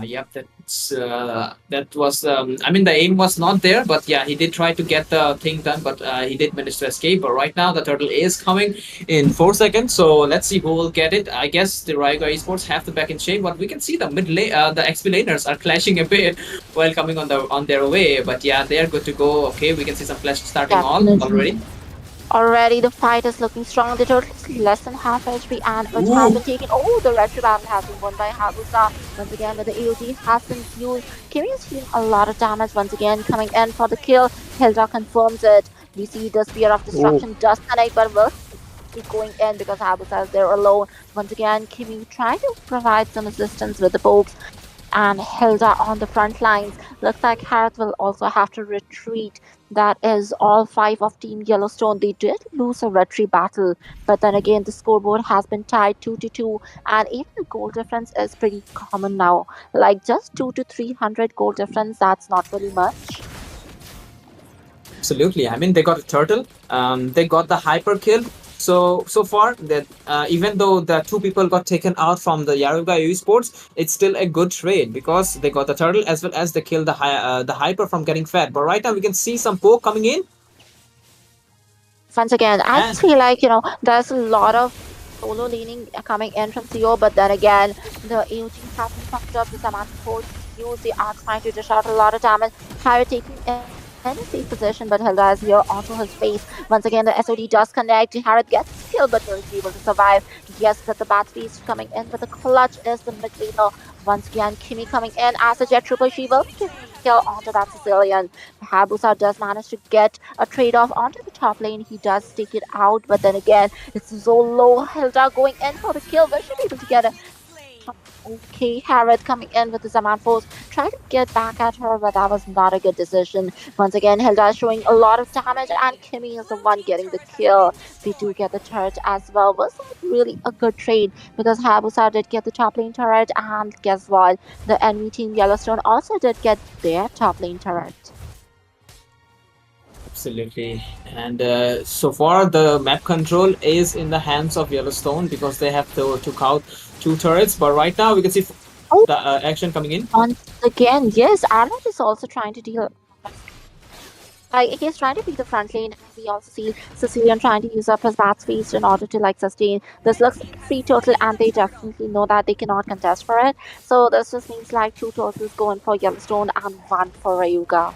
Yep, that was. I mean, the aim was not there, but yeah, he did try to get the thing done, but he did manage to escape. But right now, the turtle is coming in 4 seconds, so let's see who will get it. I guess the Rayuga Esports have the back in shape, but we can see the the XP laners are clashing a bit while coming on their way. But yeah, they are good to go. Okay, we can see some clash starting already. Already the fight is looking strong. The turtle is less than half HP and it has been taken. Oh, the retro battle has been won by Hayabusa. Once again, with the AOG has been used. Kimi is dealing a lot of damage. Once again, coming in for the kill. Hilda confirms it. We see the Spear of Destruction does connect, but will keep going in because Hayabusa is there alone. Once again, Kimi trying to provide some assistance with the pokes. And Hilda on the front lines. Looks like Harith will also have to retreat. That is all 5 of Team Yellowstone. They did lose a retreat battle, but then again the scoreboard has been tied 2-2, and even the goal difference is pretty common now. Like just 200 to 300 goal difference, that's not really much. Absolutely. I mean, they got a turtle. They got the hyper kill. So far, that even though the 2 people got taken out from the Rayuga Esports, it's still a good trade because they got the turtle as well as they killed the hyper from getting fed. But right now, we can see some poke coming in. Once again, I just feel like there's a lot of solo laning coming in from CEO, but then again, the AOG has been fucked up. This amount of force used, they are trying to dish out a lot of damage. Harry taking in a safe position, but Hilda is here onto his face. Once again, the SOD does connect. Harith gets killed, but will be able to survive. Yes, with the bat feast coming in, but the clutch is the mid laner. Once again, Kimi coming in as a jet trooper. She will be giving a kill onto that Sicilian. Hayabusa does manage to get a trade off onto the top lane. He does take it out, but then again, it's so low. Hilda going in for the kill. Will she be able to get a okay, Harrod coming in with the Zaman Force, trying to get back at her, but that was not a good decision. Once again, Hilda showing a lot of damage, and Kimmy is the one getting the kill. We do get the turret as well. Was not really a good trade because Hayabusa did get the top lane turret, and guess what? The enemy team Yellowstone also did get their top lane turret. Absolutely. And so far, the map control is in the hands of Yellowstone because they have to took out two turrets. But right now, we can see Oh, the action coming in. once again, yes, Arnold is also trying to deal. Like he's trying to be the front lane. We also see Sicilian trying to use up his bat space in order to like sustain. This looks like a free total, and they definitely know that they cannot contest for it. So this just means like 2 totals going for Yellowstone and 1 for Rayuga.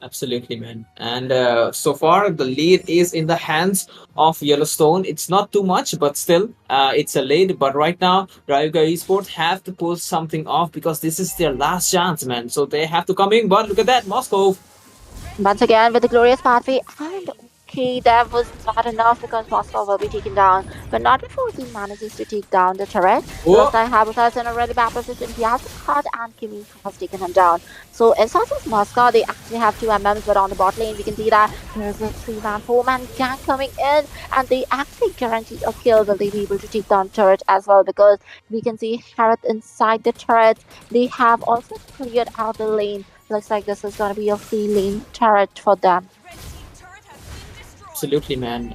Absolutely, man. And so far, the lead is in the hands of Yellowstone. It's not too much, but still, it's a lead. But right now, Rayuga Esports have to pull something off because this is their last chance, man. So they have to come in. But look at that, Moscow. Once again with the glorious pathway, and okay, that was not enough because Moscow will be taken down, but not before he manages to take down the turret. Oh. Looks like Hayabusa is in a really bad position. He has the cut, and Kimi has taken him down. So as far as Moscow, they actually have 2 MMs, but on the bot lane we can see that there's a 3-man, 4-man gang coming in, and they actually guarantee a kill. Will they be able to take down turret as well? Because we can see Harith inside the turret. They have also cleared out the lane. Looks like this is going to be a free lane turret for them. Absolutely, man.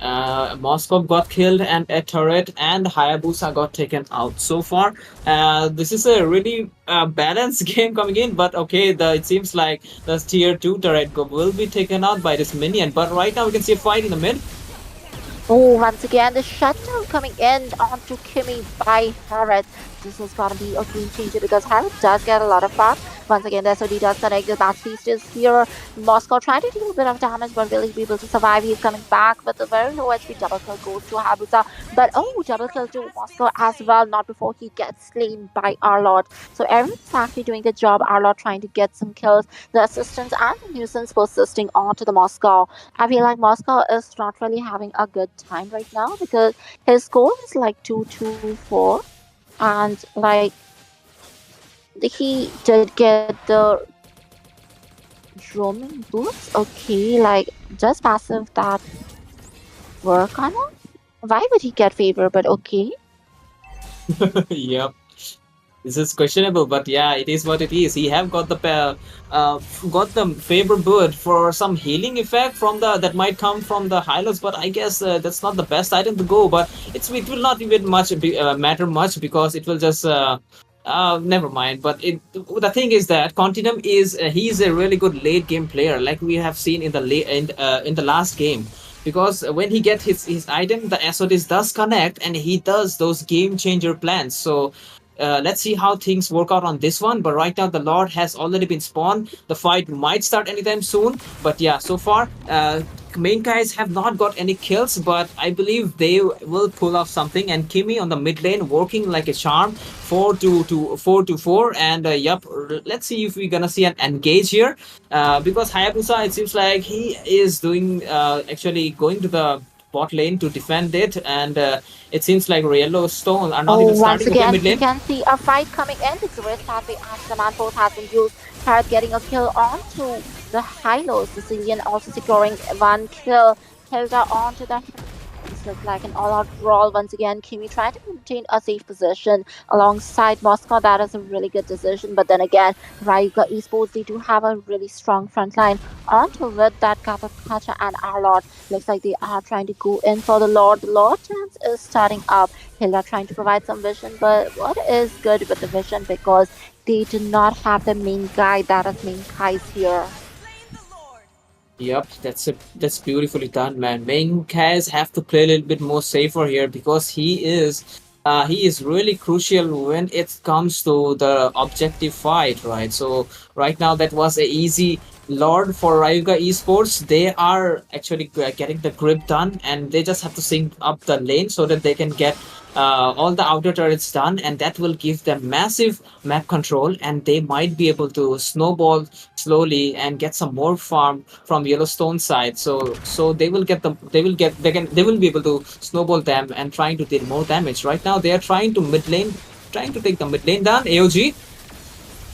Moscow got killed and a turret and Hayabusa got taken out. So far, this is a really balanced game coming in. But okay, it seems like the tier 2 turret will be taken out by this minion. But right now we can see a fight in the mid. Oh, once again, the shutdown coming in onto Kimi by Harith. This is gonna be a game changer because Harith does get a lot of buff. Once again, the SOD does connect. The Bat Feast is here. Moscow trying to deal a bit of damage, but will he be able to survive? He's coming back, but the very low HP double kill goes to Hayabusa. But oh, double kill to Moscow as well, not before he gets slain by our Lord. So everyone's actually doing the job. Our Lord trying to get some kills. The assistants and the nuisance persisting onto the Moscow. I feel like Moscow is not really having a good time right now because his score is like 2-2-4, and like he did get the roaming boots. Okay, like does passive that work on him? Why would he get favor? But okay. Yep. This is questionable, but yeah, it is what it is. He have got the favor bird for some healing effect from that might come from the Hylos, but I guess that's not the best item to go. But it will not even matter much because it will just never mind. But the thing is that Continuum is he's a really good late game player, like we have seen in the last game. Because when he gets his item, the SODs does connect and he does those game changer plans. So let's see how things work out on this one. But right now, the Lord has already been spawned. The fight might start anytime soon. But yeah, so far, main guys have not got any kills. But I believe they will pull off something. And Kimi on the mid lane working like a charm. 4-4. And yep, let's see if we're gonna see an engage here. Because Hayabusa, it seems like he is doing actually going to the bot lane to defend it, and it seems like Yellowstone are not even Once starting again, mid we lane. can see a fight coming in. The glorious pathway as the man force has been used. Harith getting a kill onto the Hylos. Sicilian also securing 1 kill. Hilda onto the. This looks like an all-out brawl once again. Kimi trying to maintain a safe position alongside Moscow. That is a really good decision. But then again, Rayuga Esports, they do have a really strong front line. Onto with that Katakacha and our Lord. Looks like they are trying to go in for the Lord. The Lord chance is starting up. Hilda trying to provide some vision. But what is good with the vision? Because they do not have the main guy. That is main Kai's here. Yep, that's beautifully done, man. Main guys have to play a little bit more safer here because he is really crucial when it comes to the objective fight, right? So right now that was a easy Lord for Rayuga Esports, they are actually getting the grip done, and they just have to sync up the lane so that they can get all the outer turrets done, and that will give them massive map control, and they might be able to snowball slowly and get some more farm from Yellowstone side. So they will get them. They will be able to snowball them and trying to deal more damage. Right now they are trying to mid lane, trying to take the mid lane down. AOG.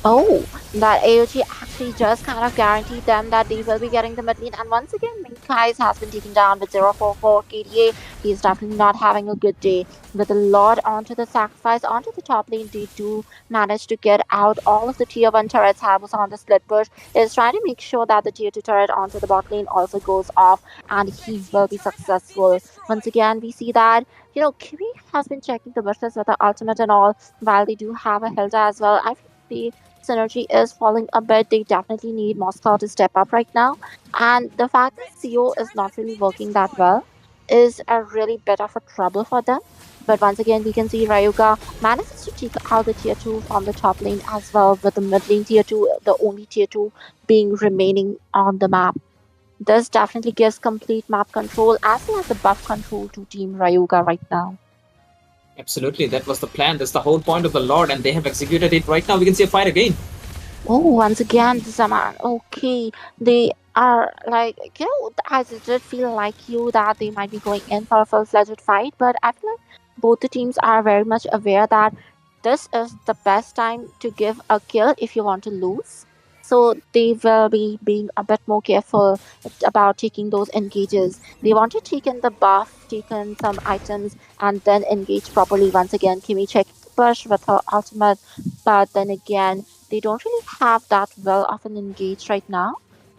Oh, that AOG actually just kind of guaranteed them that they will be getting the mid lane. And once again, Minkais has been taken down with 044 KDA. He's definitely not having a good day. With a lot onto the sacrifice, onto the top lane, they do manage to get out all of the tier 1 turrets. Hayabusa on the split push is trying to make sure that the tier 2 turret onto the bot lane also goes off, and he will be successful. Once again, we see that, Kimi has been checking the bushes with the ultimate and all, while they do have a Hilda as well. I feel the synergy is falling a bit. They definitely need Moscow to step up right now. And the fact that CO is not really working that well is a really bit of a trouble for them. But once again, we can see Rayuga manages to take out the tier 2 from the top lane as well, with the mid lane tier 2, the only tier 2 being remaining on the map. This definitely gives complete map control as well as the buff control to Team Rayuga right now. Absolutely, that was the plan. That's the whole point of the Lord, and they have executed it. Right now, we can see a fight again. Oh, once again, Zaman. Okay, they are like, I did feel like you that they might be going in for a full-fledged fight, but I feel like both the teams are very much aware that this is the best time to give a kill if you want to lose. So they will be being a bit more careful about taking those engages. They want to take in the buff, take in some items, and then engage properly. Once again, Kimi checked the push with her ultimate, but then again, they don't really have that well of an engage right now.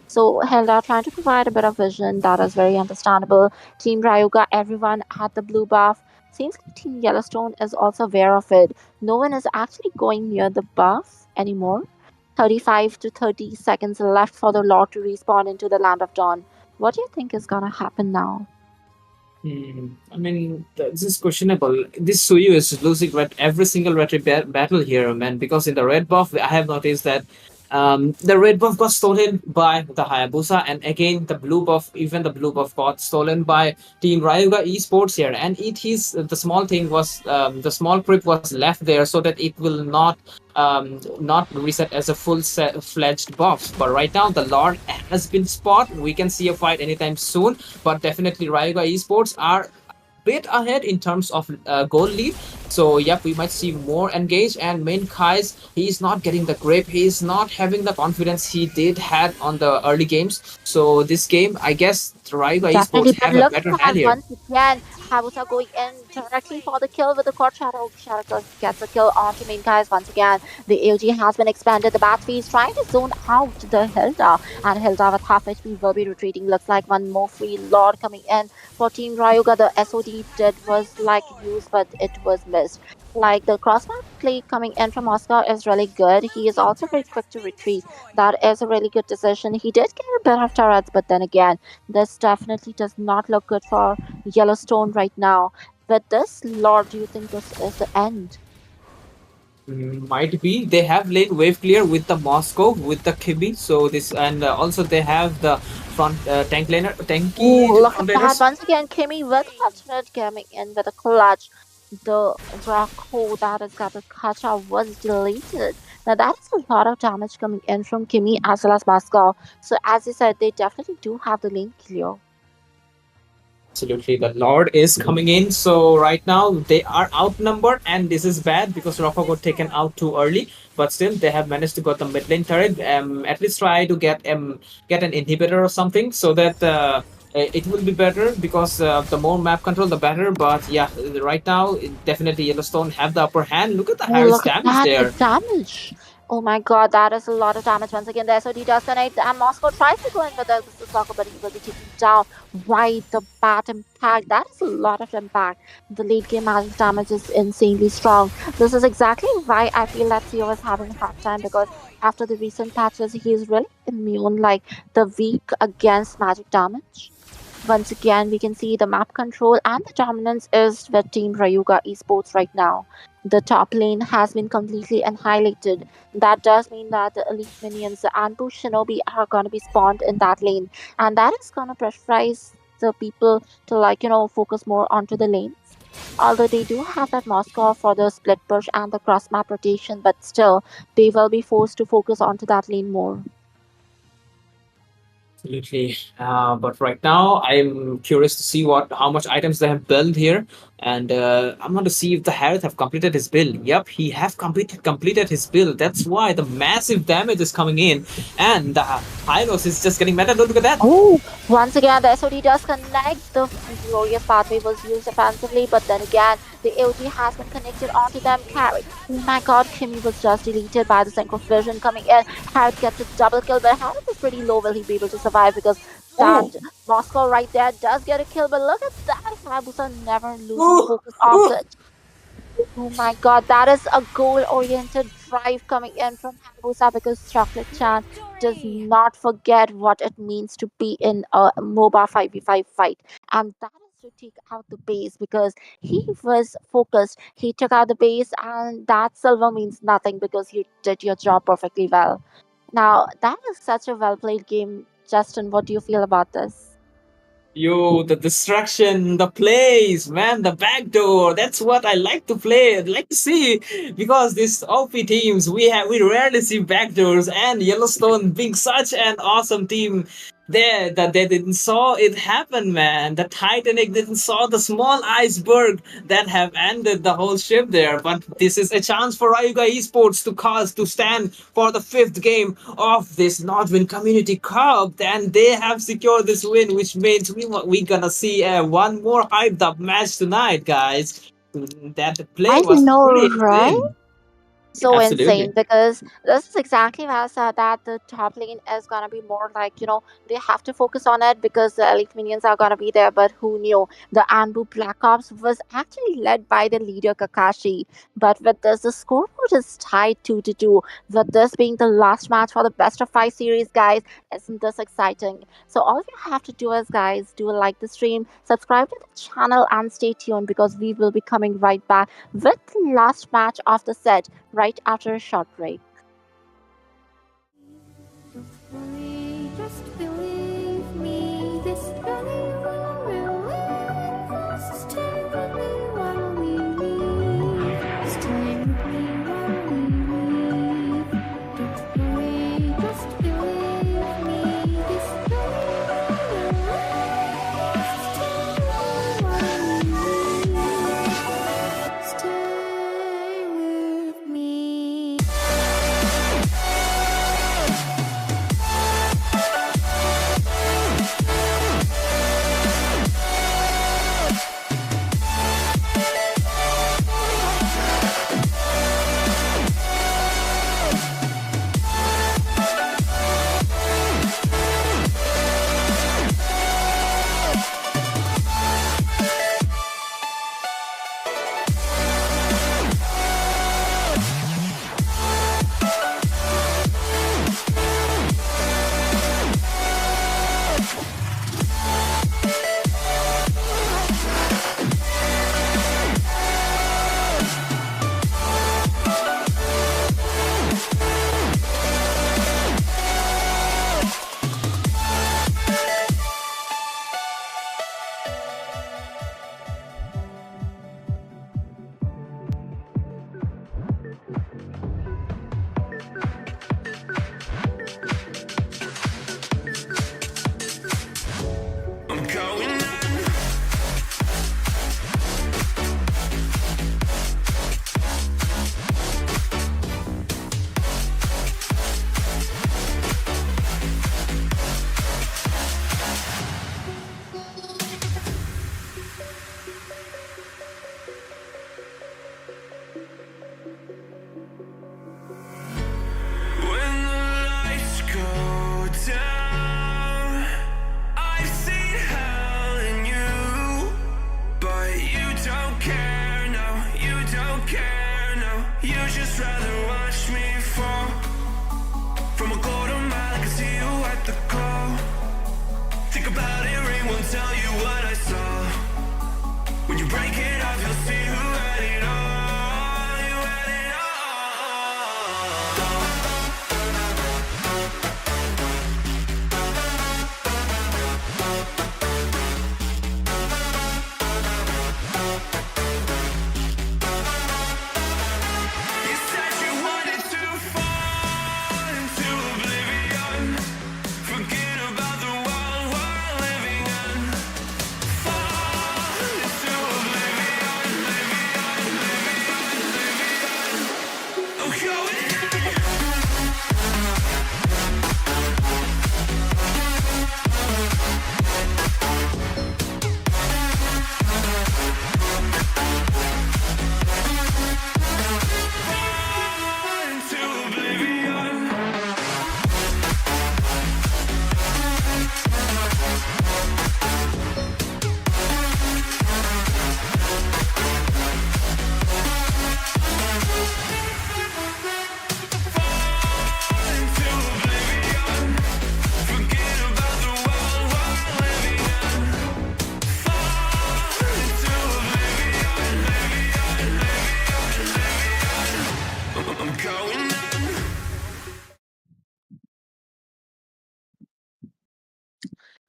So Hilda trying to provide a bit of vision, that is very understandable. Team Rayuga, everyone had the blue buff. Seems like Team Yellowstone is also aware of it. No one is actually going near the buff anymore. 35 to 30 seconds left for the Lord to respawn into the Land of Dawn. What do you think is gonna happen now? I mean, this is questionable. This Suyu is losing every single battle here, man. Because in the red buff, I have noticed that the red buff got stolen by the Hayabusa, and again the blue buff, even the blue buff got stolen by Team Rayuga Esports here. And it is the small thing was the small creep was left there so that it will not reset as a fledged buff. But right now the Lord has been spot. We can see a fight anytime soon. But definitely Rayuga Esports are bit ahead in terms of goal lead. So yep, we might see more engage. And main Kai's, he's not getting the grip, he's not having the confidence he did had on the early games. So this game, I guess Rayuga Definitely, Esports but have a look better at hand here. once again, Hayabusa going in directly for the kill with the Court Shadow. Shadow gets a kill onto main guys. Once again, the AOG has been expanded. The Battery is trying to zone out the Hilda, and Hilda with half HP will be retreating. Looks like one more free Lord coming in for Team Rayuga. The SOD was like used, but it was missed. Like the crossbar play coming in from Oscar is really good. He is also very quick to retreat. That is a really good decision. He did get a bit of turrets, but then again, this definitely does not look good for Yellowstone right now. With this, Lord, do you think this is the end? Might be. They have lane wave clear with the Moscow, with the Kibi. So this, and also they have the front tanky Ooh, look front at that. laners. Once again, Kimmy with ultimate coming in with a clutch. The Draco that has got the Kacha was deleted. Now that is a lot of damage coming in from Kimmy as well as Moscow. So as you said, they definitely do have the lane clear. Absolutely, the Lord is coming in. So right now they are outnumbered, and this is bad because Rafa got taken out too early. But still, they have managed to get the mid lane turret. At least try to get an inhibitor or something so that it will be better because the more map control, the better. But yeah, right now definitely Yellowstone have the upper hand. Look at the Oh, Harris look at damage that, the there. damage. Oh my god, that is a lot of damage. Once again, the SOD does connect, and Moscow tries to go in with the soccer, but he will be taken down. Right, the bat impact. That is a lot of impact. The late game magic damage is insanely strong. This is exactly why I feel that CEO is having a hard time, because after the recent patches, he is really immune, like the weak against magic damage. Once again, we can see the map control and the dominance is with Team Rayuga Esports right now. The top lane has been completely annihilated. That does mean that the elite minions, the Anbu Shinobi, are gonna be spawned in that lane, and that is gonna pressurize the people to focus more onto the lanes. Although they do have that Moscow for the split push and the cross map rotation, but still they will be forced to focus onto that lane more. Absolutely. But right now, I'm curious to see how much items they have built here, and I'm going to see if the Harith have completed his build. Yep, he have completed his build. That's why the massive damage is coming in, and the Hylos is just getting meta. Look at that. Oh, once again, the SOD does connect. The glorious pathway was used offensively, but then again, the AOT has been connected onto them. Carry. Oh my god, Kimmy was just deleted by the Synchro Vision coming in. Harith gets a double kill, but Harith is pretty low. Will he be able to survive? Because that Moscow right there does get a kill, but look at that. Hayabusa never losing focus of it. Oh my god, that is a goal-oriented drive coming in from Hayabusa because Chocolate Chan does not forget what it means to be in a MOBA 5v5 fight. And that is to take out the base because he was focused. He took out the base, and that silver means nothing because you did your job perfectly well. Now, that is such a well-played game. Justin, what do you feel about this? Yo, the destruction, the plays, man, the backdoor. That's what I like to play. I'd like to see because these OP teams, we rarely see backdoors, and Yellowstone being such an awesome team there that they didn't saw it happen, man. The Titanic didn't saw the small iceberg that have ended the whole ship there. But this is a chance for Rayuga Esports to stand for the 5th game of this Nodwin Community Cup, and they have secured this win, which means we gonna see one more hyped up match tonight, guys. That play I was know, pretty right? insane. So Absolutely. insane because this is exactly why I said that the top lane is gonna be more like they have to focus on it because the elite minions are gonna be there. But who knew the Anbu Black Ops was actually led by the leader Kakashi. But with this, the scoreboard is tied 2-2. With this being the last match for the best of 5 series, guys, isn't this exciting? So all you have to do is, guys, do like the stream, subscribe to the channel, and stay tuned because we will be coming right back with the last match of the set right after a short break. Just believe me, this journey will relieve us. Stay with me while we leave. Stay with me while we leave. Don't worry, just believe me, this journey will relieve us. Stay with me. I'm going in. When the lights go down, I've seen hell in you, but you don't care, no, you don't care, no. You just rather watch me fall from a golden mile. I can see you at the glow. Think about it, rain won't tell you what I saw. When you break it off, you'll see who had it all.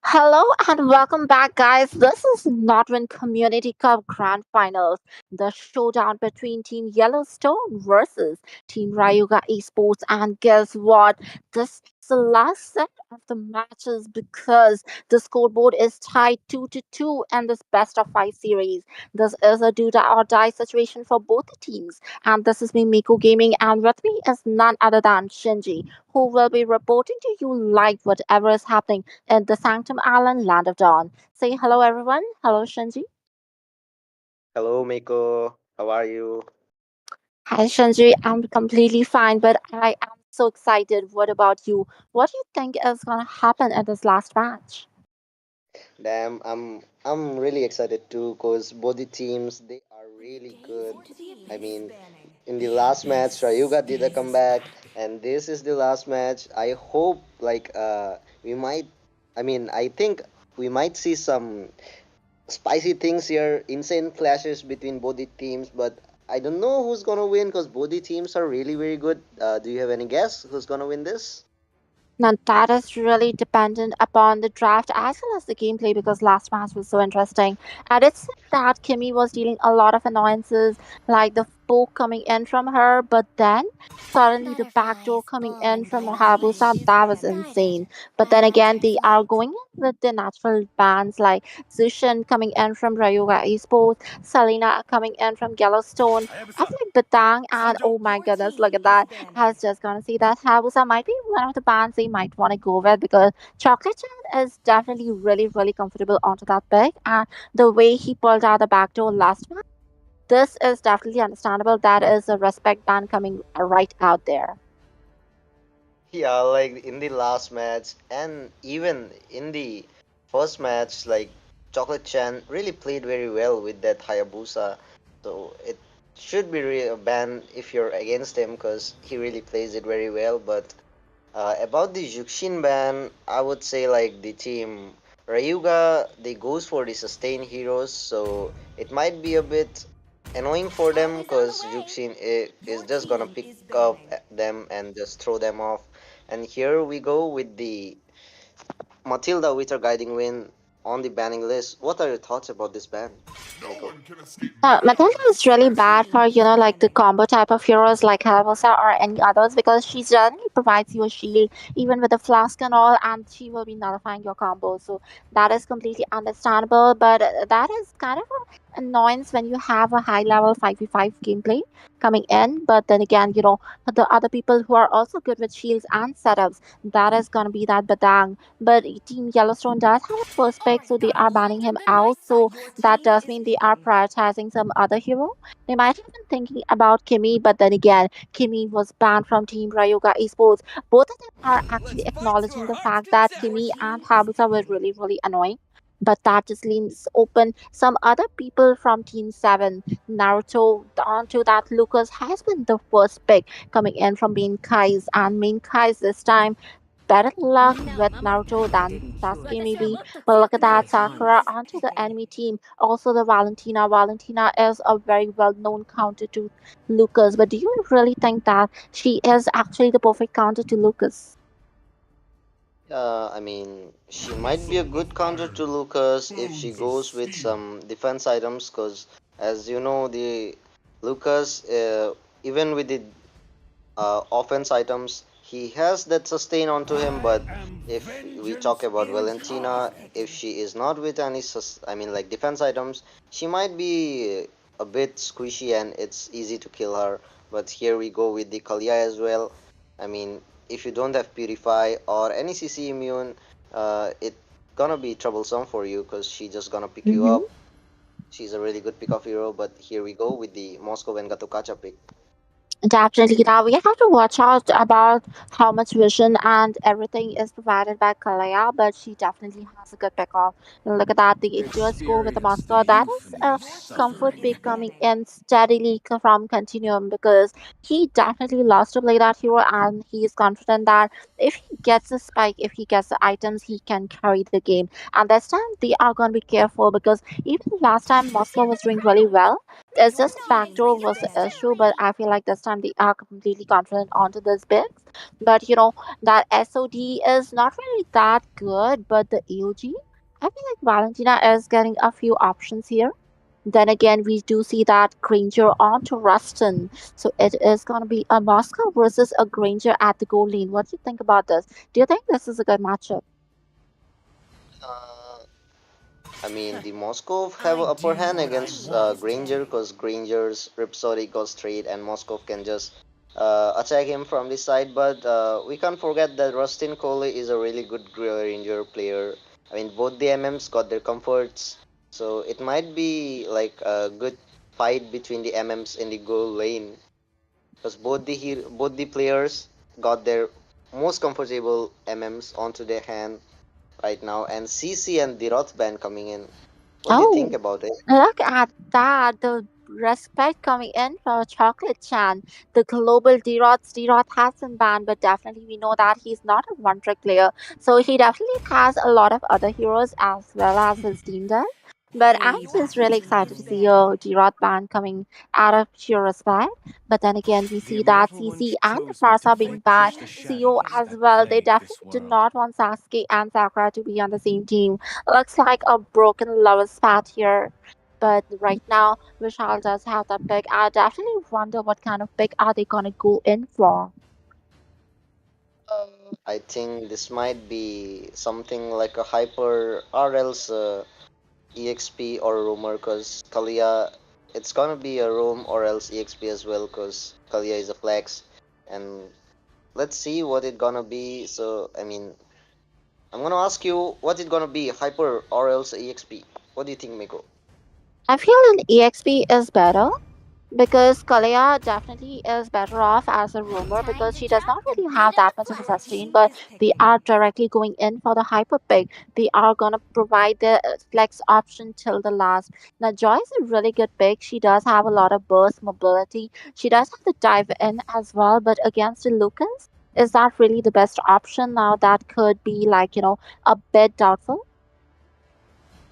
Hello and welcome back, guys. This is Nodwin Community Cup Grand Finals, the showdown between Team Yellowstone versus Team Rayuga Esports. And guess what? This is the last set of the matches because the scoreboard is tied 2-2 in this best of five series. This is a do or die situation for both the teams. And this is me, Miko Gaming, and with me is none other than Shinji, who will be reporting to you live whatever is happening in the Sanctum Island, Land of Dawn. Say hello, everyone. Hello, Shinji. Hello, Miko. How are you? Hi, Shinji. I'm completely fine, but I am so excited. What about you? What do you think is going to happen in this last match? Damn, I'm really excited too, cause both the teams they are really good. I mean, in the last match, Rayuga did a comeback, and this is the last match. I hope we might. I mean, I think we might see some spicy things here, insane clashes between both the teams, but I don't know who's gonna win because both the teams are really very good. Do you have any guess who's gonna win this? Now that is really dependent upon the draft as well as the gameplay because last match was so interesting. And it said that Kimmy was dealing a lot of annoyances like the poke coming in from her, but then suddenly the backdoor coming in from Hayabusa, that was insane. But then again, they are going in with the natural bands like Zushin coming in from Rayuga Esports, Selena coming in from Yellowstone, I like Batang, and oh my goodness, look at that. I was just gonna say that Hayabusa might be one of the bands they might want to go with because Chocolate Chan is definitely really, really comfortable onto that pick. And the way he pulled out the back door last match, this is definitely understandable. That is a respect band coming right out there. Yeah, like in the last match, and even in the first match, like Chocolate Chan really played very well with that Hayabusa. So it should be a ban if you're against him because he really plays it very well. But about the Juxin ban, I would say like the team Rayuga they goes for the sustain heroes, so it might be a bit annoying for them because Juxin is just gonna pick up them and just throw them off. And here we go with the Matilda with her guiding wind on the banning list. What are your thoughts about this ban, Nico? Matilda is really bad for, like the combo type of heroes like Hayabusa or any others because she generally provides you a shield even with a flask and all, and she will be nullifying your combo. So that is completely understandable, but that is kind of an annoyance when you have a high level 5v5 gameplay coming in. But then again, the other people who are also good with shields and setups, that is going to be that Badang. But Team Yellowstone does have a first pick, so they are banning him out. So that does mean they are prioritizing some other hero. They might have been thinking about Kimmy, but then again, Kimmy was banned from Team Rayuga Esports. Both of them are actually acknowledging the fact that Kimmy and Habusa were really, really annoying. But that just leaves open some other people from Team 7. Naruto, onto that, Lucas has been the first pick coming in from main Kai's, and main Kai's this time better luck with Naruto than Sasuke maybe. But look at that, Sakura onto the enemy team. Also the Valentina. Valentina is a very well-known counter to Lucas. But do you really think that she is actually the perfect counter to Lucas? I mean, she might be a good counter to Lucas if she goes with some defense items, because as you know, the Lucas, even with the offense items, he has that sustain onto him. But if we talk about Valentina, if she is not with any, I mean, like defense items, she might be a bit squishy and it's easy to kill her. But here we go with the Kalia as well. I mean, if you don't have Purify or any CC immune, it gonna be troublesome for you because she just gonna pick you Mm-hmm. up. She's a really good pick of hero, but here we go with the Moscow and Gatokacha pick. Definitely. Now we have to watch out about how much vision and everything is provided by Kalaya, but she definitely has a good pick off. Look at that, the Icarus go with the Experience the Moscow. That is euphony a of comfort suffering. pick coming in steadily from Continuum because he definitely loves to play that hero and he is confident that if he gets the spike, if he gets the items, he can carry the game. And this time they are going to be careful because even last time Moscow was doing really well, it's just backdoor was the issue, but I feel like this time they are completely confident onto this bit. But that SOD is not really that good, but the AOG, I feel like Valentina is getting a few options here. Then again, we do see that Granger onto Ruston. So it is going to be a Moscow versus a Granger at the goal lane. What do you think about this? Do you think this is a good matchup? Uh, I mean, the Moscow have a upper hand against Granger because Granger's Rhapsody goes straight and Moscow can just attack him from the side. But we can't forget that Rustin Coley is a really good Granger player. I mean, both the MMs got their comforts, so it might be like a good fight between the MMs in the goal lane because both the players got their most comfortable MMs onto their hand right now, and CC and the Roth band coming in. What do you think Oh, about it? look at that. The respect coming in from Chocolate Chan. The global D-Rod has been banned, but definitely we know that he's not a one-trick player. So he definitely has a lot of other heroes as well as his team does. But I'm just really excited to see a D-Rod ban coming out of pure respect. But then again, we The see that immortal CC once and chose me to Farsa being banned. vanquish the CO shadows as that well. They plague this definitely do world. not want Sasuke and Sakura to be on the same team. Looks like a broken lovers spat here. But right now, Vishal does have that pick. I definitely wonder what kind of pick are they gonna go in for. I think this might be something like a hyper or else EXP or rumor because Kalia, it's gonna be a roam or else EXP as well because Kalia is a flex. And let's see what it gonna be. So, I mean, I'm gonna ask you what it gonna be, hyper or else EXP. What do you think, Miko? I feel an EXP is better because Kalaya definitely is better off as a roamer because she does not really have that much of a sustain, but they are directly going in for the hyper pick. They are gonna provide the flex option till the last. Now Joy is a really good pick. She does have a lot of burst mobility. She does have the dive in as well, but against the Lucas, is that really the best option now? That could be like, a bit doubtful.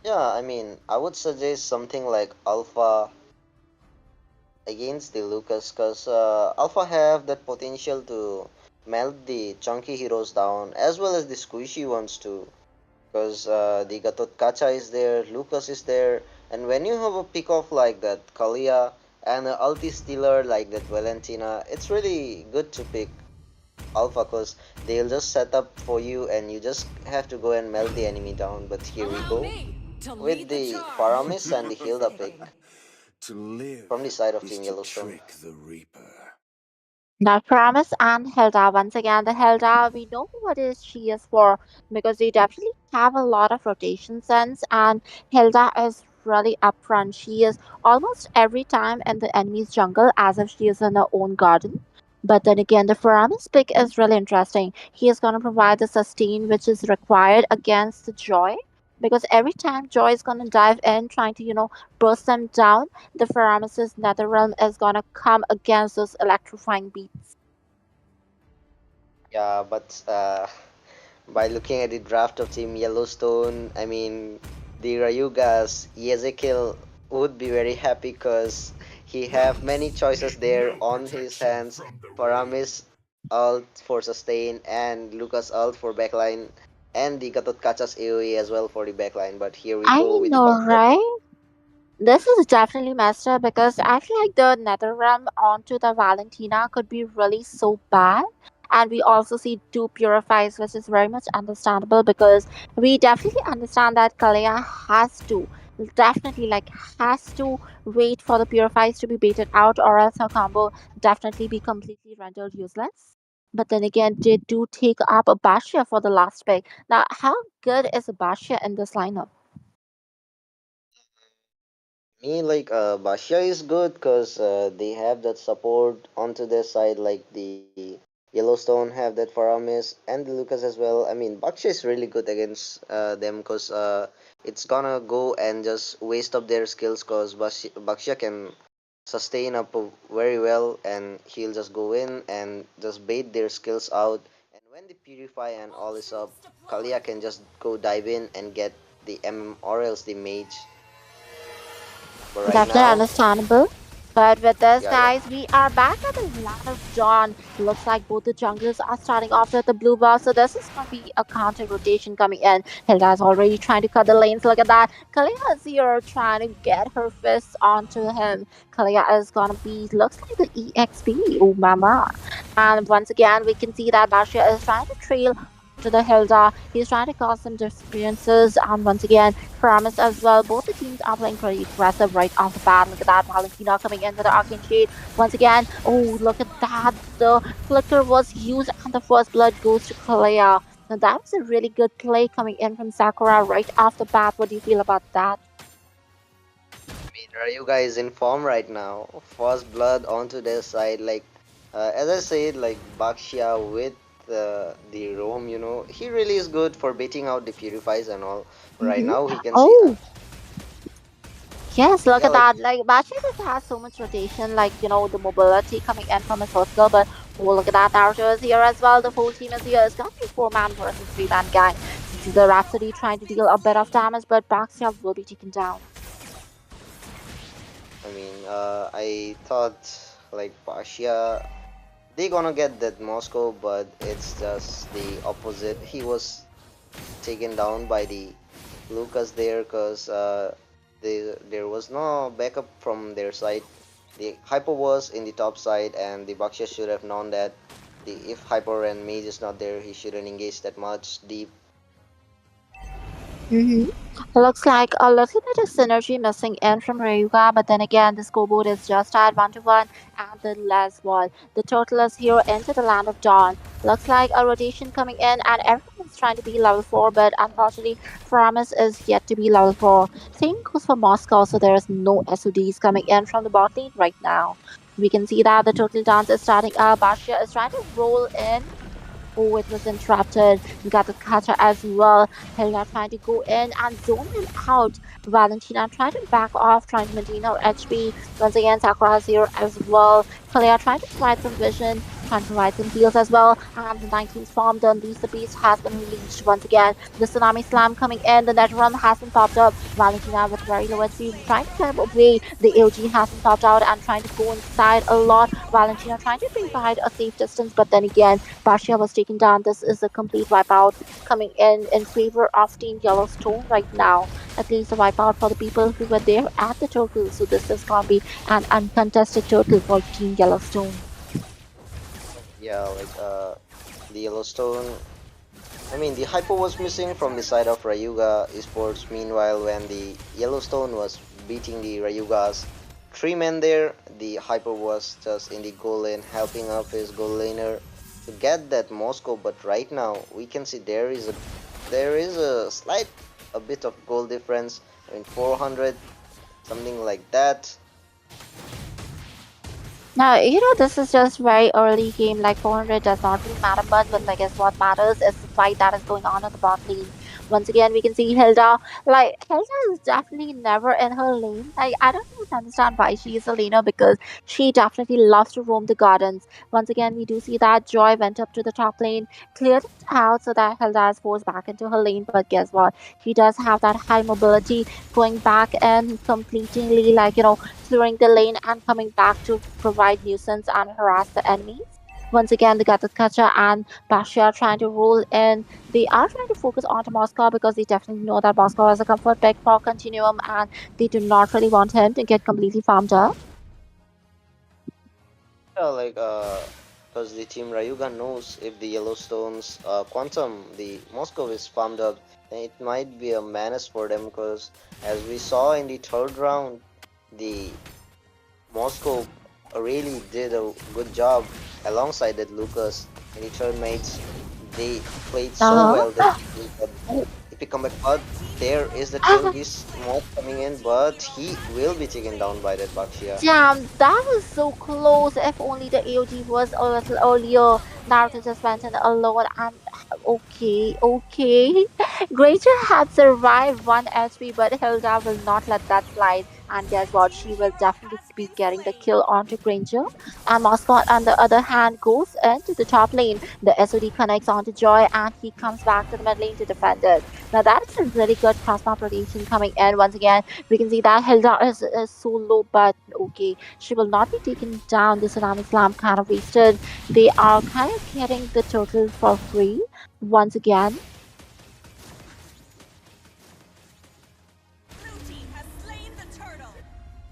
Yeah, I mean, I would suggest something like Alpha against the Lucas because Alpha have that potential to melt the chunky heroes down as well as the squishy ones too because the Gatot Kacha is there, Lucas is there, and when you have a pick off like that Kalia and an ulti stealer like that Valentina, it's really good to pick Alpha because they'll just set up for you and you just have to go and melt the enemy down. But here we go with the Paramis and the Hilda pick To live from the side of is Team to Yellowstone. trick the Reaper. Now, Promise and Hilda, once again, the Hilda, we know what is she is for because they definitely have a lot of rotation sense, and Hilda is really upfront. She is almost every time in the enemy's jungle as if she is in her own garden. But then again, the Paramis pick is really interesting. He is going to provide the sustain which is required against the Joy because every time Joy is going to dive in trying to, burst them down, the Feramis's nether realm is gonna come against those electrifying beats. Yeah, but by looking at the draft of Team Yellowstone, I mean, the Rayugas, Ezekiel would be very happy because he have many choices there on his hands. Paramis ult for sustain and Lucas ult for backline and the Gatot Kachas AoE as well for the backline. But here we I go with the know, Buckshot. right? This is definitely messed up because I feel like the nether realm onto the Valentina could be really so bad. And we also see two purifies, which is very much understandable because we definitely understand that Kalea has to. definitely like has to wait for the purifies to be baited out, or else her combo definitely be completely rendered useless. But then again, they do take up a Bastia for the last pick. Now, how good is a Bastia in this lineup? Me, like, Basha is good because they have that support onto their side, like the Yellowstone have that Faramis and the Lucas as well. I mean, Baksha is really good against them because it's gonna go and just waste up their skills because Baksha can sustain up very well and he'll just go in and just bait their skills out. And when they purify and all is up, Kalia can just go dive in and get the MM or else the mage. But right Definitely now, understandable. But with this, yeah, yeah. guys, we are back at the land of Dawn. Looks like both the junglers are starting off with the blue buff, so this is going to be a counter rotation coming in. Hilda's already trying to cut the lanes. Look at that. Kalia is here trying to get her fists onto him. Kalia is going to be, looks like the EXP. Oh, mama. And once again, we can see that Bashir is trying to trail to the Hilda. He's trying to cause some disappearances, and once again, Promise as well. Both the teams are playing pretty aggressive right off the bat. Look at that. Valentina coming in with the Arcane Shade. Once again, oh, look at that. The Flicker was used and the first blood goes to Kalea. Now, that was a really good play coming in from Sakura right off the bat. What do you feel about that? I mean, Rayuga is in form right now. First blood onto their side. Like, as I said, like Bakshia with the Roam, he really is good for baiting out the Purifies and all. Right Mm-hmm. now, he can see. Oh, yes, look Yeah, at like, that. Like, Bachi just has so much rotation, like, the mobility coming in from his first skill. But, oh, look at that. Naruto is here as well. The full team is here. It's going to be 4-man versus 3-man gang. See the Rhapsody trying to deal a bit of damage, but Baxia will be taken down. I mean, I thought like Bakshia, they gonna get that Moscow, but it's just the opposite. He was taken down by the Lucas there because there was no backup from their side. The Hyper was in the top side, and the Baksha should have known that if Hyper and Mage is not there, he shouldn't engage that much deep. Mm-hmm. Looks like a little bit of synergy missing in from Rayuga, but then again, the scoreboard is just at 1-1 and the last wall. The total is here into the land of Dawn. Looks like a rotation coming in, and everyone's trying to be level 4, but unfortunately, Promise is yet to be level 4. Same goes for Moscow, so there is no SODs coming in from the bot lane right now. We can see that the total dance is starting up. Bashia is trying to roll in. Oh, it was interrupted. We got the catcher as well. Hilda trying to go in and zone him out. Valentina trying to back off, trying to maintain her HP. Once again, Sakura is here as well. Kalia trying to provide some vision, trying to provide some heals as well. And the 19th form, the Unleash the Beast, has been released once again. The Tsunami Slam coming in. The net run hasn't popped up. Valentina with very low HP trying to get away. The LG hasn't popped out and trying to go inside a lot. Valentina trying to provide a safe distance, but then again, Bastia was taken down. This is a complete wipeout coming in favor of Team Yellowstone right now. At least a wipeout for the people who were there at the total. So this is going to be an uncontested total for Team Yellowstone. Yeah, like the Yellowstone. I mean, the Hyper was missing from the side of Rayuga Esports. Meanwhile, when the Yellowstone was beating the Rayugas, three men there, the Hyper was just in the goal lane helping up his goal laner to get that Moscow. But right now, we can see there is a slight a bit of goal difference. I mean, 400, something like that. Now, this is just very early game, like 400 does not really matter much, but I guess what matters is the fight that is going on at the bot lane. Once again, we can see Hilda. Like, Hilda is definitely never in her lane. Like, I don't even understand why she is a laner because she definitely loves to roam the gardens. Once again, we do see that Joy went up to the top lane, cleared it out so that Hilda is forced back into her lane. But guess what? She does have that high mobility going back and completely, like, clearing the lane and coming back to provide nuisance and harass the enemies. Once again, they got the Kacha and Bashir trying to roll in. They are trying to focus on to Moscow because they definitely know that Moscow has a comfort pick for Continuum and they do not really want him to get completely farmed up. Yeah, like because the team Rayuga knows if the Yellowstone's Quantum, the Moscow is farmed up, then it might be a menace for them. Because as we saw in the third round, the Moscow really did a good job alongside that Lucas and the third mates. They played so well that if he come back, but there is the kill his mod coming in, but he will be taken down by that Bakshia. Damn, that was so close. If only the AOG was a little earlier. Naruto just went in alone and okay. Granger had survived one HP, but Hilda will not let that slide. And guess what? She will definitely be getting the kill onto Granger. And Moscow, on the other hand, goes into the top lane. The SOD connects onto Joy, and he comes back to the mid lane to defend it. Now that is a really good cross-map rotation coming in once again. We can see that Hilda is so low, but okay, she will not be taken down. The Tsunami Slam kind of wasted. They are kind of getting the turtle for free once again.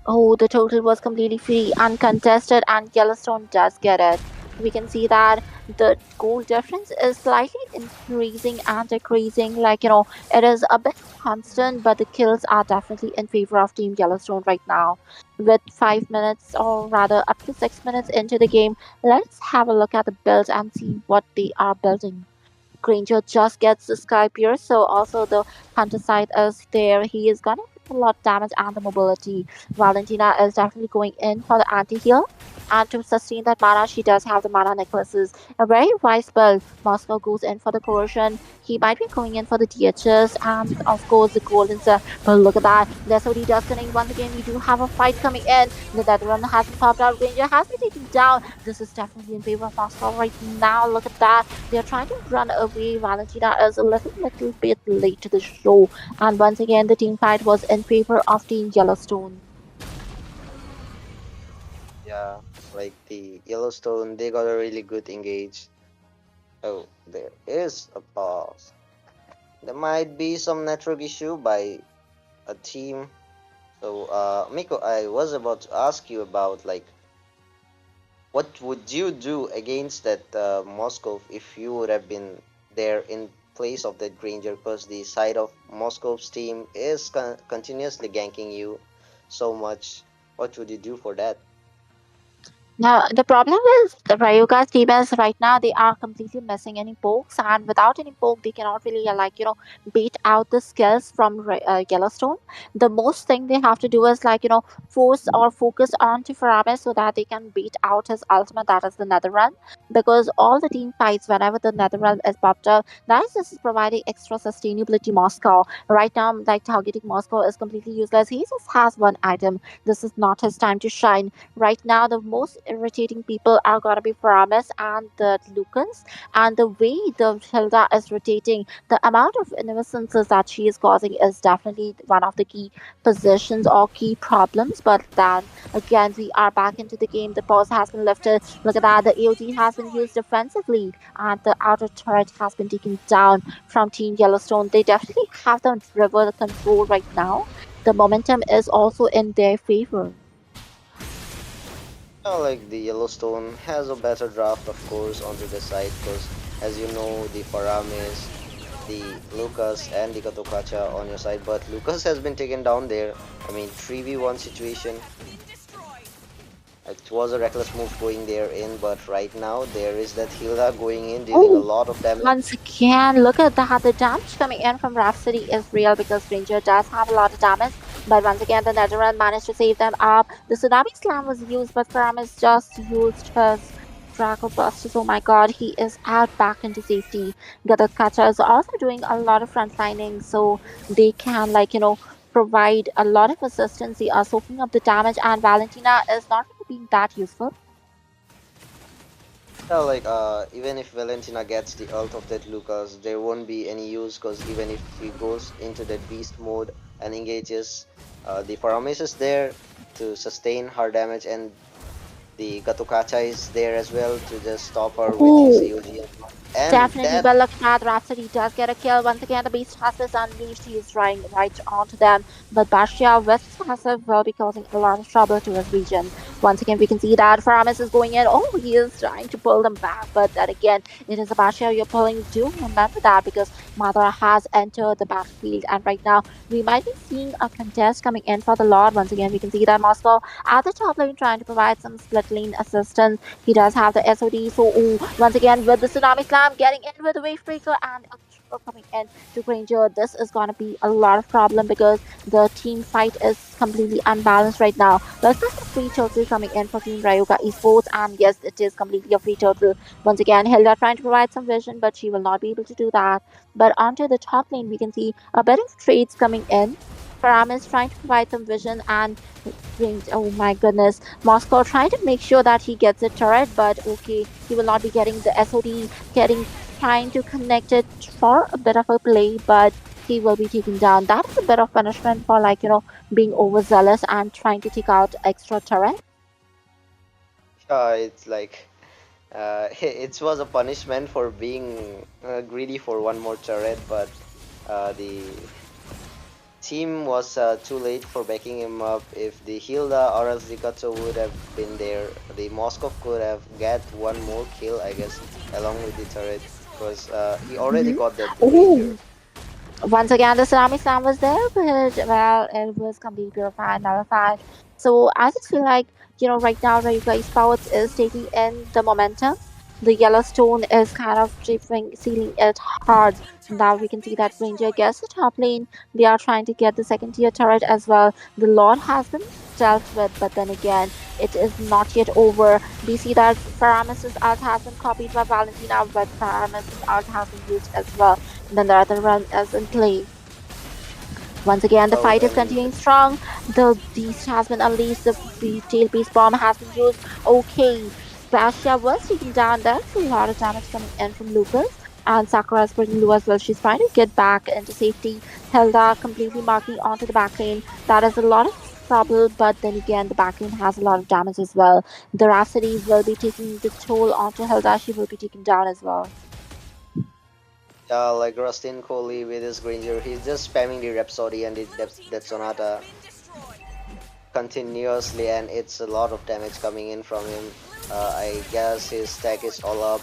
Oh, the total was completely free, uncontested, and Yellowstone does get it. We can see that the goal difference is slightly increasing and decreasing. Like, it is a bit constant, but the kills are definitely in favor of Team Yellowstone right now. With 5 minutes, or rather up to 6 minutes into the game, let's have a look at the build and see what they are building. Granger just gets the Sky Pierce, so also the Hunter side is there. He is gonna hit a lot of damage and the mobility. Valentina is definitely going in for the anti-heal. And to sustain that mana, she does have the mana necklaces. A very wise build. Moscow goes in for the coercion. He might be going in for the DHS and of course the golden set. But look at that. That's what he does connect. Once again, we do have a fight coming in. The Netherlands has been popped out. Granger has been taken down. This is definitely in favor of Moscow right now. Look at that. They're trying to run away. Valentina is a little bit late to the show. And once again, the team fight was in favor of Team Yellowstone. Yeah, like the Yellowstone, they got a really good engage. Oh, there is a pause. There might be some network issue by a team. So, Miko, I was about to ask you about like, what would you do against that Moscow if you would have been there in place of that Granger? Because the side of Moscow's team is continuously ganking you so much. What would you do for that? Now, the problem is the Rayuga's team is right now they are completely missing any pokes, and without any poke, they cannot really beat out the skills from Yellowstone. The most thing they have to do is force or focus on to Faramis so that they can beat out his ultimate, that is the Nether Realm. Because all the team fights, whenever the Nether Realm is popped up, that is just providing extra sustainability. Moscow right now, like targeting Moscow is completely useless. He just has one item. This is not his time to shine. Right now, the most irritating people are gonna be Faramis and the Lucas. And the way the Hilda is rotating, the amount of innocences that she is causing is definitely one of the key positions or key problems. But then again, we are back into the game. The pause has been lifted. Look at that. The AOD has been used defensively, and the outer turret has been taken down from Team Yellowstone. They definitely have the river control right now. The momentum is also in their favor. Like the Yellowstone has a better draft, of course, onto the side because, as you know, the Faramis, the Lucas, and the Katokacha on your side. But Lucas has been taken down there. I mean, 3v1 situation. It was a reckless move going there in, but right now there is that Hilda going in, dealing a lot of damage. Once again, look at that. The damage coming in from Rhapsody is real because Ranger does have a lot of damage. But once again, the Netherlands managed to save them up. The Tsunami Slam was used, but Paramis just used his Draco Busters. Oh my god, he is out back into safety. Gatakacha is also doing a lot of frontlining, so they can, provide a lot of assistance. They are soaking up the damage, and Valentina is not really being that useful. Yeah, like even if Valentina gets the ult of that Lucas, there won't be any use because even if he goes into that beast mode and engages, the Faramis is there to sustain her damage, and the Gatukacha is there as well to just stop her with his AOG. And Definitely. that Well, look at that. Rhapsody does get a kill. Once again, the beast passive is unleashed. He is right onto them. But Bastia with his passive will be causing a lot of trouble to his region. Once again, we can see that Faramis is going in. Oh, he is trying to pull them back. But then again, it is a Bastia you're pulling. Do remember that because Madara has entered the battlefield. And right now, we might be seeing a contest coming in for the Lord. Once again, we can see that Moscow at the top lane trying to provide some split lane assistance. He does have the SOD. So, ooh, once again, with the Tsunami Slam, getting in with the Wave Breaker and a triple coming in to Granger. This is going to be a lot of problem because the team fight is completely unbalanced right now. Let's get a free total coming in for Team Rayuga Esports. And yes, it is completely a free total. Once again, Hilda trying to provide some vision, but she will not be able to do that. But onto the top lane, we can see a bit of trades coming in. Paramis trying to provide some vision and range. Oh my goodness. Moscow trying to make sure that he gets a turret, but okay, he will not be getting the SOD, trying to connect it for a bit of a play, but he will be taken down. That is a bit of punishment for being overzealous and trying to take out extra turret. it's like it was a punishment for being greedy for one more turret, but the team was too late for backing him up. If the Hilda or else the Katsu would have been there, the Moskov could have get one more kill, I guess, along with the turret, because he already got that Ranger. Oh, once again, the Tsunami Slam was there, but well, it was completely purified, nullified. So I just feel like, right now, Rayuga Esports is taking in the momentum. The Yellowstone is kind of sealing it hard. Now we can see that Ranger gets the top lane. They are trying to get the second tier turret as well. The Lord has been dealt with, but then again, it is not yet over. We see that Faramis's ult has been copied by Valentina, but Faramis's ult has been used as well. Then the other run is in play. Once again, the Oh, fight is and continuing strong. The beast has been unleashed. The tail beast bomb has been used. Okay, Bastia was taken down. There's a lot of damage coming in from Lucas. And Sakura is pretty low as well. She's trying to get back into safety. Hilda completely marking onto the back lane. That is a lot of trouble, but then again, the back lane has a lot of damage as well. The Rhapsody will be taking the toll onto Hilda. She will be taken down as well. like Rustin Coley with his Granger, he's just spamming the Rhapsody and that Sonata continuously, and it's a lot of damage coming in from him. I guess his stack is all up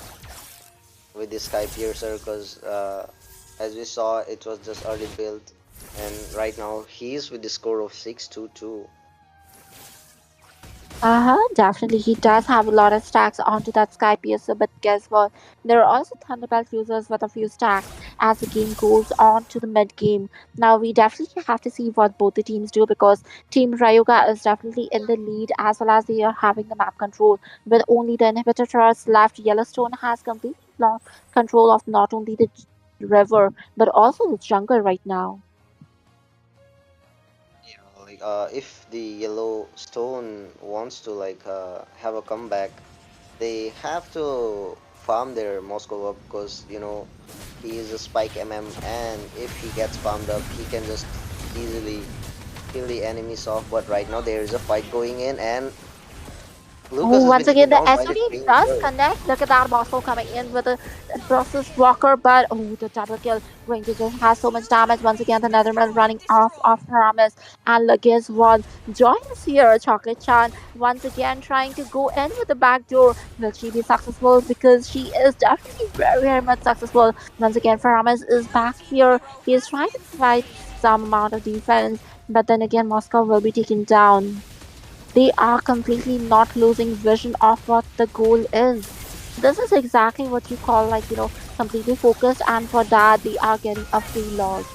with the Sky Piercer because as we saw, it was just early build, and right now he's with the score of 622. Definitely. He does have a lot of stacks onto that Sky Piercer, but guess what? There are also Thunderbolt users with a few stacks as the game goes on to the mid game. Now, we definitely have to see what both the teams do because Team Rayuga is definitely in the lead as well as they are having the map control. With only the inhibitor turrets left, Yellowstone has completely lost control of not only the river but also the jungle right now. Yeah, like if the Yellowstone wants to have a comeback, they have to farm their Moscow up because he is a spike MM, and if he gets farmed up, he can just easily kill the enemies off. But right now there is a fight going in, and Lucas Oh, has been once again, taken the down by the SOD does Granger. connect. Look at that Moscow coming in with a process walker, but oh, the double kill. Ranger just has so much damage. Once again, the Netherman running off of Paramis. And look, guess what? Joy is here, Chocolate Chan. Once again, trying to go in with the back door. Will she be successful? Because she is definitely very much successful. Once again, Paramis is back here. He is trying to provide some amount of defense, but then again, Moscow will be taken down. They are completely not losing vision of what the goal is. This is exactly what you call completely focused, and for that they are getting a free lord.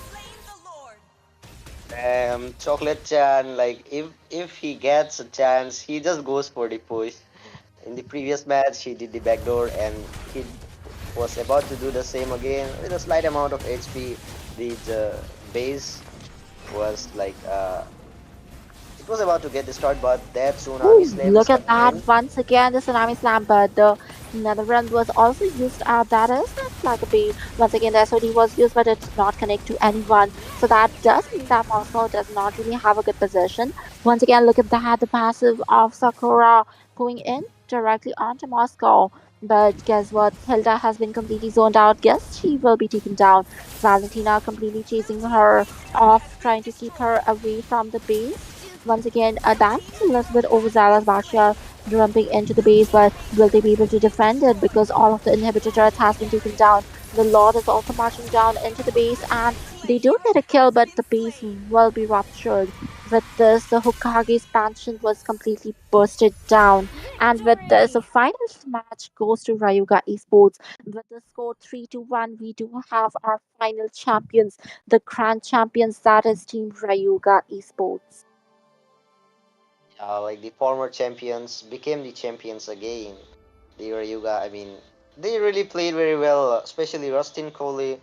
Chocolate Chan, like if he gets a chance, he just goes for the push. In the previous match, he did the backdoor, and he was about to do the same again with a slight amount of HP. The base was it was about to get destroyed, but that tsunami Ooh, slam is look at coming that in. once again, the tsunami slam, but the Netherlands was also used. That is not like a bait. Once again, the SOD was used, but it did not connect to anyone. So that does mean that Moscow does not really have a good position. Once again, look at that, the passive of Sakura going in directly onto Moscow. But guess what? Hilda has been completely zoned out. Guess she will be taken down. Valentina completely chasing her off, trying to keep her away from the base. Once again, that was a little bit overzealous. Basha jumping into the base, but will they be able to defend it? Because all of the inhibitor turrets has been taken down. The Lord is also marching down into the base, and they do get a kill, but the base will be ruptured. With this, the Hokage's expansion was completely bursted down. And with this, the final match goes to Rayuga Esports. With the score 3-1, we do have our final champions, the grand champions, that is Team Rayuga Esports. Like the former champions became the champions again. The Ryuga, I mean, they really played very well, especially Rustin Coley.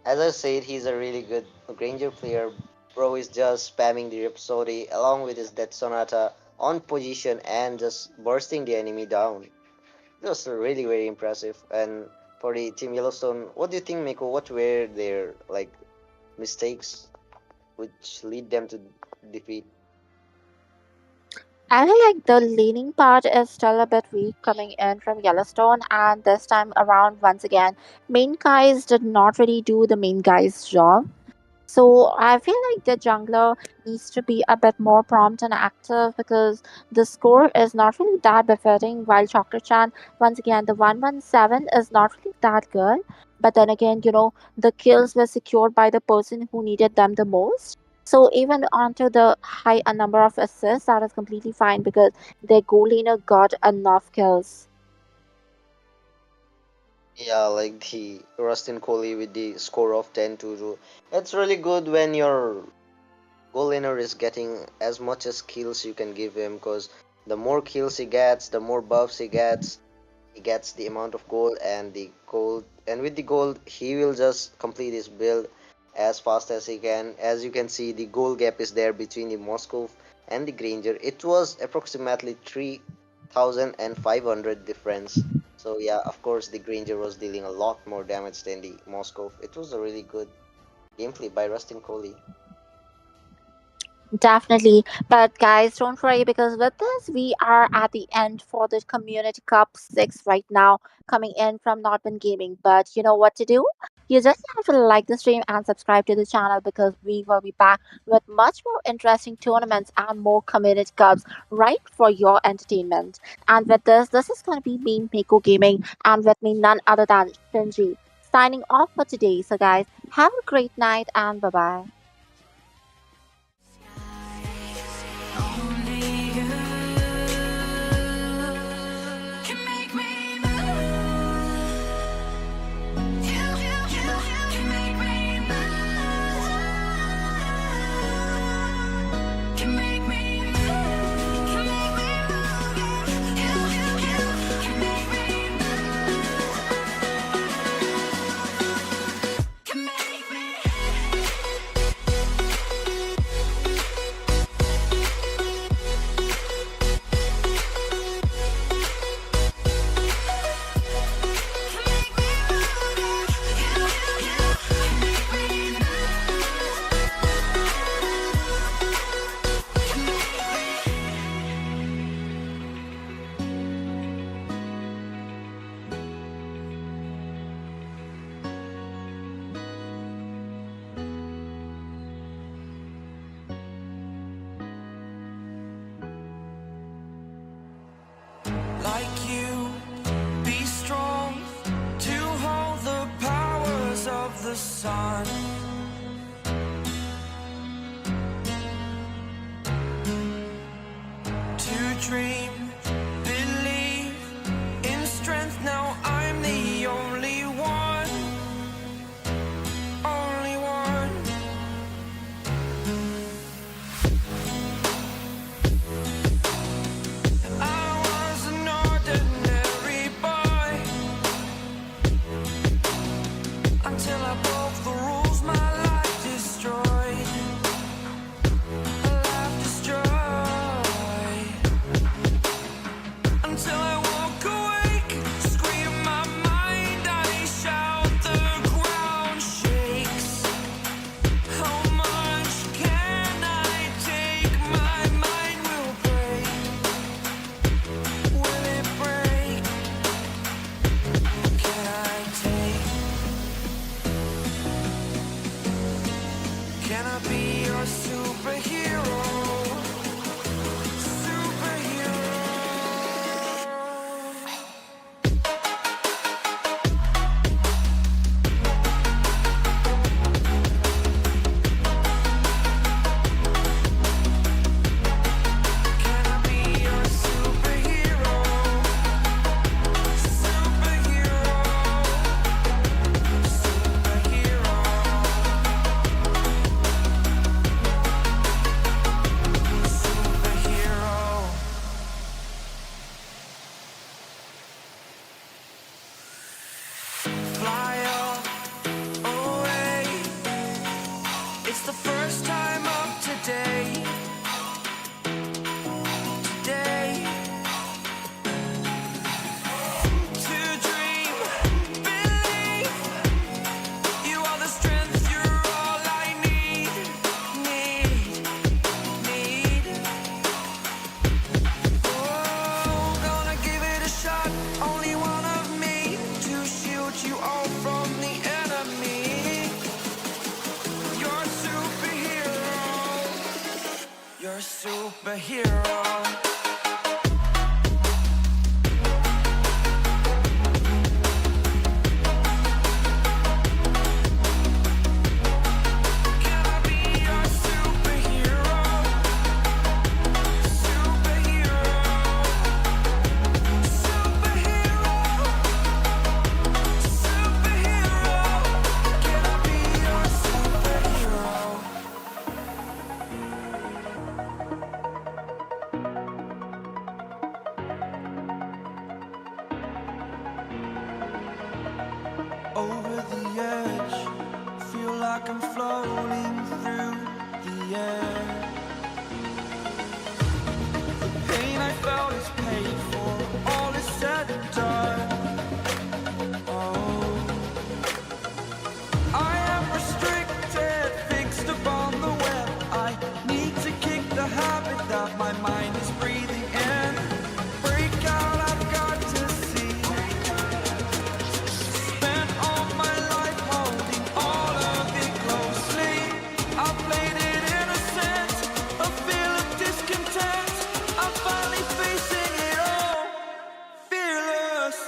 As I said, he's a really good Granger player. Bro is just spamming the Rhapsody along with his Death Sonata on position and just bursting the enemy down. It was really very impressive. And for the Team Yellowstone, what do you think, Miko? What were their like mistakes which lead them to defeat? I feel like the leaning part is still a bit weak coming in from Yellowstone, and this time around, once again, main guys did not really do the main guy's job. So I feel like the jungler needs to be a bit more prompt and active because the score is not really that befitting. While Chocolate Chan, once again, the 117 is not really that good. But then again, the kills were secured by the person who needed them the most. So even onto the high a number of assists, that is completely fine because their goal laner got enough kills. Yeah, like the Rustin Coley with the score of 10-2. It's really good when your goal laner is getting as much as kills you can give him because the more kills he gets, the more buffs he gets the amount of gold and the gold, and with the gold he will just complete his build as fast as he can. As you can see, the gold gap is there between the Moscow and the Granger. It was approximately 3,500 difference. So yeah, of course the Granger was dealing a lot more damage than the Moscow. It was a really good gameplay by Rustin Coley. Definitely. But guys, don't worry because with this, we are at the end for the Community Cup 6 right now, coming in from Nodwin Gaming. But you know what to do? You just have to like the stream and subscribe to the channel because we will be back with much more interesting tournaments and more Community Cups right for your entertainment. And with this is going to be me, Mako Gaming, and with me, none other than Shinji. Signing off for today. So, guys, have a great night and bye bye. like you. Be strong to hold the powers of the sun. To dream, believe in strength. Now I'm the only one, only one. I was an ordinary boy until I broke the rules. superhero. Can I be your superhero? Superhero. Superhero. Superhero. Can I be your superhero? Over the edge, feel like I'm floating through the air. The pain I felt is paid for, all is said and done. Oh, I am restricted, fixed upon the web. I need to kick the habit that my mind is breathing in. Break out, I've got to see. Spent all my life holding all of it closely. I played it innocent, a feel of discontent. I'm finally facing it all, fearless.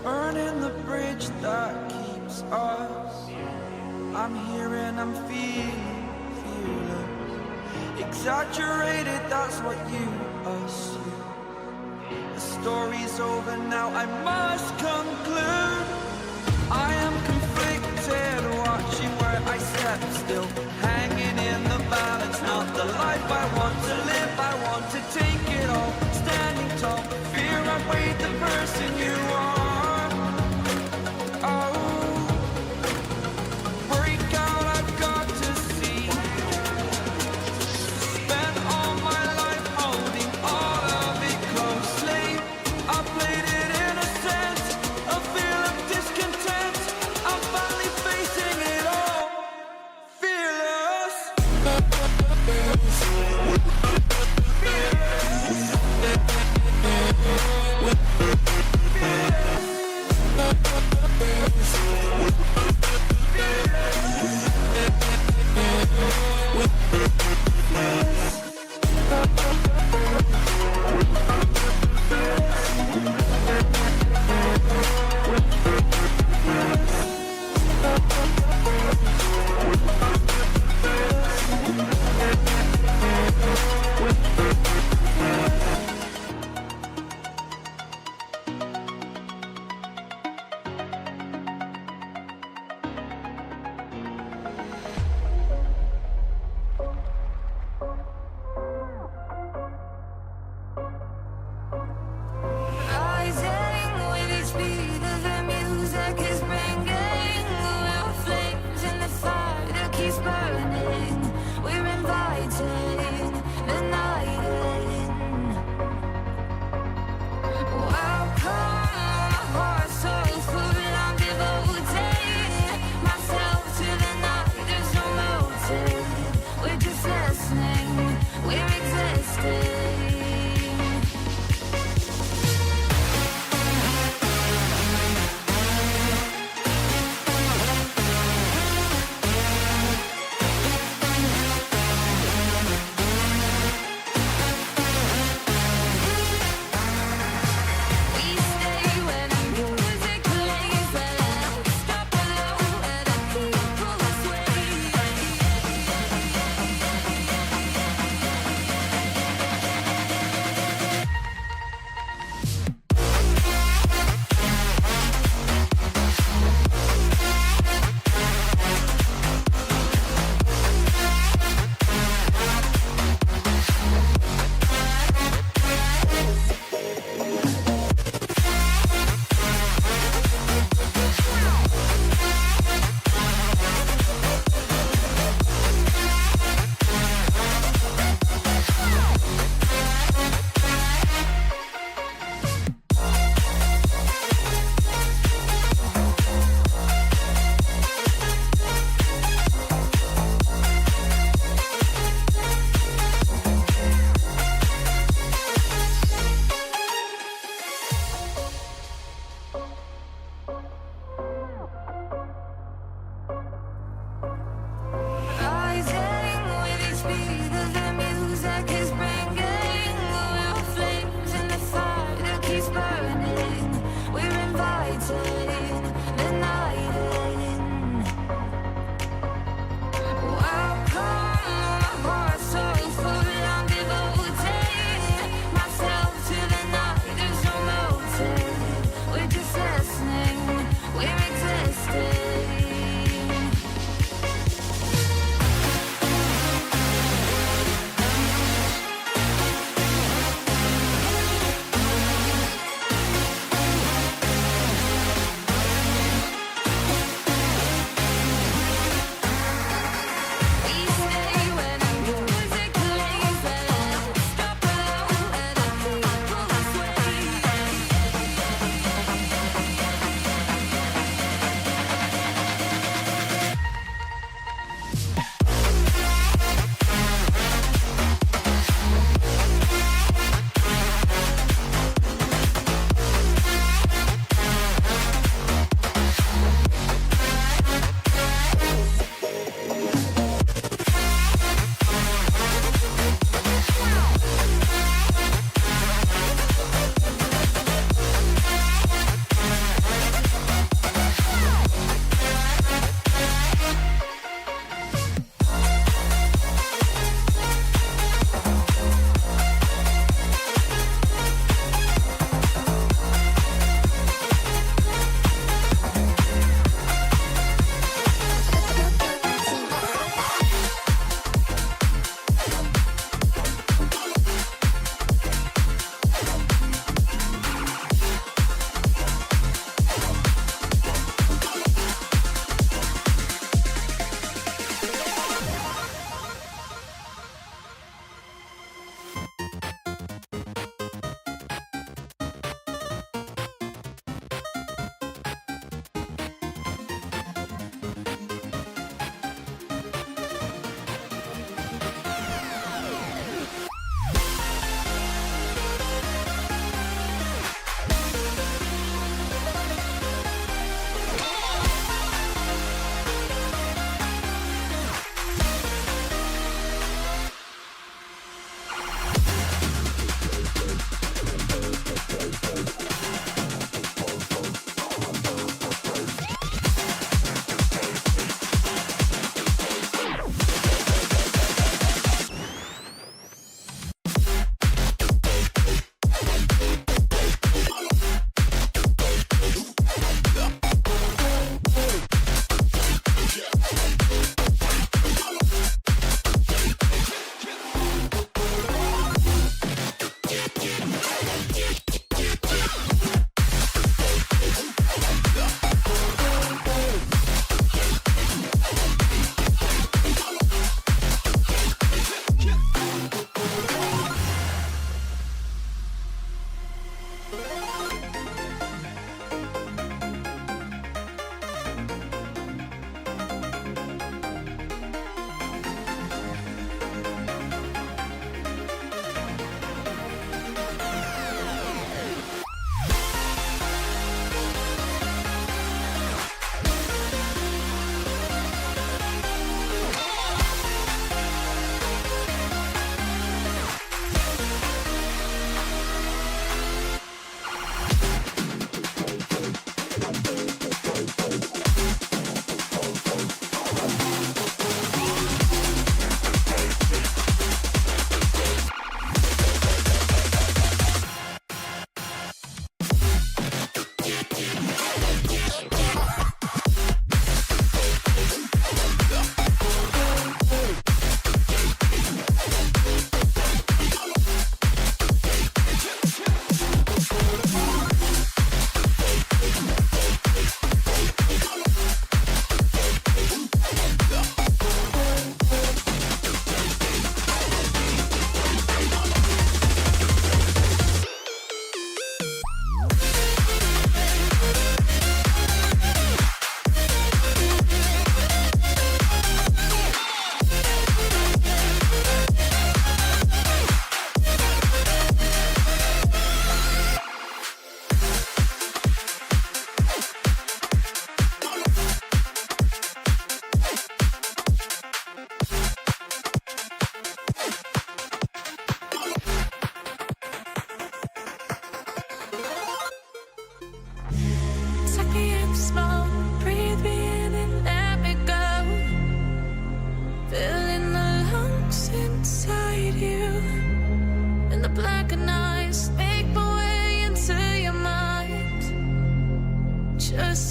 Burning the bridge that keeps us. I'm here and I'm feeling fearless. Exaggerated, that's what you assume. The story's over now, I must conclude. I am conflicted, watching where I step still, hanging in the balance. Not the life I want to live, I want to take it all. Standing tall, fear I weighed the person you are. Oh, break out, I've got to see. Spent all my life holding all of it closely. I played it innocent, a feel of discontent. I'm finally facing it all, fearless. Rising with each beat of the music is bringing. We're flames in the fire that keeps burning. We're inviting the night in. Welcome, my heart so full, I'm devoting myself to the night. There's no motive, we're just listening, we're existing.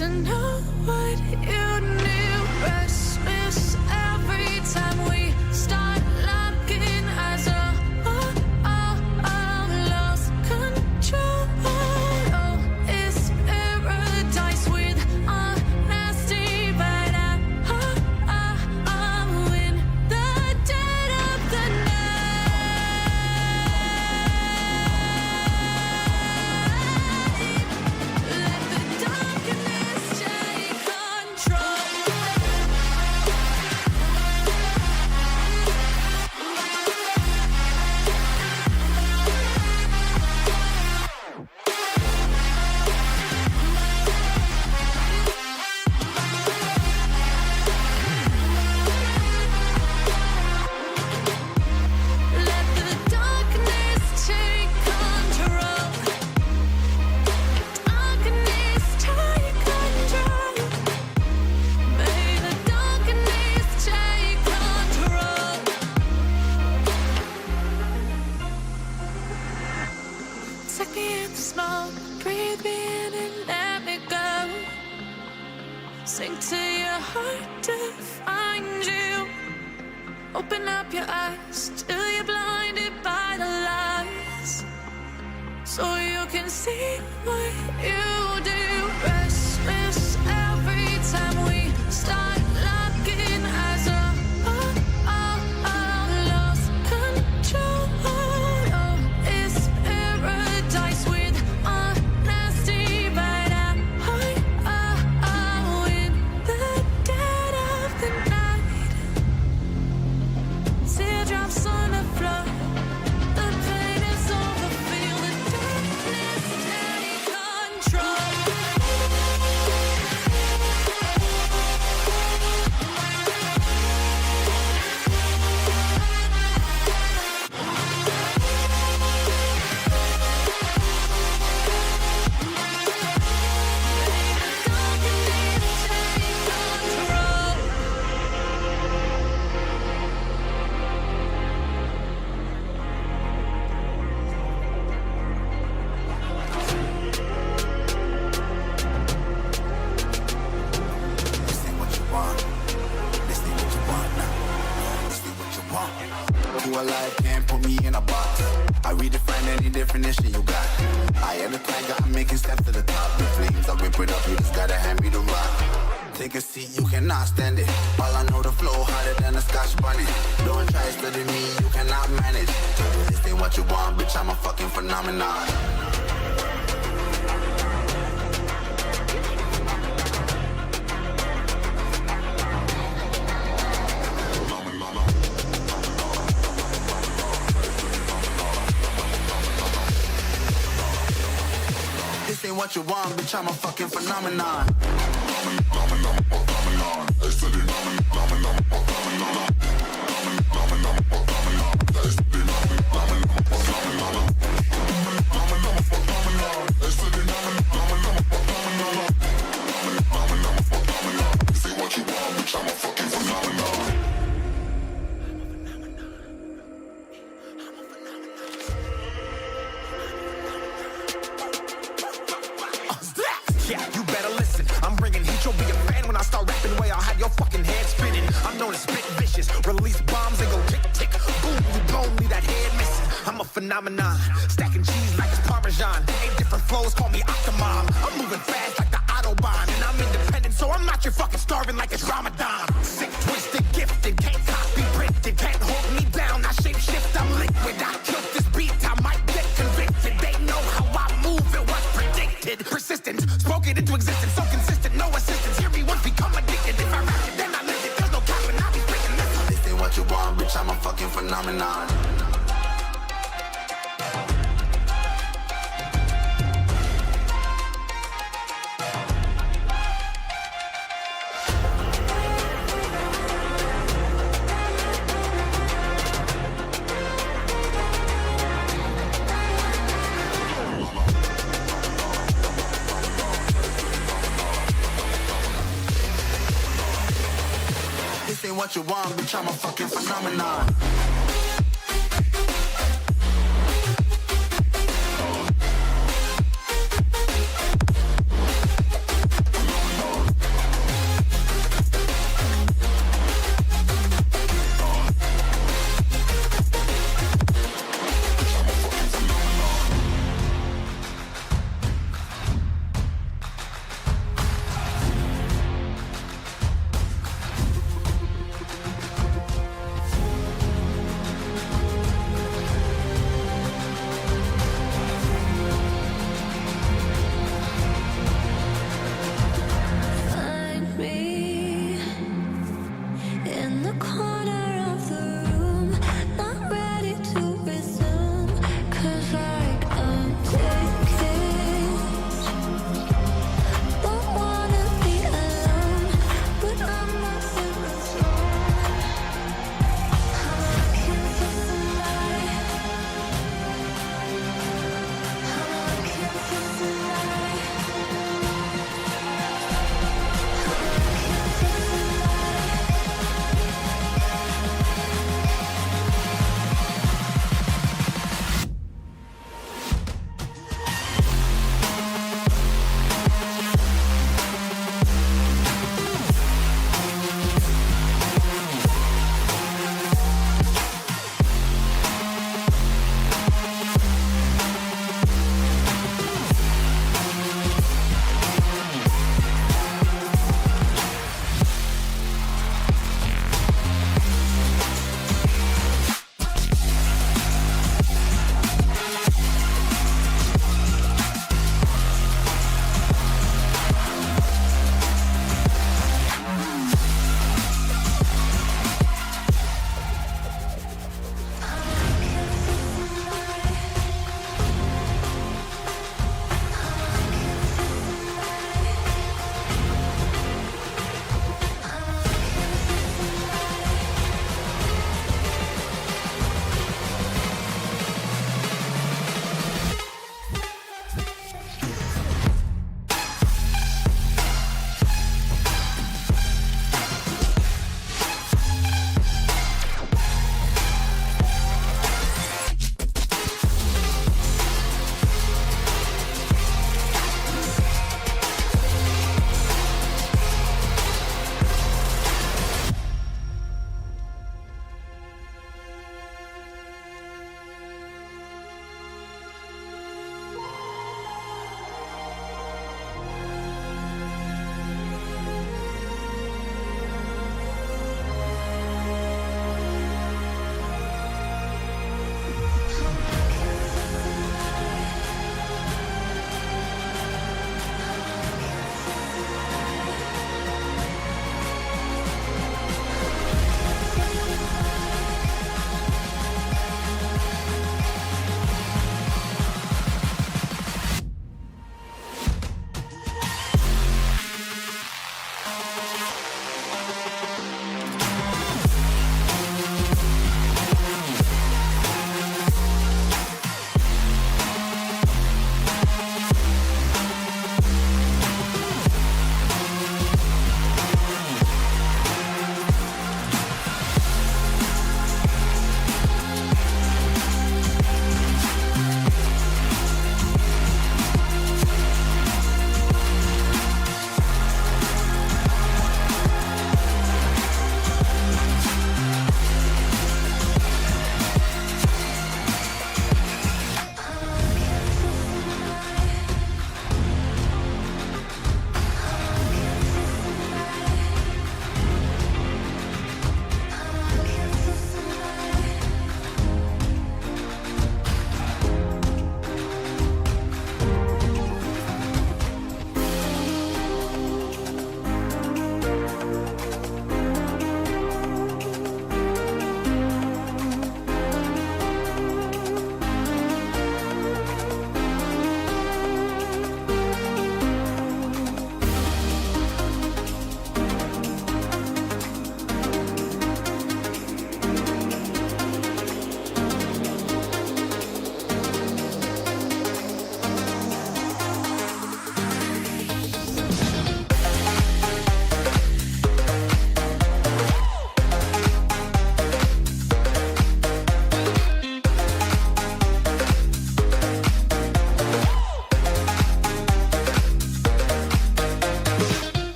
to know what you knew. Restless every time we start locking eyes. Lost control. Oh, it's paradise with honesty, but I'm in the dead of the night. Let the darkness take control. Let the darkness take control. Darkness take control. May the darkness take control. Take me in the smoke, breathe me in and let me go. Sink to your heart to find you. Open up your eyes till you're blinded by the lies, so you can see what you do. Restless every time we start locking eyes. Lost control. Oh, it's paradise with honesty, but I'm in the dead of the night. Teardrops on the floor. The pain is over. Feel the darkness take control. This ain't what you want. This ain't what you want now. This ain't what you want. Who alive can't put me in a box. I redefine any definition you got. I am the tiger, I'm making steps to the top. The flames, I whip it up, you just gotta hand me the rock. Take a seat, you cannot stand it. All I know, the flow harder than a Scotch bunny. Don't try studying me, you cannot manage. This ain't what you want, bitch, I'm a fucking phenomenon. This ain't what you want, bitch, I'm a fucking phenomenon. Yeah, you better listen. I'm bringing heat. You'll be a fan when I start rapping. Way I'll have your fucking head spinning. I'm known as spit vicious. Release bombs and go tick tick. Boom, you blown me that head missing. I'm a phenomenon. Stacking cheese like it's Parmesan. 8 different flows, call me Octomom. I'm moving fast like the Autobahn. And I'm independent, so I'm not your fucking starving like it's Ramadan. Sick, twisted, gifted. Can't copy, printed. Can't hold me down. I shape shift, I'm liquid. I killed this beat. I might get convicted. They know how I move. It was predicted. Persistent. Spoke it into existence. So consistent. No assistance. Hear me once become addicted. If I rap it, then I live it. There's no cap and I'll be breaking this. This ain't what you want, bitch, I'm a fucking phenomenon. This ain't what you want, bitch, I'm a fucking phenomenon.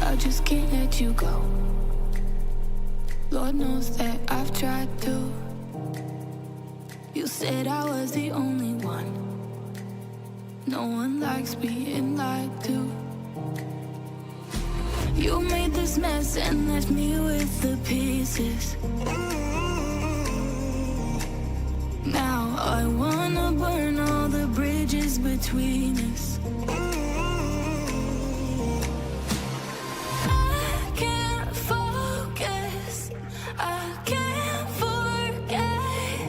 I just can't let you go. Lord knows that I've tried to. You said I was the only one. No one likes being lied to. You made this mess and left me with the pieces. Now I wanna burn all the bridges between us. I can't focus, I can't forget.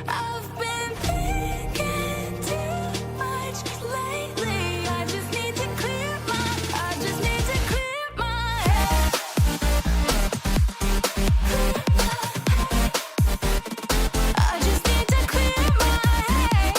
I've been thinking too much lately. I just need to clear my head. I just need to clear my head.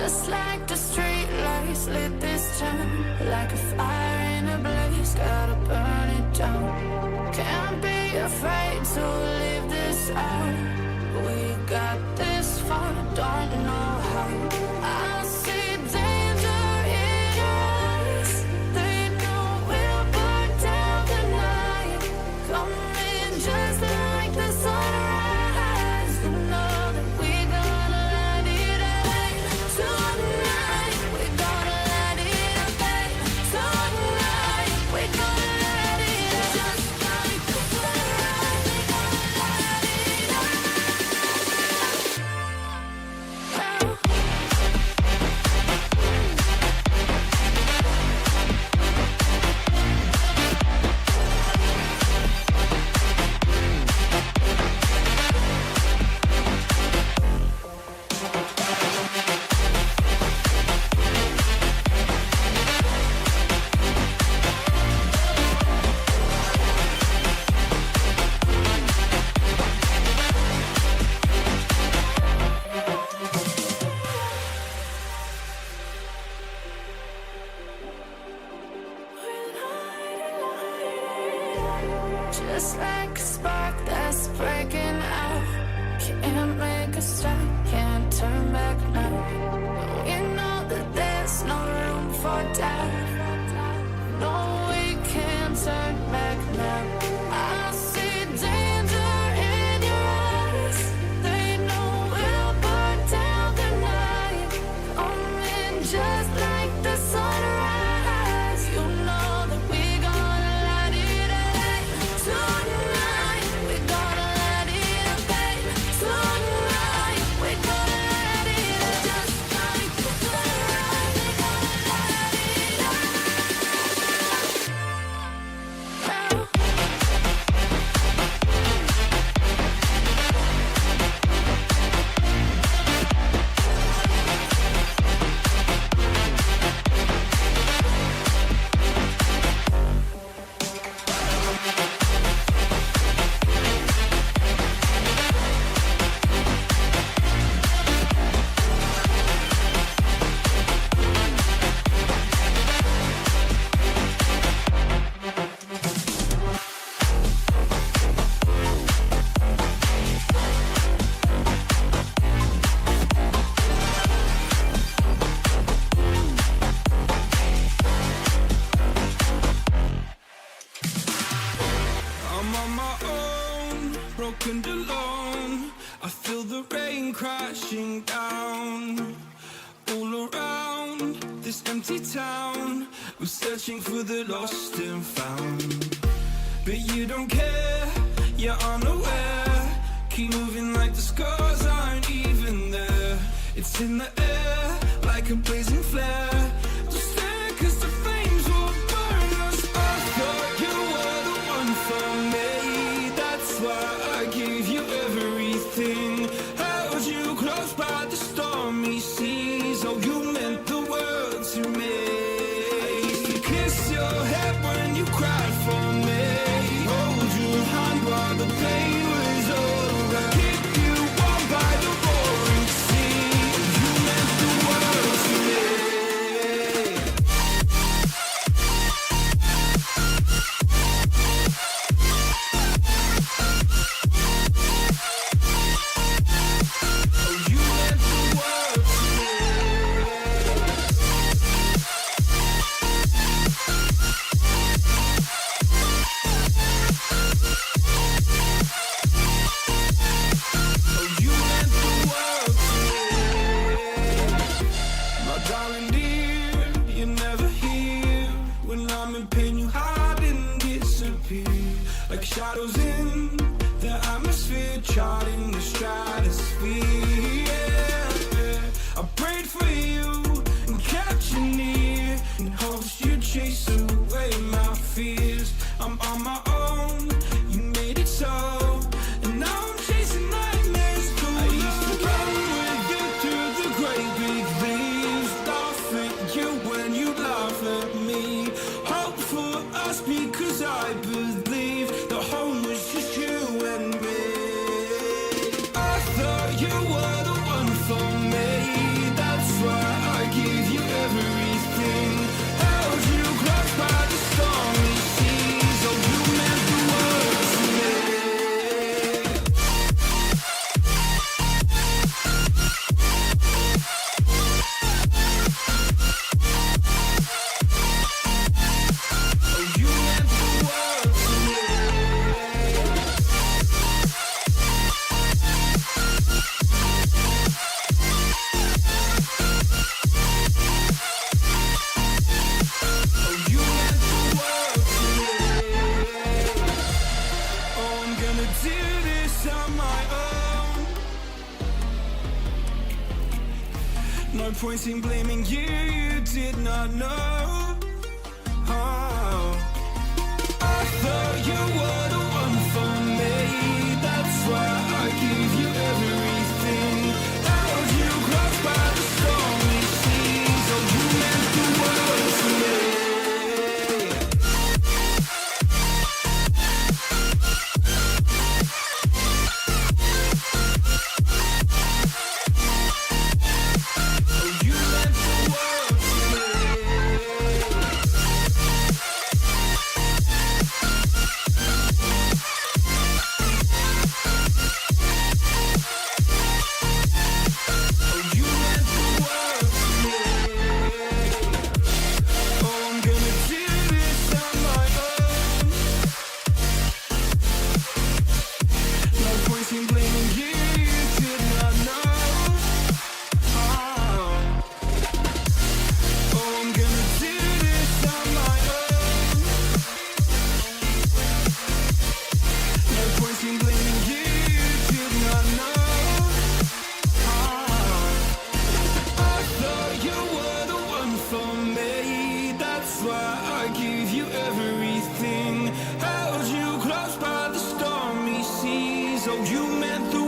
Just like the street lights lit this town, like a fire in a blaze, gotta burn it down. Can't be afraid to leave this out. We got this far, don't know how. I see danger in your eyes. They know we'll burn down the night. Coming just like the sunrise. You know that we gonna light it up tonight. We gonna light it up tonight. We gonna light it up just like the sunrise. We gonna light it up now. Just like a spark that's breaking out. Can't make a stop, can't turn back now. We know that there's no room for doubt. No, we can't turn back now. I see danger in your eyes. They know we'll burn down the night. Coming just like the sunrise. You know that we gonna light it up tonight. We gonna light it up tonight. We gonna light it up just like the sunrise. We gonna light it up now. I'm on my own, broken and alone. I feel the rain crashing down all around this empty town. We're searching for the lost and found, but you don't care, you're unaware. Keep moving like the scars aren't even there. It's in the air like a blazing flare. Just stare 'cause the flames will burn us. I thought you were the one for me. That's why I gave you everything. Held you close by the stormy seas. Oh, you meant the world to me. I used to kiss your head when you cried for me. Hold your hand while the pain was over. Keep you warm by the roaring sea. You meant the world to me. Oh, you meant the world to me. Oh, you meant the world to me. My darling dear, you're never here. When I'm in pain, you hide and disappear. Like shadows in the atmosphere, charting the stratosphere. Yeah. I prayed for you and kept you near, in hopes you'd chase away my fears. I'm on my own, you made it so, and now I'm chasing nightmares too. I used to run with you through the great big leaves, laugh at you when you laugh at me. Hope for us because I believe the home was just you and me. do this on my own. No point in blaming you, you did not know. Oh. I thought you were the one for me. That's why I give you everything. Held you close by the stormy seas. Oh, you meant the world to me. Oh, you meant the world to me. Oh, you meant the world to me. Oh, I'm gonna do this on my own. No point in blaming you, you did not know. Oh, I'm gonna do this on my own. No point in blaming you, you did not know. I thought you were the one for me. That's why I give you everything. Held you close by the stormy seas. Oh, you meant the